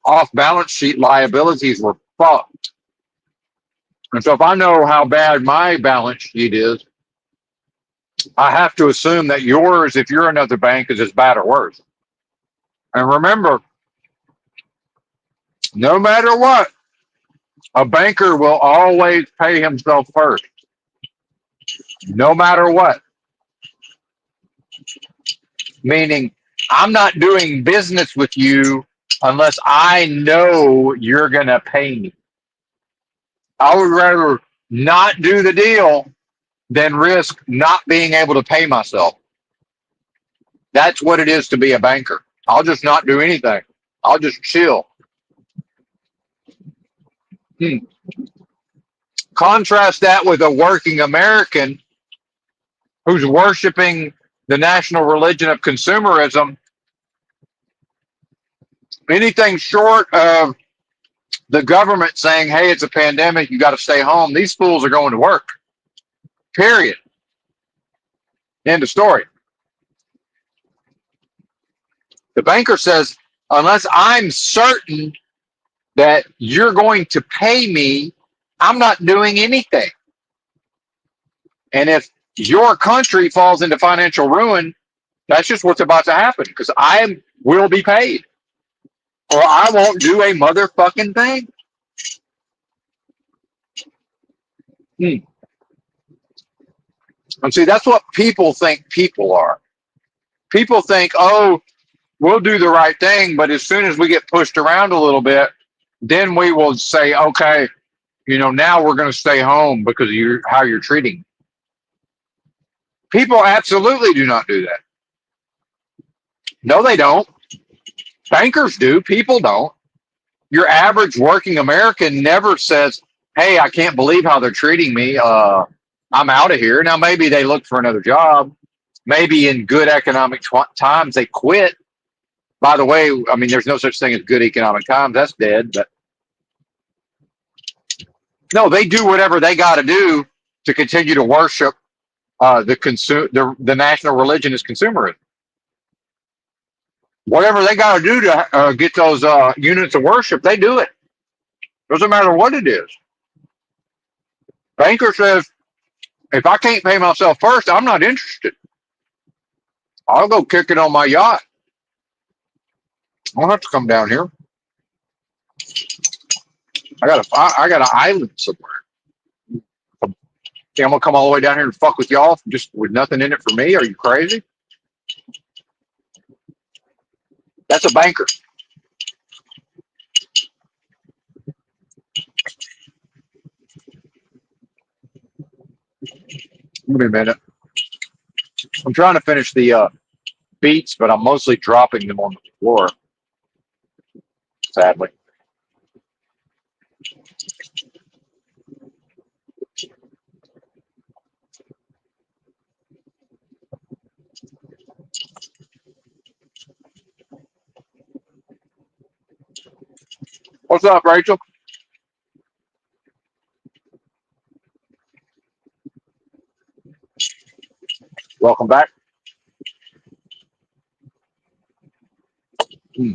off-balance sheet liabilities were fucked. And so if I know how bad my balance sheet is, I have to assume that yours, if you're another bank, is as bad or worse. And remember, no matter what, A banker will always pay himself first, no matter what. Meaning, I'm not doing business with you unless I know you're going to pay me. I would rather not do the deal than risk not being able to pay myself. That's what it is to be a banker. I'll just not do anything. I'll just chill. Hmm. Contrast that with a working American who's worshiping the national religion of consumerism. Anything short of the government saying, hey, it's a pandemic, you got to stay home, these fools are going to work. Period. End of story. The banker says, unless I'm certain that you're going to pay me, I'm not doing anything. And if your country falls into financial ruin, that's just what's about to happen because I will be paid or I won't do a motherfucking thing. Hmm. And see, that's what people think people are. People think, oh, we'll do the right thing, but as soon as we get pushed around a little bit, then we will say, okay, now we're going to stay home because of how you're treating me. People absolutely do not do that. No, they don't. Bankers do. People don't. Your average working American never says, hey, I can't believe how they're treating me. I'm out of here. Now, maybe they look for another job. Maybe in good economic times they quit. By the way, I mean, there's no such thing as good economic times. That's dead. But no, they do whatever they got to do to continue to worship the national religion is consumerism. Whatever they got to do to get those units of worship, they do it. Doesn't matter what it is. Banker says, if I can't pay myself first, I'm not interested. I'll go kick it on my yacht. I don't have to come down here. I got an island somewhere. Okay, I'm gonna come all the way down here and fuck with y'all just with nothing in it for me. Are you crazy? That's a banker. Give me a minute. I'm trying to finish the beats, but I'm mostly dropping them on the floor. Sadly. What's up, Rachel? Welcome back. Hmm.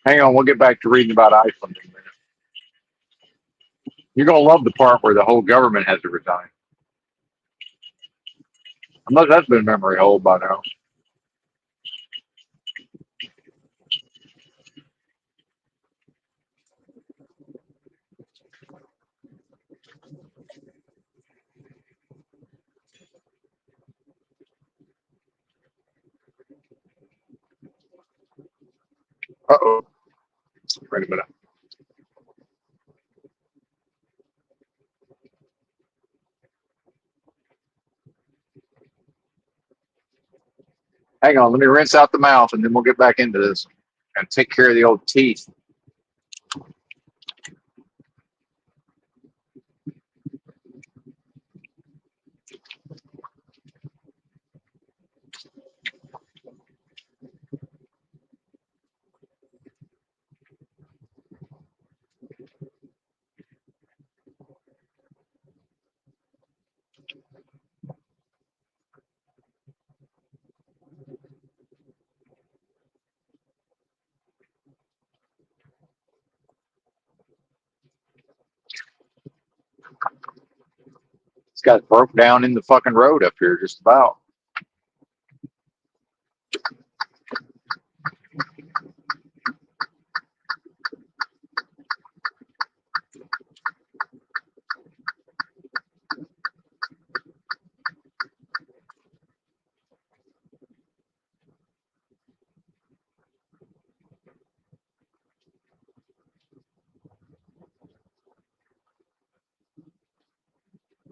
Hang on, we'll get back to reading about Iceland in a minute. You're gonna love the part where the whole government has to resign. Unless that's been memory hold by now. Uh-oh. Wait a minute. Hang on, let me rinse out the mouth and then we'll get back into this and take care of the old teeth. This guy's broke down in the fucking road up here just about.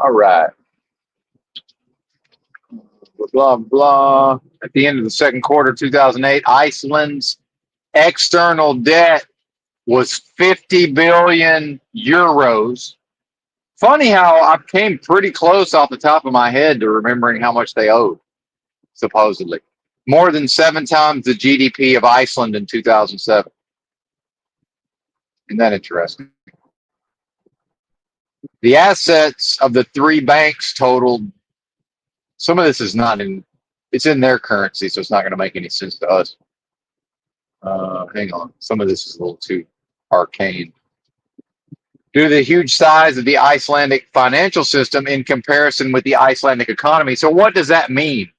All right. Blah, blah. At the end of the second quarter of 2008, Iceland's external debt was 50 billion euros. Funny how I came pretty close off the top of my head to remembering how much they owed, supposedly. More than 7 times the GDP of Iceland in 2007. Isn't that interesting? The assets of the three banks totaled, some of this is not in, it's in their currency, so it's not going to make any sense to us. Hang on. Some of this is a little too arcane. Due to the huge size of the Icelandic financial system in comparison with the Icelandic economy. So, what does that mean?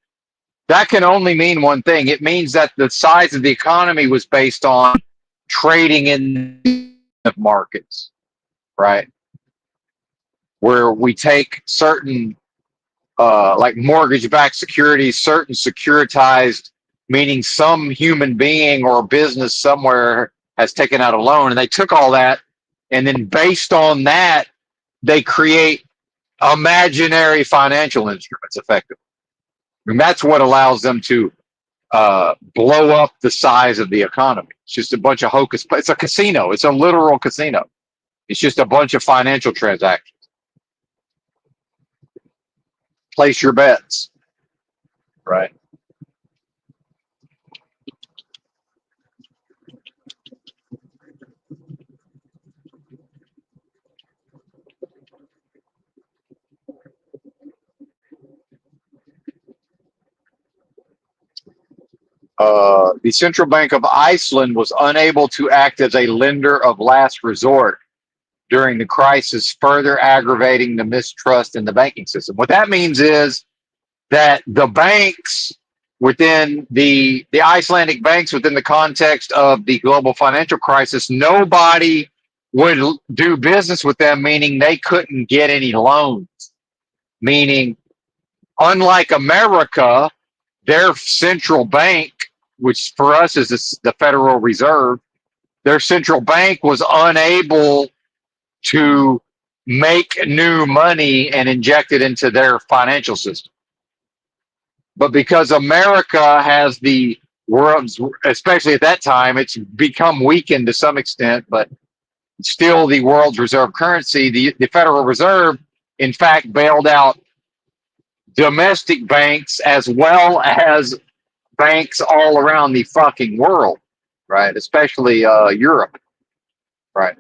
That can only mean one thing. It means that the size of the economy was based on trading in the markets, right? Where we take certain, like mortgage-backed securities, certain securitized, meaning some human being or business somewhere has taken out a loan, and they took all that, and then based on that, they create imaginary financial instruments, effectively. And that's what allows them to blow up the size of the economy. It's just a bunch of hocus. It's a casino. It's a literal casino. It's just a bunch of financial transactions. Place your bets, right? The Central Bank of Iceland was unable to act as a lender of last resort during the crisis, further aggravating the mistrust in the banking system. What that means is that the banks within the Icelandic banks within the context of the global financial crisis, nobody would do business with them, meaning they couldn't get any loans. Meaning, unlike America, their central bank, which for us is the Federal Reserve, their central bank was unable to make new money and inject it into their financial system. But because America has the world's, especially at that time, it's become weakened to some extent, but still the world's reserve currency, the Federal Reserve, in fact, bailed out domestic banks as well as banks all around the fucking world, right? Especially Europe, right?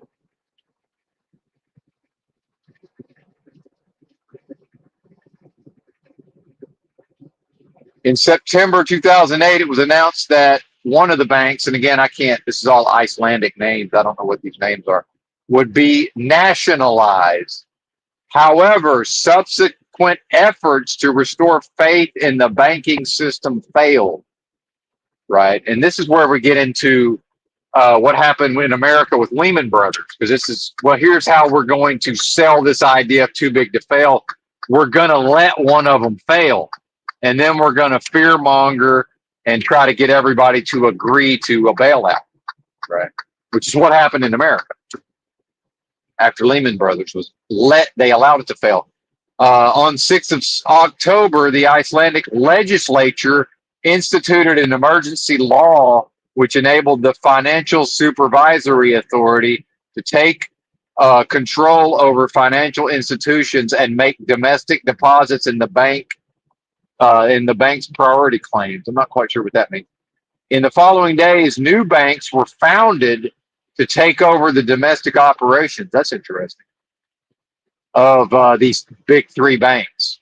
In September 2008, it was announced that one of the banks, and again, I can't, this is all Icelandic names, I don't know what these names are, would be nationalized. However, subsequent efforts to restore faith in the banking system failed, right? And this is where we get into what happened in America with Lehman Brothers, because this is, well, here's how we're going to sell this idea of too big to fail. We're going to let one of them fail, and then we're going to fearmonger and try to get everybody to agree to a bailout, right? Which is what happened in America after Lehman Brothers was they allowed it to fail. On 6th of October, the Icelandic legislature instituted an emergency law which enabled the Financial Supervisory Authority to take control over financial institutions and make domestic deposits in the bank's priority claims. I'm not quite sure what that means. In the following days, new banks were founded to take over the domestic operations. That's interesting. Of these big three banks.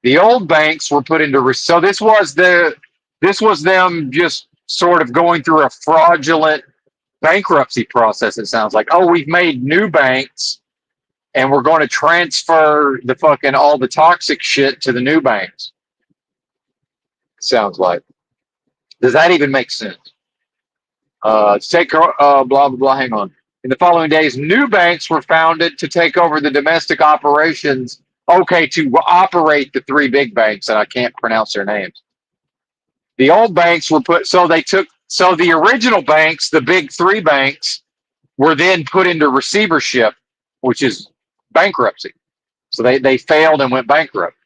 The old banks were put into so this was them just sort of going through a fraudulent bankruptcy process. It sounds like, oh, we've made new banks and we're going to transfer the fucking all the toxic shit to the new banks. Sounds like. Does that even make sense? Take blah blah blah. Hang on. In the following days, new banks were founded to take over the domestic operations. Okay, to operate the three big banks, and I can't pronounce their names. The old banks were put, so the original banks, the big three banks, were then put into receivership, which is bankruptcy. So they failed and went bankrupt.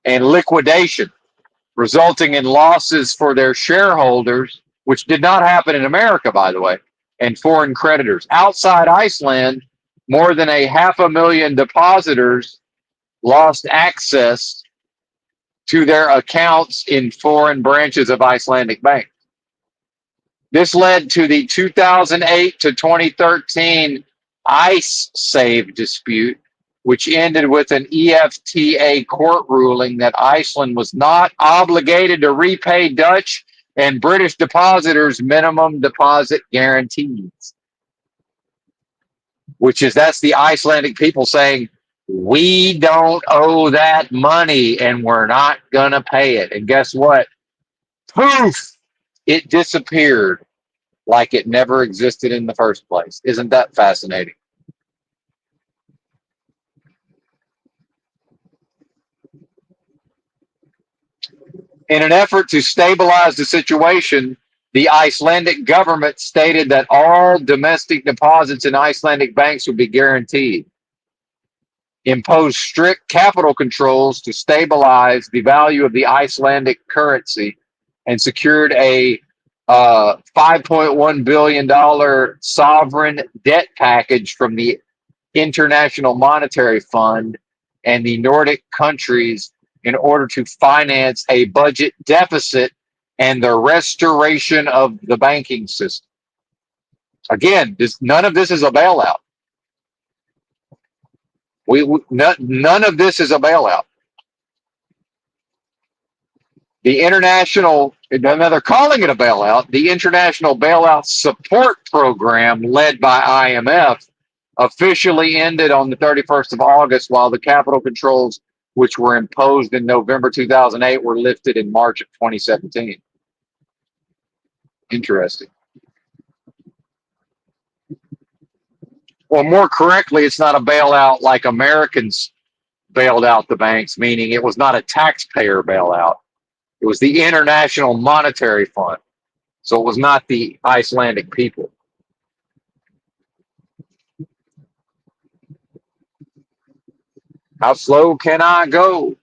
And liquidation, resulting in losses for their shareholders, which did not happen in America, by the way, and foreign creditors. Outside Iceland, more than 500,000 depositors lost access to their accounts in foreign branches of Icelandic banks. This led to the 2008 to 2013 ICE save dispute, which ended with an EFTA court ruling that Iceland was not obligated to repay Dutch and British depositors minimum deposit guarantees. That's the Icelandic people saying, we don't owe that money and we're not going to pay it. And guess what? Poof! It disappeared like it never existed in the first place. Isn't that fascinating? In an effort to stabilize the situation, the Icelandic government stated that all domestic deposits in Icelandic banks would be guaranteed, imposed strict capital controls to stabilize the value of the Icelandic currency, and secured a $5.1 billion sovereign debt package from the International Monetary Fund and the Nordic countries in order to finance a budget deficit and the restoration of the banking system. Again, none of this is a bailout. None of this is a bailout. The international, now they're calling it a bailout, the International Bailout Support Program led by IMF officially ended on the 31st of August, while the capital controls, which were imposed in November 2008, were lifted in March of 2017. Interesting. Or more correctly, it's not a bailout like Americans bailed out the banks, meaning it was not a taxpayer bailout. It was the International Monetary Fund. So it was not the Icelandic people. How slow can I go?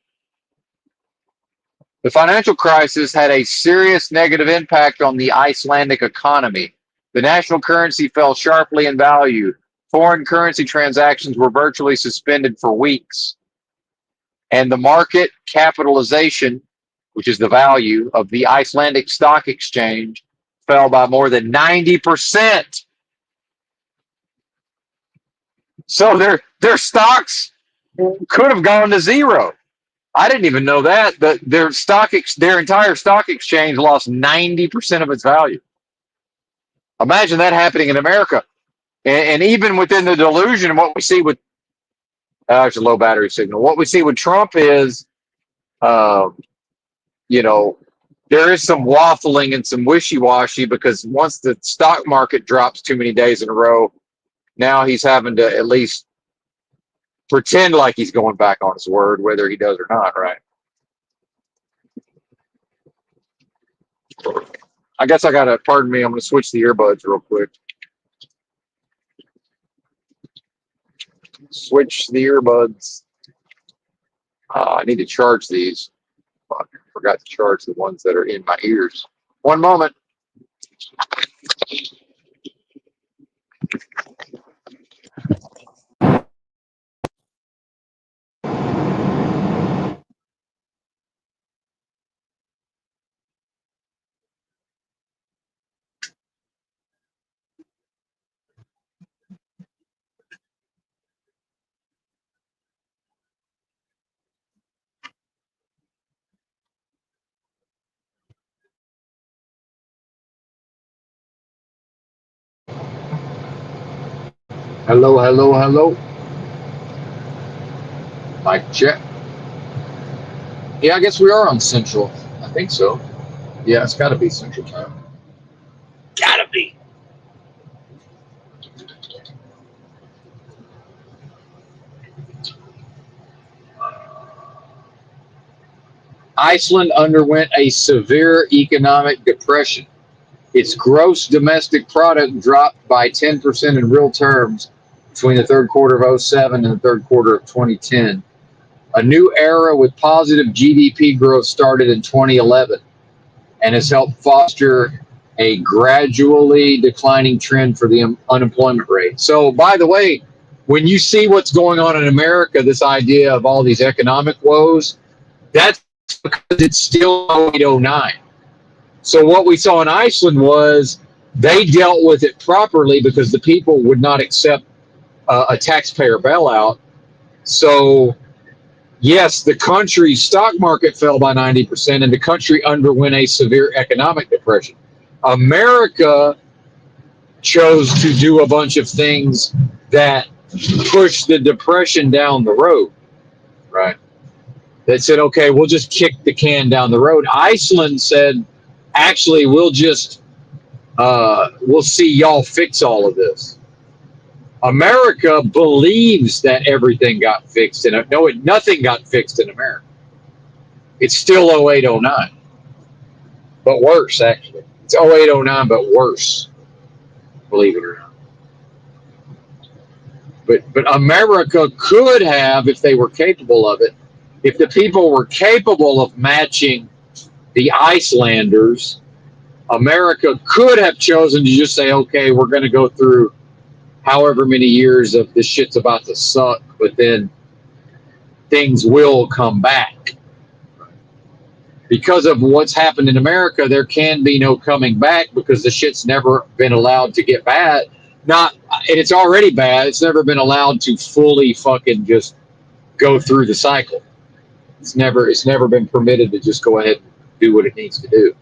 The financial crisis had a serious negative impact on the Icelandic economy. The national currency fell sharply in value. Foreign currency transactions were virtually suspended for weeks. And the market capitalization, which is the value of the Icelandic stock exchange, fell by more than 90%. So their stocks could have gone to zero. I didn't even know that. Their entire stock exchange lost 90% of its value. Imagine that happening in America. And even within the delusion, what we see with it's a low battery signal. What we see with Trump is, you know, there is some waffling and some wishy-washy, because once the stock market drops too many days in a row, now he's having to at least pretend like he's going back on his word, whether he does or not, right? I guess I got to, pardon me, I'm going to switch the earbuds real quick. Switch the earbuds. I need to charge these. Fuck, I forgot to charge the ones that are in my ears. One moment. Hello, hello, hello. Mic check. Yeah, I guess we are on Central. I think so. Yeah, it's got to be Central Time. Gotta be. Iceland underwent a severe economic depression. Its gross domestic product dropped by 10% in real terms, between the third quarter of '07 and the third quarter of 2010. A new era with positive GDP growth started in 2011 and has helped foster a gradually declining trend for the unemployment rate. So, by the way, when you see what's going on in America, this idea of all these economic woes, that's because it's still 0809. So what we saw in Iceland was they dealt with it properly because the people would not accept a taxpayer bailout. So yes, the country's stock market fell by 90% and the country underwent a severe economic depression. America chose to do a bunch of things that pushed the depression down the road, right? That said, okay, we'll just kick the can down the road. Iceland said, actually, we'll see y'all fix all of this. America believes that everything got fixed. Nothing got fixed in America. It's still 0809, but worse, actually. It's 0809, but worse, believe it or not. But America could have, if they were capable of it, if the people were capable of matching the Icelanders, America could have chosen to just say, okay, we're going to go through however many years of this shit's about to suck, but then things will come back. Because of what's happened in America, there can be no coming back because the shit's never been allowed to get bad. And it's already bad. It's never been allowed to fully fucking just go through the cycle. It's never been permitted to just go ahead and do what it needs to do.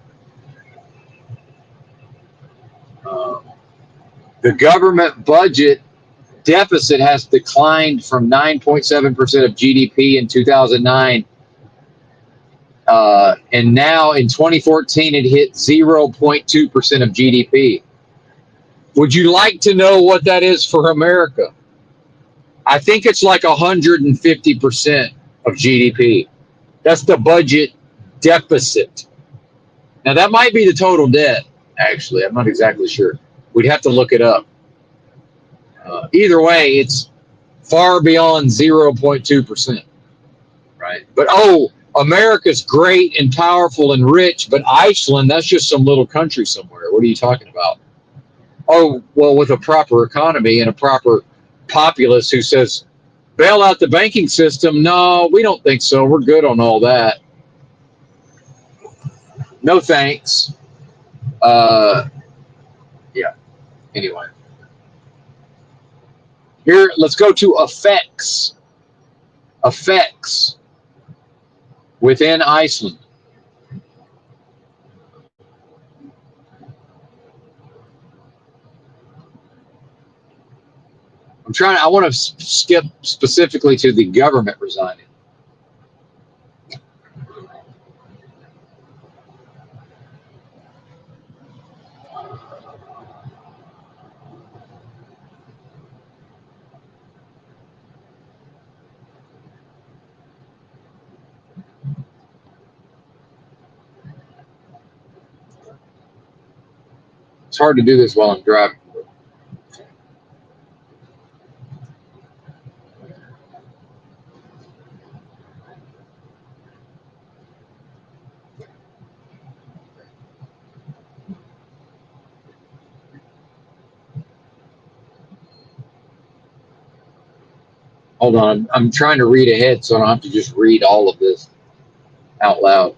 The government budget deficit has declined from 9.7% of GDP in 2009. And now in 2014, it hit 0.2% of GDP. Would you like to know what that is for America? I think it's like 150% of GDP. That's the budget deficit. Now, that might be the total debt, actually. I'm not exactly sure. We'd have to look it up. Either way, it's far beyond 0.2%, right? But, America's great and powerful and rich, but Iceland, that's just some little country somewhere. What are you talking about? Oh, well, with a proper economy and a proper populace who says, bail out the banking system. No, we don't think so. We're good on all that. No thanks. Yeah. Anyway. Here, let's go to effects. Effects within Iceland. I want to skip specifically to the government resigning. It's hard to do this while I'm driving. Hold on. I'm trying to read ahead so I don't have to just read all of this out loud.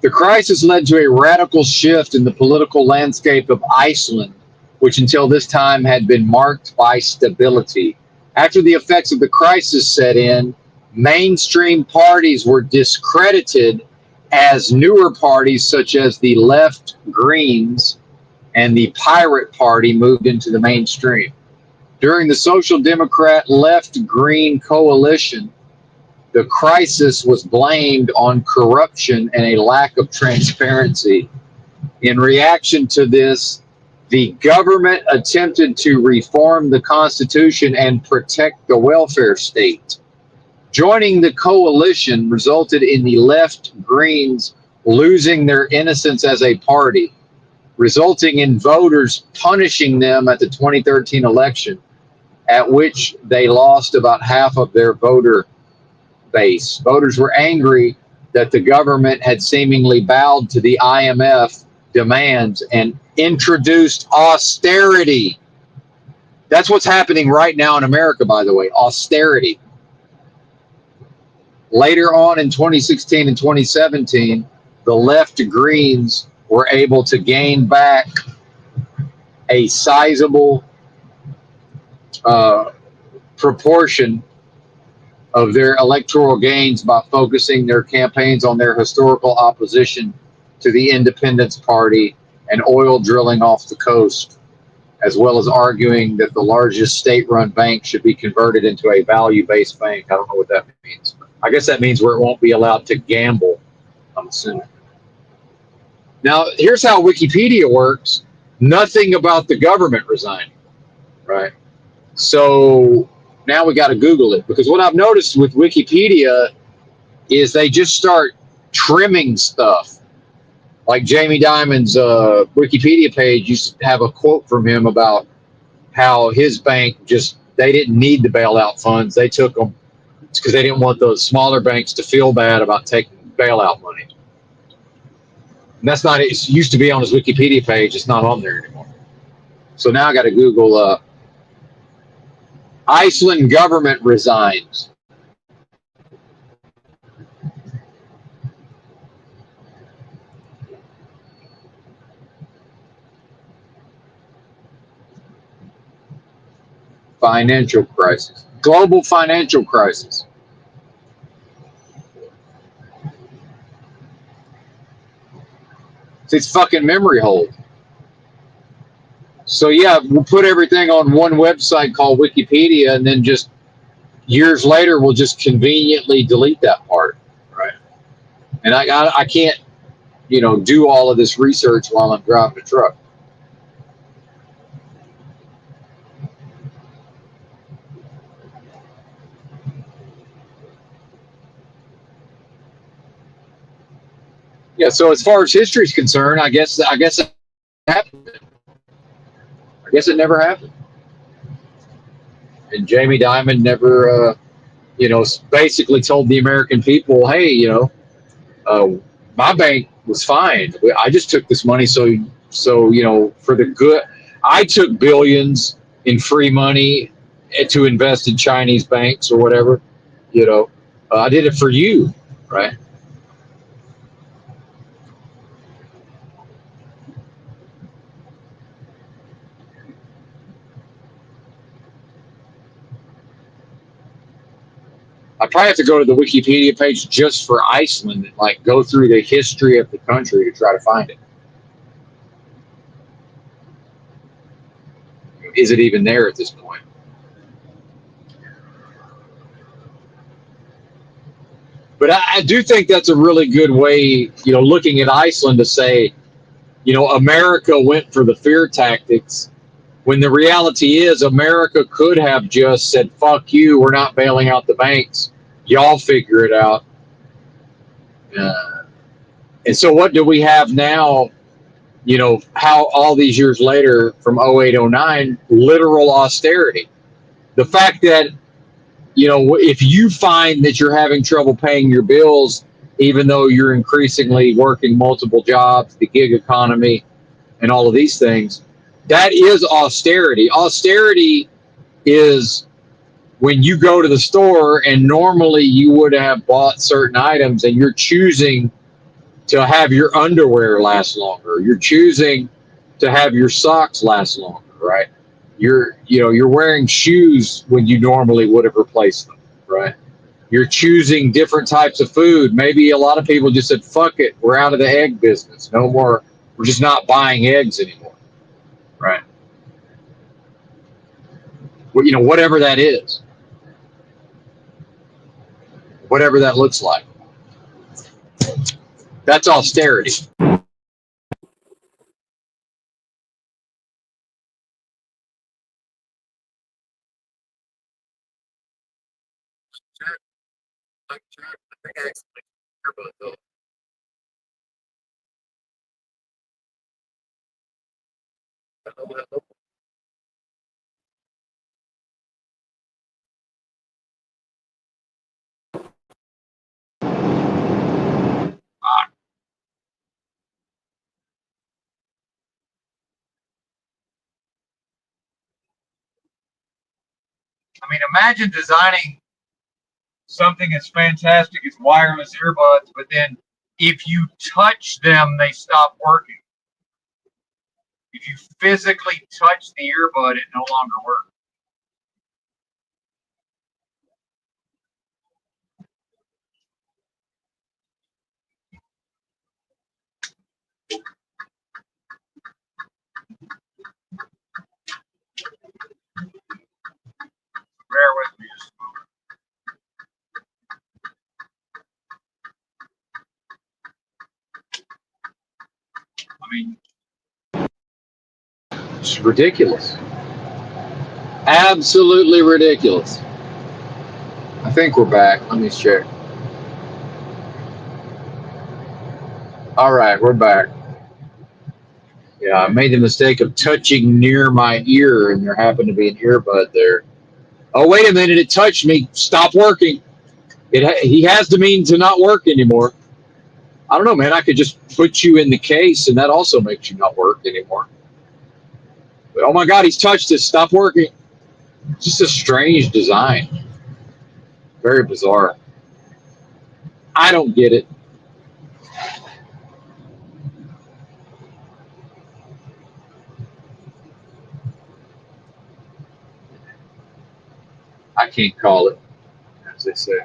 The crisis led to a radical shift in the political landscape of Iceland, which until this time had been marked by stability. After the effects of the crisis set in, mainstream parties were discredited as newer parties such as the Left Greens and the Pirate Party moved into the mainstream. During the Social Democrat Left Green coalition, the crisis was blamed on corruption and a lack of transparency. In reaction to this, the government attempted to reform the Constitution and protect the welfare state. Joining the coalition resulted in the Left Greens losing their innocence as a party, resulting in voters punishing them at the 2013 election, at which they lost about half of their voter base. Voters were angry that the government had seemingly bowed to the IMF demands and introduced austerity. That's what's happening right now in America, by the way, austerity. Later on in 2016 and 2017, the left Greens were able to gain back a sizable uh, proportion of their electoral gains by focusing their campaigns on their historical opposition to the Independence Party and oil drilling off the coast, as well as arguing that the largest state-run bank should be converted into a value-based bank. I don't know what that means. I guess that means where it won't be allowed to gamble, I'm assuming. Now, here's how Wikipedia works. Nothing about the government resigning, right? So now we got to Google it, because what I've noticed with Wikipedia is they just start trimming stuff. Like Jamie Dimon's Wikipedia page used to have a quote from him about how his bank just, they didn't need the bailout funds. They took them because they didn't want those smaller banks to feel bad about taking bailout money. And that's not, it used to be on his Wikipedia page. It's not on there anymore. So now I got to Google Iceland government resigns. Financial crisis. Global financial crisis. It's fucking memory hold. So yeah, we'll put everything on one website called Wikipedia, and then just years later, we'll just conveniently delete that part, right? And I can't, do all of this research while I'm driving a truck. Yeah. So as far as history is concerned, I guess it happened. I guess it never happened. And Jamie Dimon never, basically told the American people, hey, uh, my bank was fine. I just took this money for the good. I took billions in free money to invest in Chinese banks or whatever. I did it for you, right? I probably have to go to the Wikipedia page just for Iceland and like go through the history of the country to try to find it. Is it even there at this point? But I do think that's a really good way, looking at Iceland to say, America went for the fear tactics when the reality is America could have just said, fuck you, we're not bailing out the banks. Y'all figure it out. And so what do we have now? How all these years later from 0809, literal austerity. The fact that, if you find that you're having trouble paying your bills, even though you're increasingly working multiple jobs, the gig economy, and all of these things, that is austerity. Austerity is when you go to the store and normally you would have bought certain items and you're choosing to have your underwear last longer. You're choosing to have your socks last longer, right? You're wearing shoes when you normally would have replaced them, right? You're choosing different types of food. Maybe a lot of people just said, fuck it, we're out of the egg business. No more, we're just not buying eggs anymore, right? Well, whatever that is, whatever that looks like. That's austerity. I mean, imagine designing something as fantastic as wireless earbuds, but then if you touch them, they stop working. If you physically touch the earbud, it no longer works. Bear with me just a moment. I mean, it's ridiculous. Absolutely ridiculous. I think we're back. Let me check. All right, we're back. Yeah, I made the mistake of touching near my ear, and there happened to be an earbud there. Oh, wait a minute! It touched me. Stop working. He has to mean to not work anymore. I don't know, man. I could just put you in the case, and that also makes you not work anymore. But oh my God, he's touched it. Stop working. Just a strange design. Very bizarre. I don't get it. I can't call it, as they say.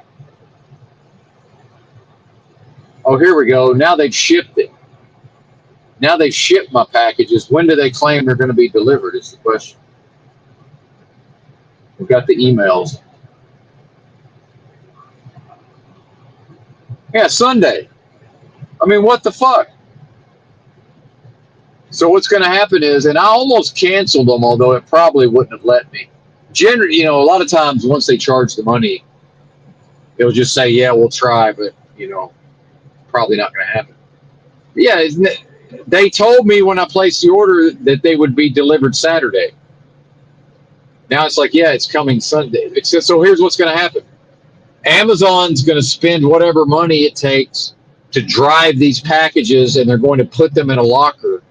Oh, here we go. Now they've shipped it. Now they've shipped my packages. When do they claim they're going to be delivered? Is the question. We've got the emails. Yeah, Sunday. I mean, what the fuck? So what's going to happen is, and I almost canceled them, although it probably wouldn't have let me. Generally, a lot of times once they charge the money, they'll just say, "Yeah, we'll try," but probably not going to happen. Yeah, they told me when I placed the order that they would be delivered Saturday. Now it's like, yeah, it's coming Sunday. So here's what's going to happen. Amazon's going to spend whatever money it takes to drive these packages, and they're going to put them in a locker,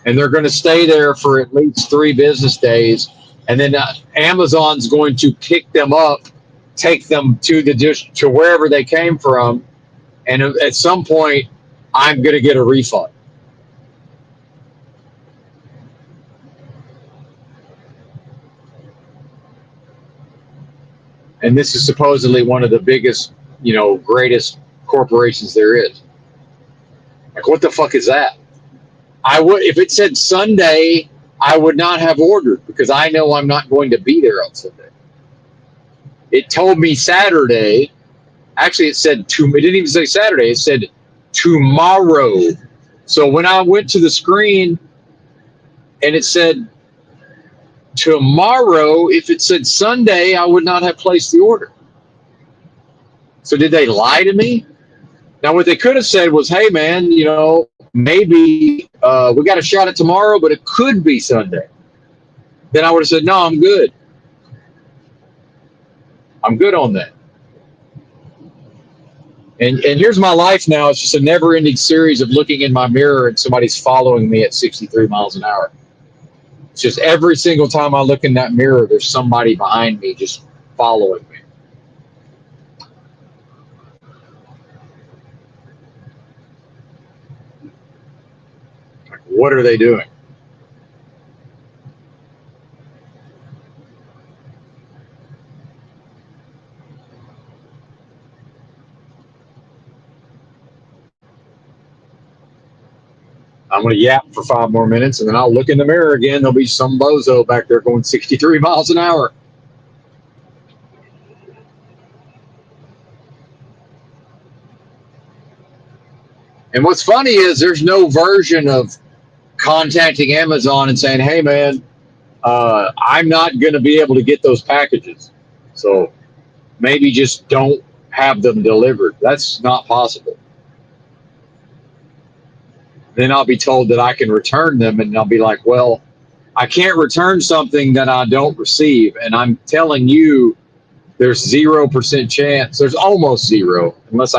and they're going to stay there for at least 3 business days, and then Amazon's going to pick them up, take them to wherever they came from, and at some point, I'm going to get a refund. And this is supposedly one of the biggest, greatest corporations there is. Like, what the fuck is that? I would, if it said Sunday, I would not have ordered because I know I'm not going to be there on Sunday. It told me Saturday. Actually, it said it didn't even say Saturday. It said tomorrow. So when I went to the screen and it said tomorrow, if it said Sunday, I would not have placed the order. So did they lie to me? Now, what they could have said was, hey, man, maybe we got a shot at tomorrow, but it could be Sunday. Then I would have said, no, I'm good. I'm good on that. And here's my life now. It's just a never-ending series of looking in my mirror and somebody's following me at 63 miles an hour. It's just every single time I look in that mirror, there's somebody behind me just following me. Like, what are they doing? I'm going to yap for 5 more minutes, and then I'll look in the mirror again. There'll be some bozo back there going 63 miles an hour. And what's funny is there's no version of contacting Amazon and saying, hey, man, I'm not going to be able to get those packages. So maybe just don't have them delivered. That's not possible. Then I'll be told that I can return them, and I'll be like, well, I can't return something that I don't receive, and I'm telling you, there's 0% chance. There's almost zero, unless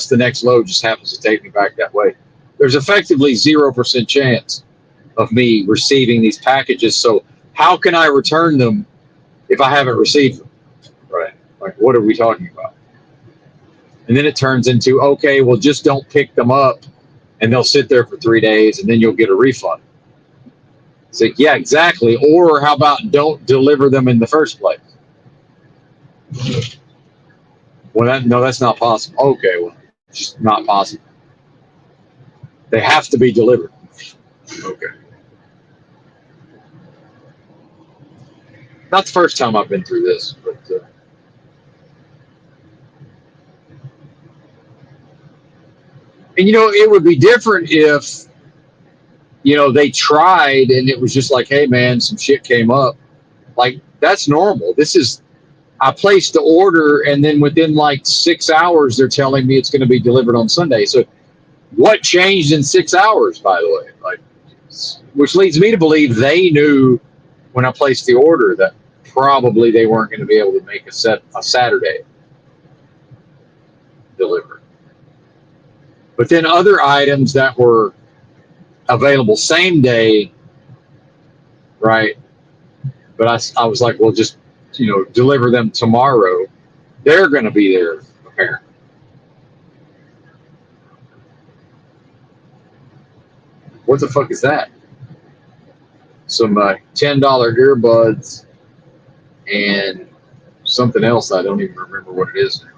the next load just happens to take me back that way. There's effectively 0% chance of me receiving these packages. So how can I return them if I haven't received them? Right? Like, what are we talking about? And then it turns into, okay, well, just don't pick them up, and they'll sit there for 3 days, and then you'll get a refund. It's like, yeah, exactly. Or how about don't deliver them in the first place? Well, no, that's not possible. Okay, well, just not possible. They have to be delivered. Okay. Not the first time I've been through this, but and it would be different if they tried and it was just like, hey man, some shit came up. Like, that's normal. I placed the order, and then within like 6 hours, they're telling me it's going to be delivered on Sunday. So what changed in 6 hours, by the way? Like, which leads me to believe they knew when I placed the order that probably they weren't going to be able to make a Saturday delivery. But then other items that were available same day, right? But I was like, well, just deliver them tomorrow. They're going to be there apparently. What the fuck is that? Some $10 earbuds and something else. I don't even remember what it is now.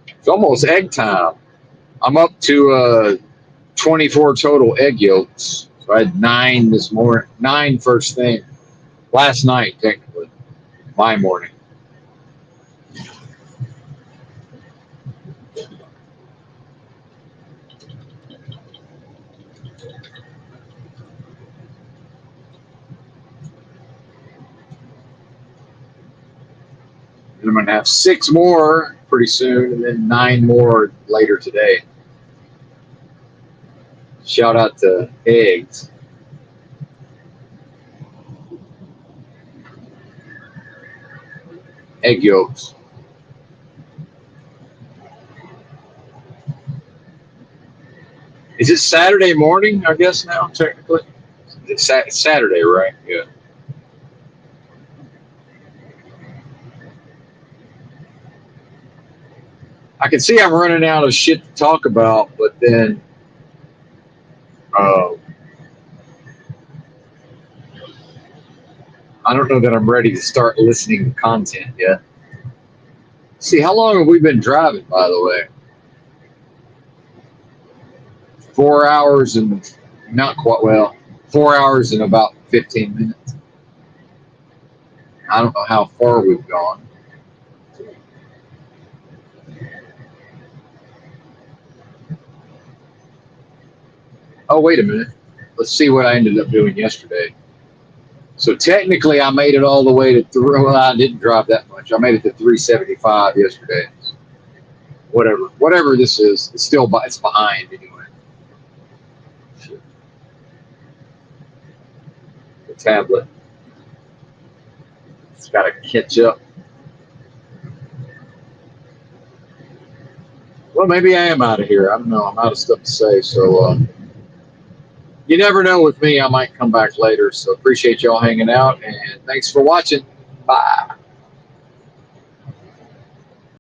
It's almost egg time. I'm up to 24 total egg yolks. So I had 9 this morning, 9 first thing. Last night, technically, my morning. And I'm going to have 6 more pretty soon, and then 9 more later today. Shout out to eggs. Egg yolks. Is it Saturday morning, I guess now, technically? It's Saturday, right? Yeah. I can see I'm running out of shit to talk about, but then uh, I don't know that I'm ready to start listening to content yet. See, how long have we been driving, by the way? 4 hours and not quite, well, 4 hours and about 15 minutes. I don't know how far we've gone. Oh, wait a minute. Let's see what I ended up doing yesterday. So technically, I made it all the way to well, I didn't drive that much. I made it to 375 yesterday. Whatever this is, it's behind anyway. The tablet, it's got to catch up. Well, maybe I am out of here. I don't know. I'm out of stuff to say. So you never know with me. I might come back later. So appreciate y'all hanging out, and thanks for watching. Bye.